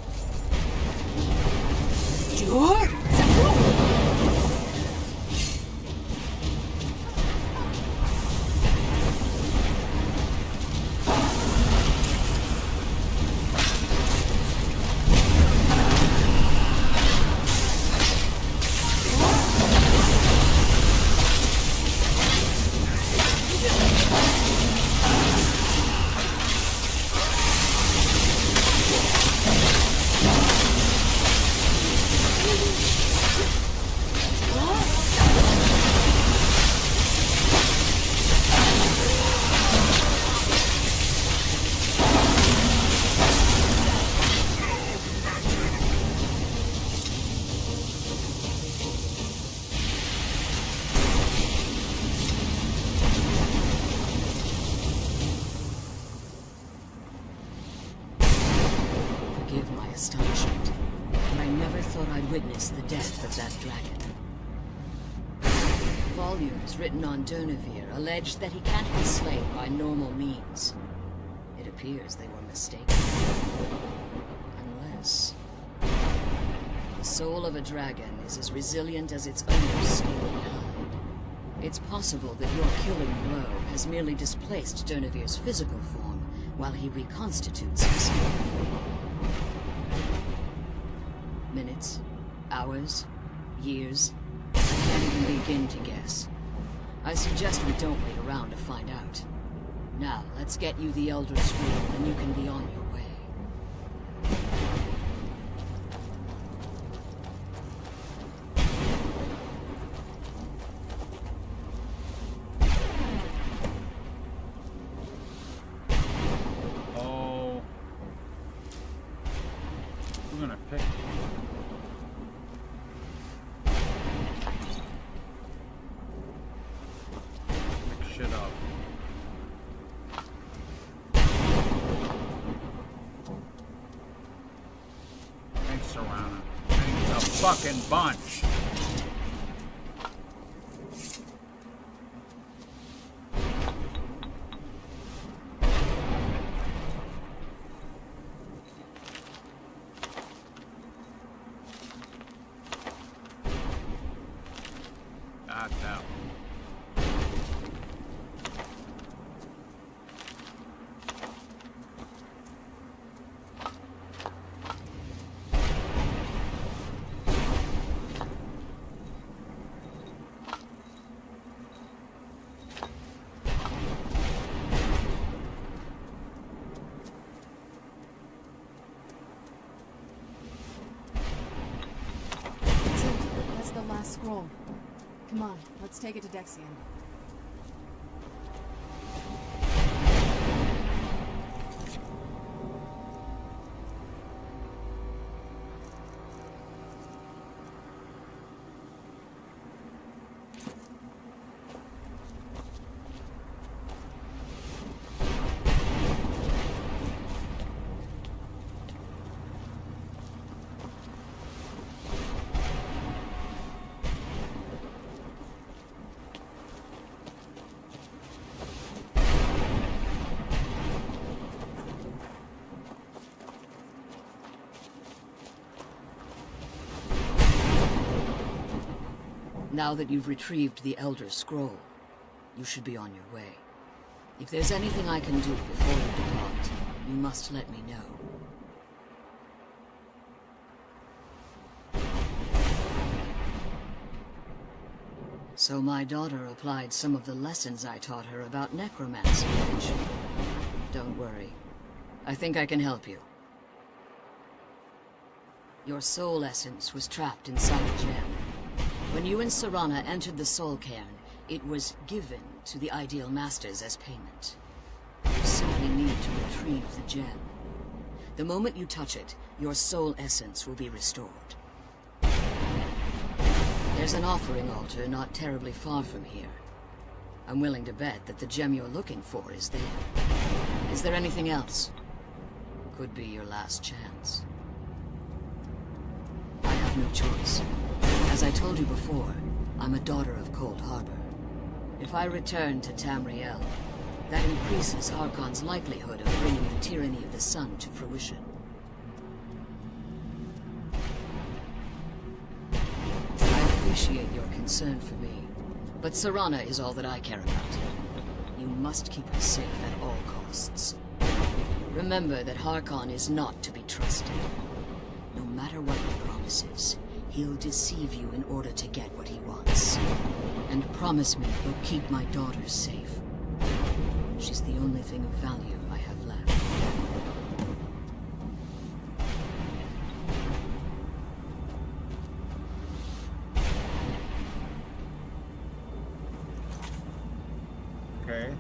witness the death of that dragon. Volumes written on Durnevere allege that he can't be slain by normal means. It appears they were mistaken. Unless... the soul of a dragon is as resilient as its owner's scaly hide. It's possible that your killing blow has merely displaced Durnevere's physical form while he reconstitutes himself. Minutes, hours, years. I can't even begin to guess. I suggest we don't wait around to find out. Now, let's get you the Elder Scroll, and you can be on your way. Oh. We're gonna pick. Shit up. Thanks, Serrano. Thanks a fucking bunch. God damn. That's it. That's the last scroll. Come on, let's take it to Dexion. Now that you've retrieved the Elder Scroll, you should be on your way. If there's anything I can do before you depart, you must let me know. So my daughter applied some of the lessons I taught her about necromancy. Don't worry. I think I can help you. Your soul essence was trapped inside a gem. When you and Serrana entered the Soul Cairn, it was given to the Ideal Masters as payment. You simply need to retrieve the gem. The moment you touch it, your soul essence will be restored. There's an offering altar not terribly far from here. I'm willing to bet that the gem you're looking for is there. Is there anything else? Could be your last chance. I have no choice. As I told you before, I'm a daughter of Cold Harbor. If I return to Tamriel, that increases Harkon's likelihood of bringing the tyranny of the sun to fruition. I appreciate your concern for me, but Serrana is all that I care about. You must keep her safe at all costs. Remember that Harkon is not to be trusted. No matter what he promises, he'll deceive you in order to get what he wants. And promise me you'll keep my daughter safe. She's the only thing of value I have left. Okay.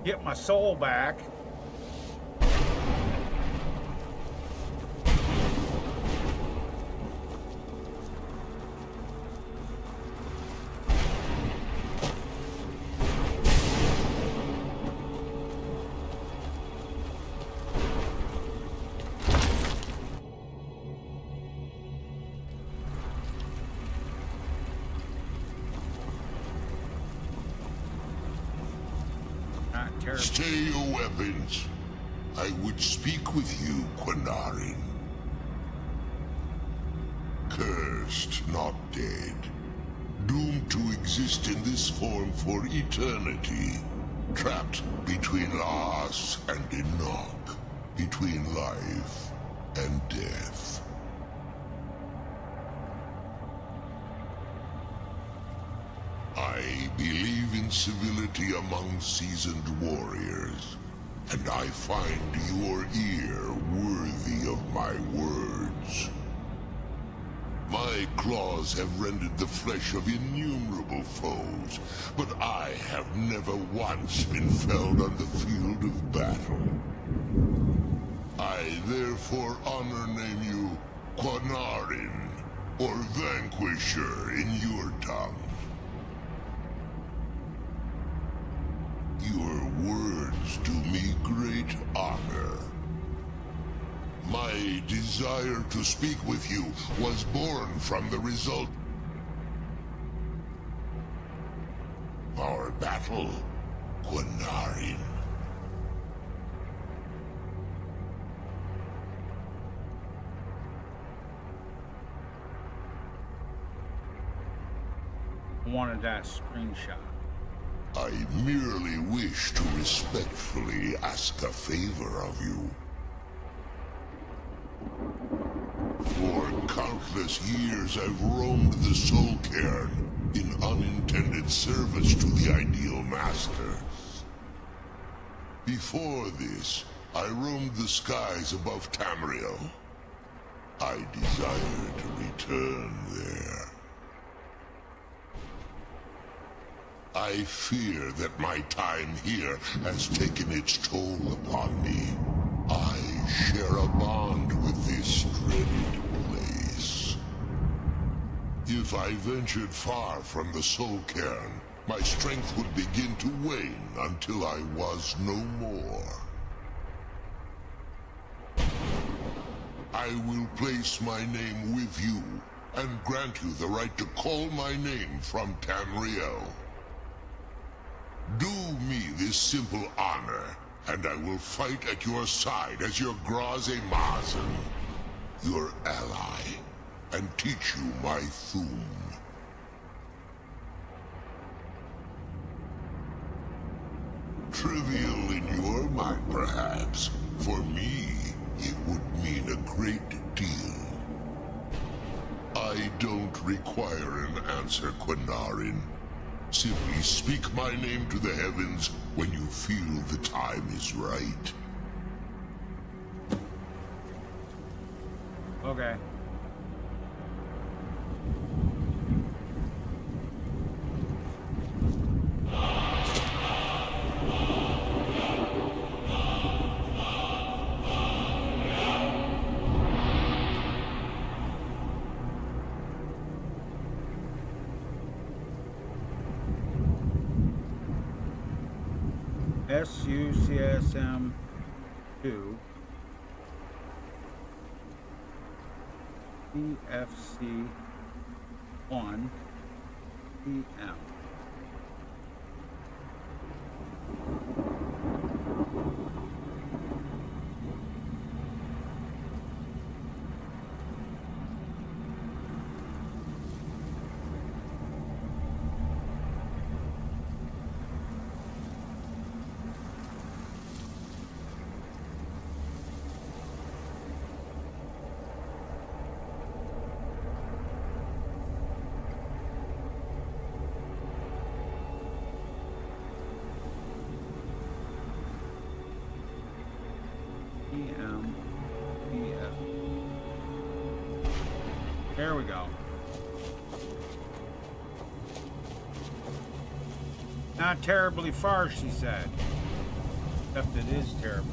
get my soul back. Stay your weapons. I would speak with you, Quinarin. Cursed, not dead. Doomed to exist in this form for eternity. Trapped between Laas and Enoch. Between life and death. I believe in civility among seasoned warriors, and I find your ear worthy of my words. My claws have rended the flesh of innumerable foes, but I have never once been felled on the field of battle. I therefore honor name you Quinarin, or Vanquisher in your tongue. Your words do me great honor. My desire to speak with you was born from the result of our battle, Quinarin. I wanted that screenshot. I merely wish to respectfully ask a favor of you. For countless years I've roamed the Soul Cairn in unintended service to the Ideal Masters. Before this, I roamed the skies above Tamriel. I desire to return there. I fear that my time here has taken its toll upon me. I share a bond with this dreaded place. If I ventured far from the Soul Cairn, my strength would begin to wane until I was no more. I will place my name with you, and grant you the right to call my name from Tamriel. Do me this simple honor, and I will fight at your side as your Graze Mazen, your ally, and teach you my Thum. Trivial in your mind, perhaps. For me, it would mean a great deal. I don't require an answer, Quinarin. Simply speak my name to the heavens when you feel the time is right. Okay. SUCSM 2 EFC 1 PM. There we go. Not terribly far, she said. Except it is terrible.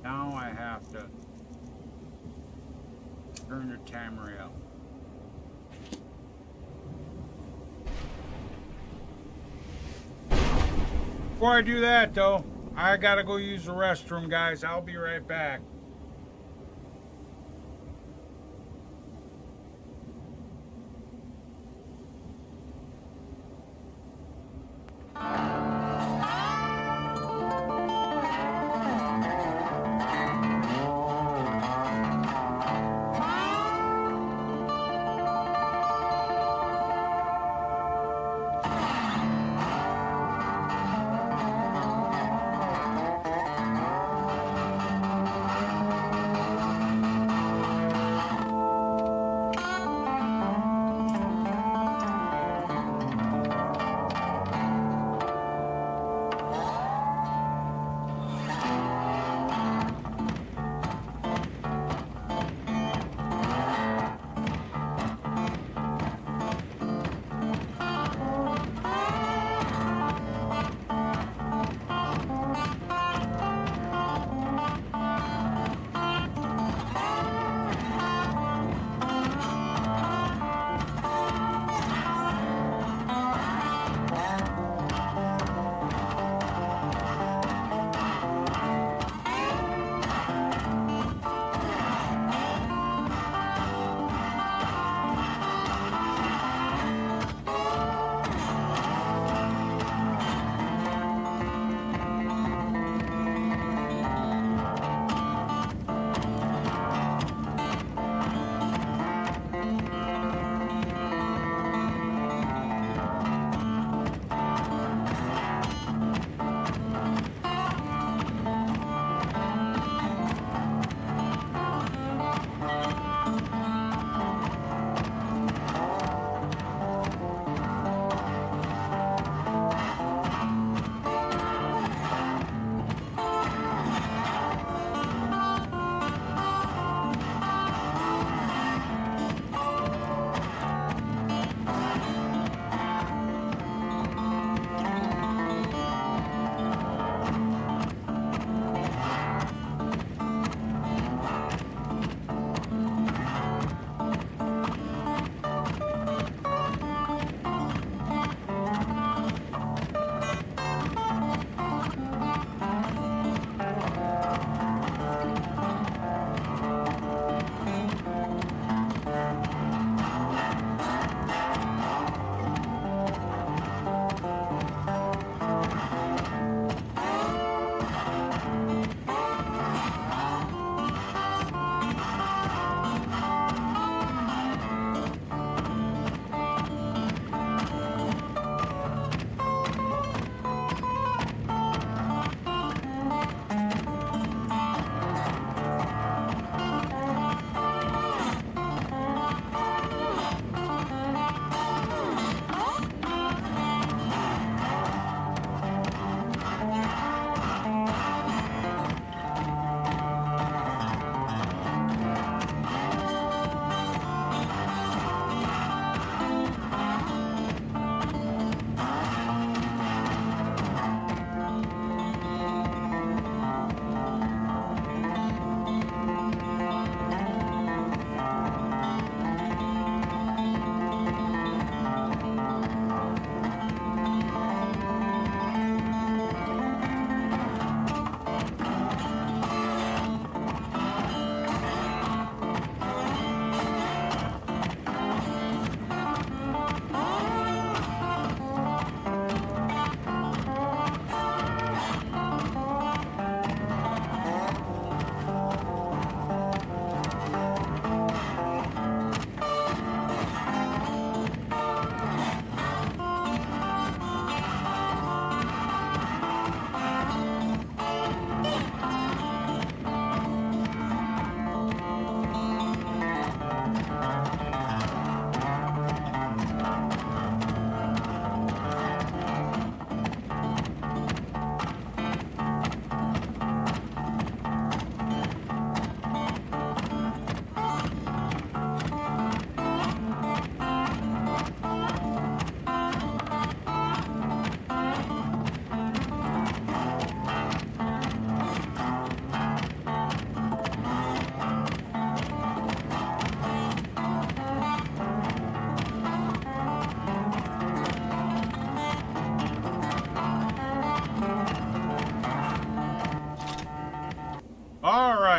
Now I have to turn the Tamriel. Before I do that, though, I gotta go use the restroom, guys. I'll be right back.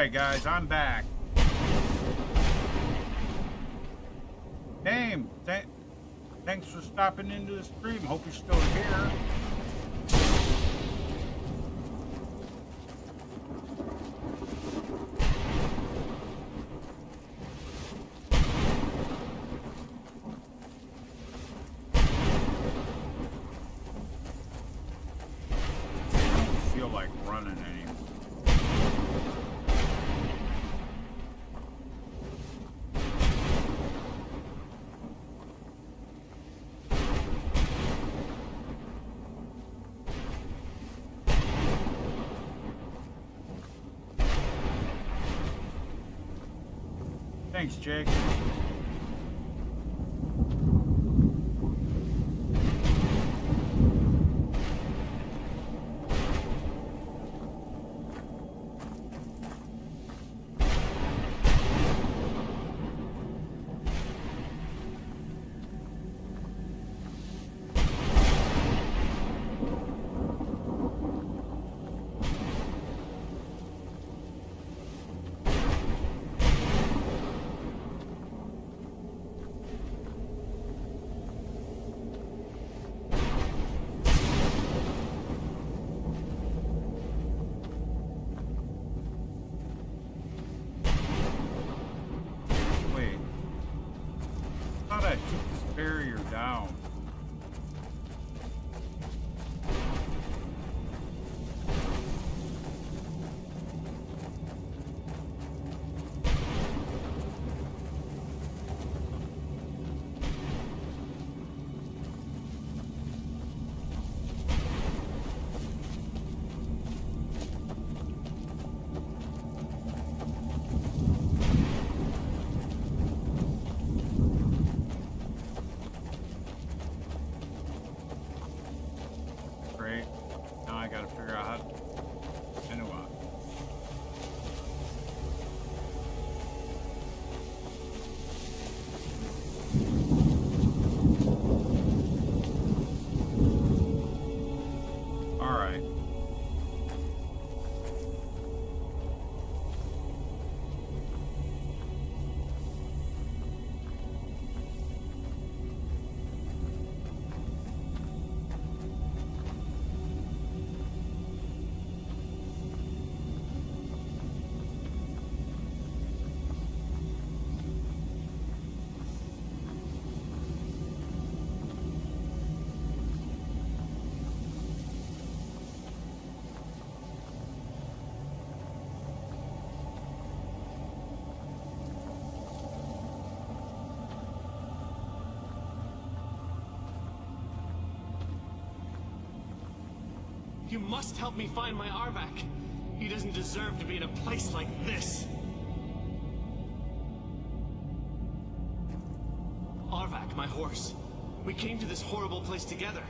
Alright guys, I'm back. Dame, thanks for stopping into the stream. Hope you're still here. I don't feel like running anymore. Thanks, Jake. Barrier down. Now I gotta figure out how to Alright. You must help me find my Arvak. He doesn't deserve to be in a place like this. Arvak, my horse. We came to this horrible place together.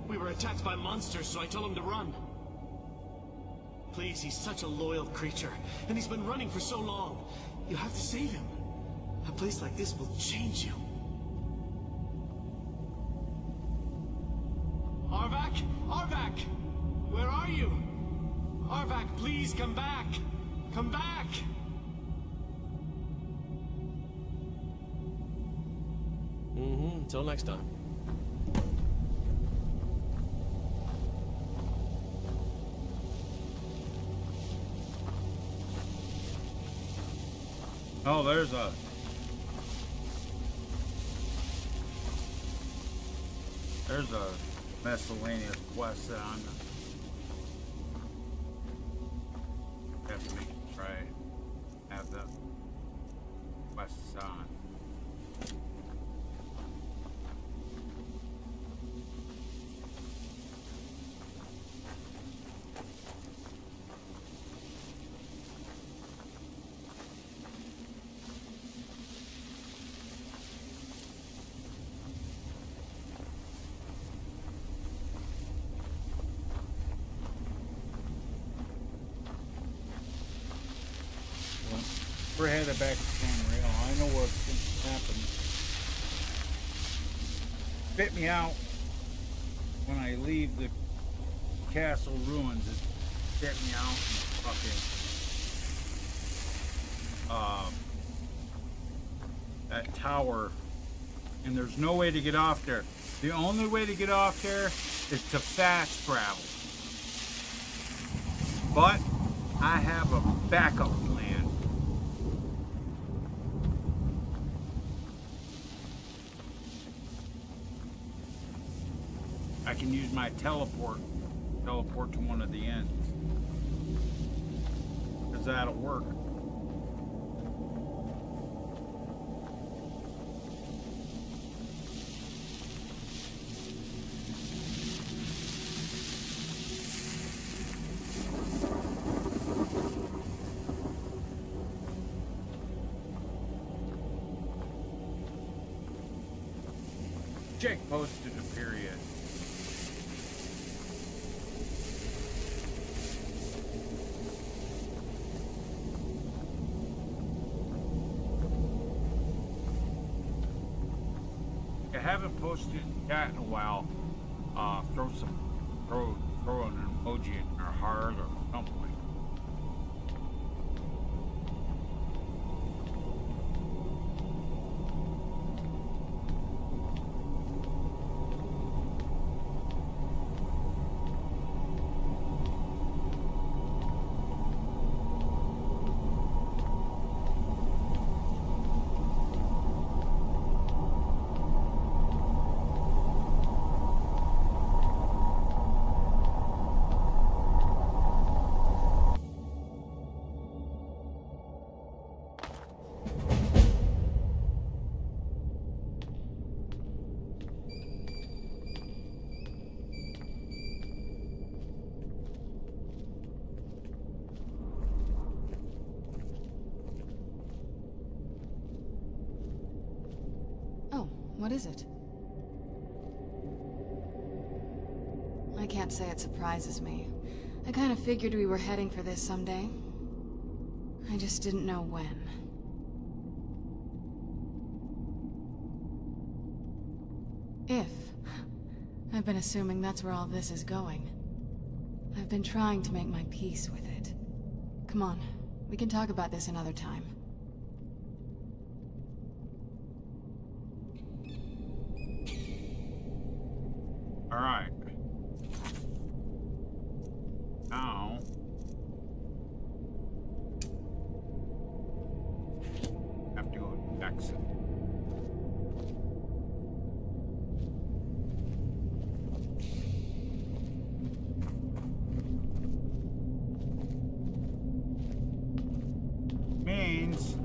We were attacked by monsters, so I told him to run. Please, he's such a loyal creature, and he's been running for so long. You have to save him. A place like this will change you. Arvak? Arvak! Where are you? Arvak, please come back! Come back! Until next time. Oh, there's a miscellaneous quest that I'm have to make it right. Have the quests on. We're headed back to Sanrail. I know what's going to happen. Spit me out when I leave the castle ruins. It spit me out and fucking that tower, and there's no way to get off there. The only way to get off there is to fast travel. But I have a backup plan. I can use my teleport to one of the ends. Because that'll work. Jake posted a period. I haven't posted in chat in a while. Throw an emoji in our heart or something. What is it? I can't say it surprises me. I kind of figured we were heading for this someday. I just didn't know when. If. I've been assuming that's where all this is going. I've been trying to make my peace with it. Come on, we can talk about this another time. All right. Now, have to go to exit. Means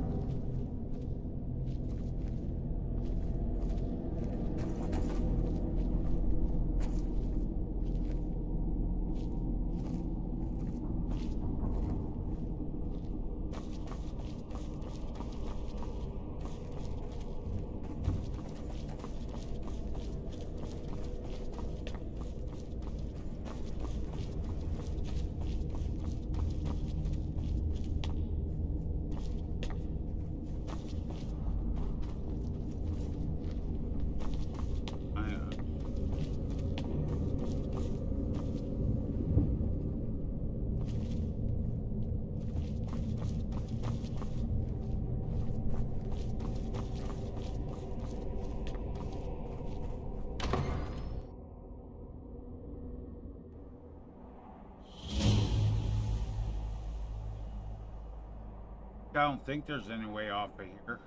I don't think there's any way off of here.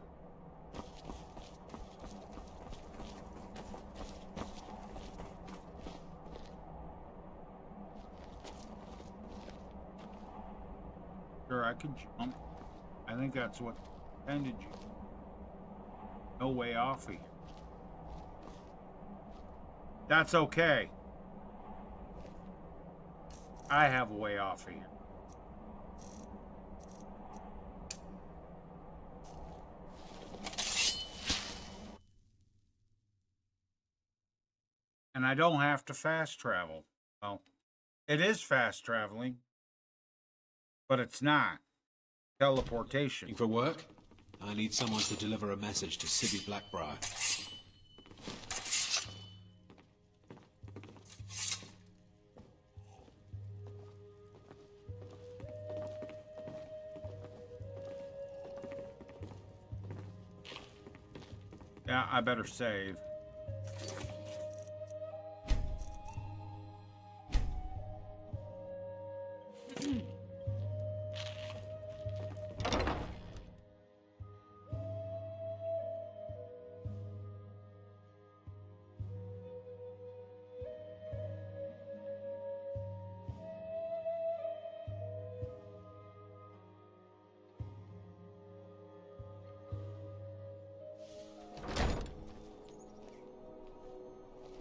Sure, I could jump. I think that's what ended you. No way off of here. That's okay. I have a way off of here. And I don't have to fast travel. Well, it is fast traveling, but it's not. Teleportation. For work? I need someone to deliver a message to Sibby Blackbriar. Yeah, I better save.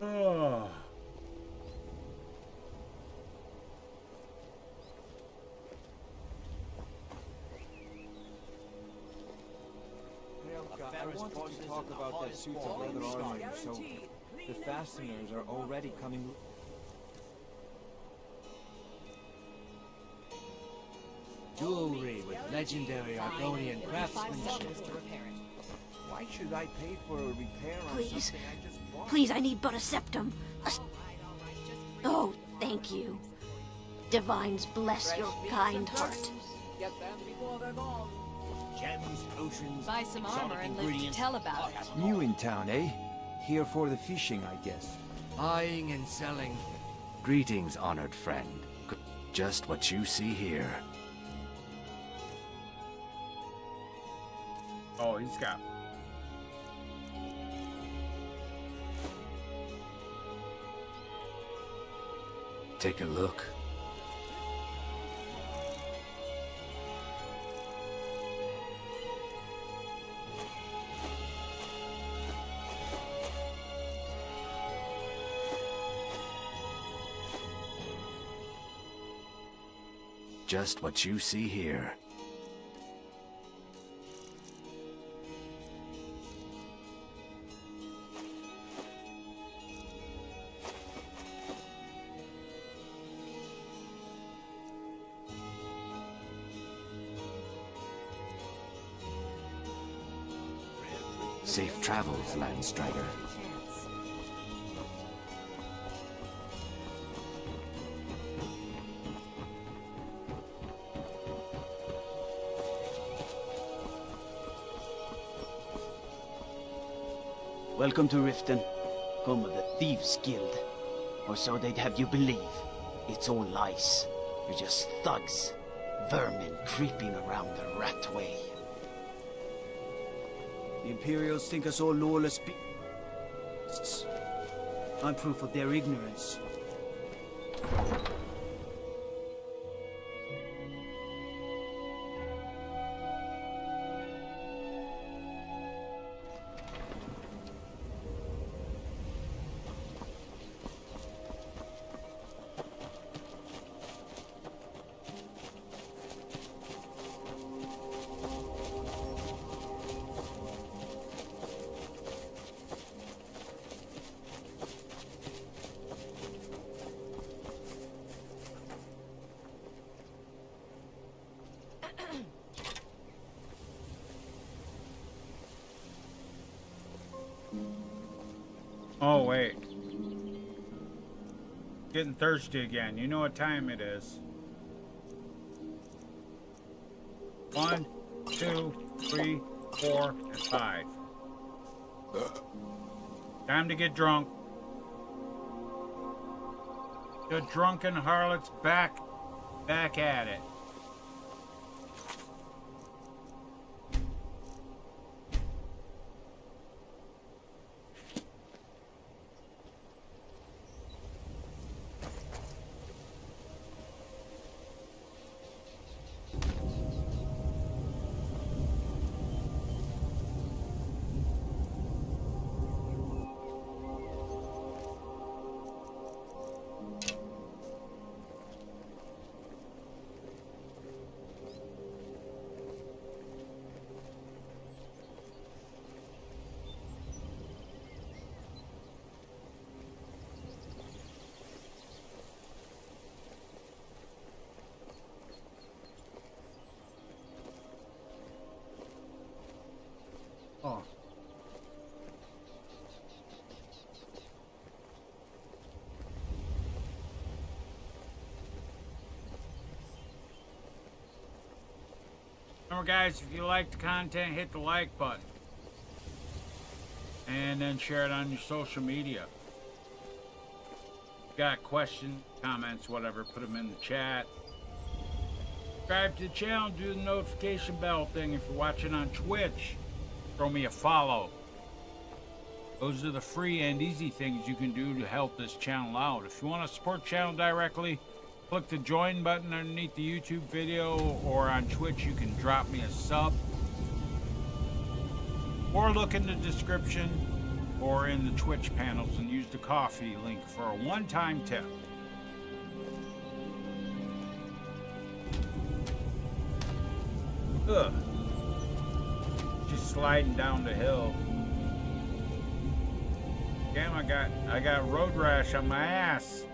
Oh. I was supposed to talk about that suits of leather armor you sold. The fasteners are already coming. Jewelry with legendary Argonian craftsmanship. Why should I pay for a repair on Please. something I just bought? Please, I need but a septum. Oh, thank you. Divines bless your kind heart. Get them before they're gone. Gems, potions, Buy some exotic armor and live to ingredients. tell about it. New in town, eh? Here for the fishing, I guess. Buying and selling. Greetings, honored friend. Just what you see here. Oh, he's got. Take a look. Just what you see here. Safe travels, Landstrider. Welcome to Riften, home of the Thieves Guild. Or so they'd have you believe. It's all lies. You're just thugs. Vermin creeping around the rat way. The Imperials think us all lawless beasts. I'm proof of their ignorance. Oh, wait. Getting thirsty again. You know what time it is. 1, 2, 3, 4, and 5. Time to get drunk. The drunken harlots back at it. Oh. Remember, guys, if you like the content, hit the like button. and then share it on your social media. Got questions, comments, whatever, put them in the chat. Subscribe to the channel, do the notification bell thing. If you're watching on Twitch, throw me a follow. Those are the free and easy things you can do to help this channel out. If you want to support the channel directly, click the join button underneath the YouTube video, or on Twitch you can drop me a sub. Or look in the description or in the Twitch panels and use the coffee link for a one-time tip. Ugh. Just sliding down the hill. Damn, I got road rash on my ass.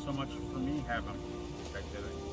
so much for me having I did it.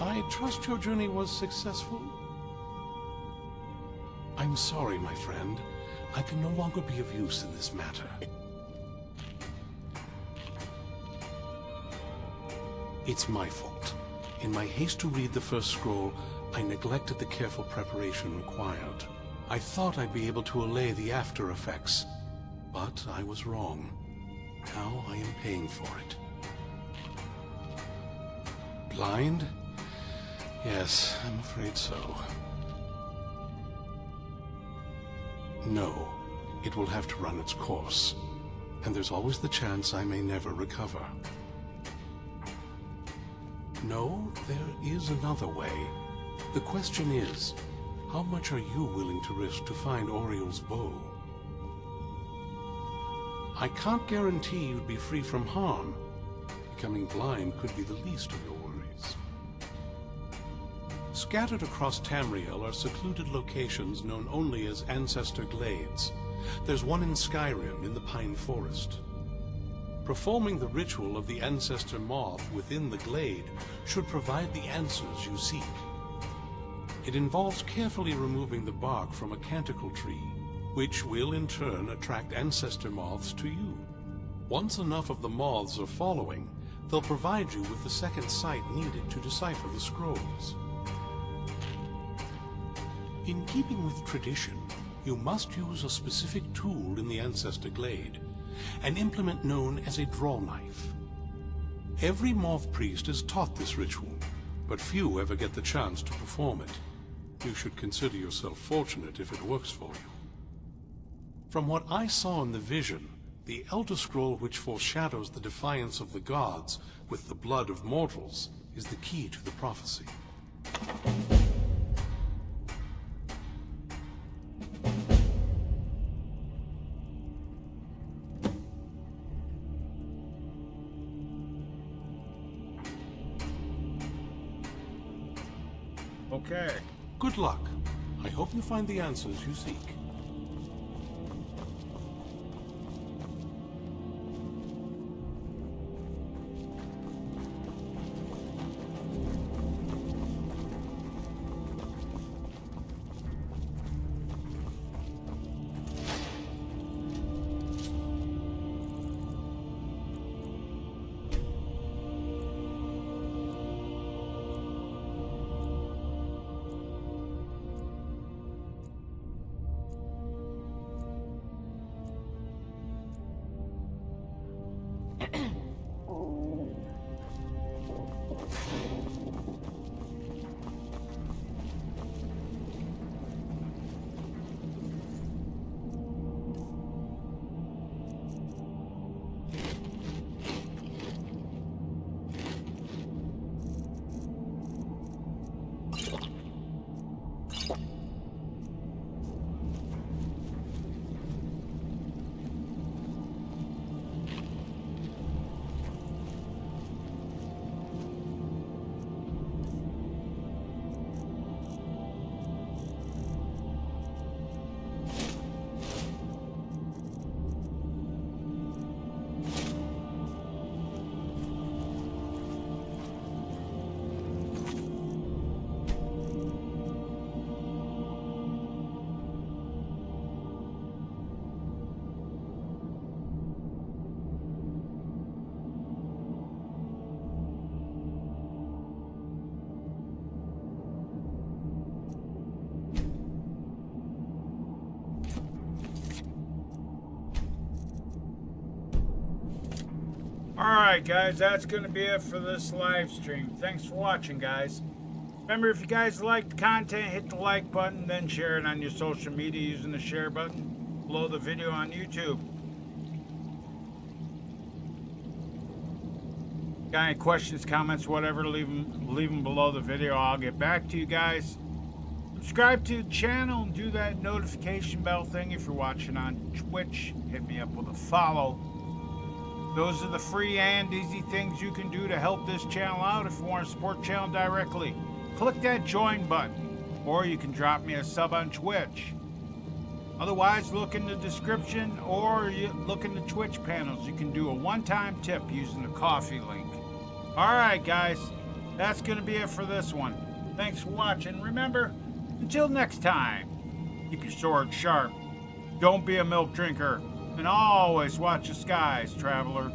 I trust your journey was successful? I'm sorry, my friend. I can no longer be of use in this matter. It's my fault. In my haste to read the first scroll, I neglected the careful preparation required. I thought I'd be able to allay the after effects, but I was wrong. Now I am paying for it. Blind? Yes, I'm afraid so. No, it will have to run its course, and there's always the chance I may never recover. No, there is another way. The question is, how much are you willing to risk to find Oriel's bow? I can't guarantee you'd be free from harm. Becoming blind could be the least of your worries. Scattered across Tamriel are secluded locations known only as Ancestor Glades. There's one in Skyrim in the Pine Forest. Performing the ritual of the Ancestor Moth within the glade should provide the answers you seek. It involves carefully removing the bark from a canticle tree, which will in turn attract Ancestor Moths to you. Once enough of the moths are following, they'll provide you with the second sight needed to decipher the scrolls. In keeping with tradition, you must use a specific tool in the Ancestor Glade, an implement known as a draw knife. Every moth priest is taught this ritual, but few ever get the chance to perform it. You should consider yourself fortunate if it works for you. From what I saw in the vision, the Elder Scroll which foreshadows the defiance of the gods with the blood of mortals is the key to the prophecy. Okay. Good luck. I hope you find the answers you seek. Alright guys, that's going to be it for this live stream. Thanks for watching, guys. Remember, if you guys like the content, hit the like button, then share it on your social media using the share button below the video on YouTube. Got any questions, comments, whatever, leave them below the video. I'll get back to you guys. Subscribe to the channel and do that notification bell thing if you're watching on Twitch. Hit me up with a follow. Those are the free and easy things you can do to help this channel out if you want to support the channel directly. Click that join button, or you can drop me a sub on Twitch. Otherwise, look in the description or you look in the Twitch panels. You can do a one-time tip using the coffee link. Alright guys, that's going to be it for this one. Thanks for watching. Remember, until next time, keep your sword sharp, don't be a milk drinker, and always watch the skies, traveler.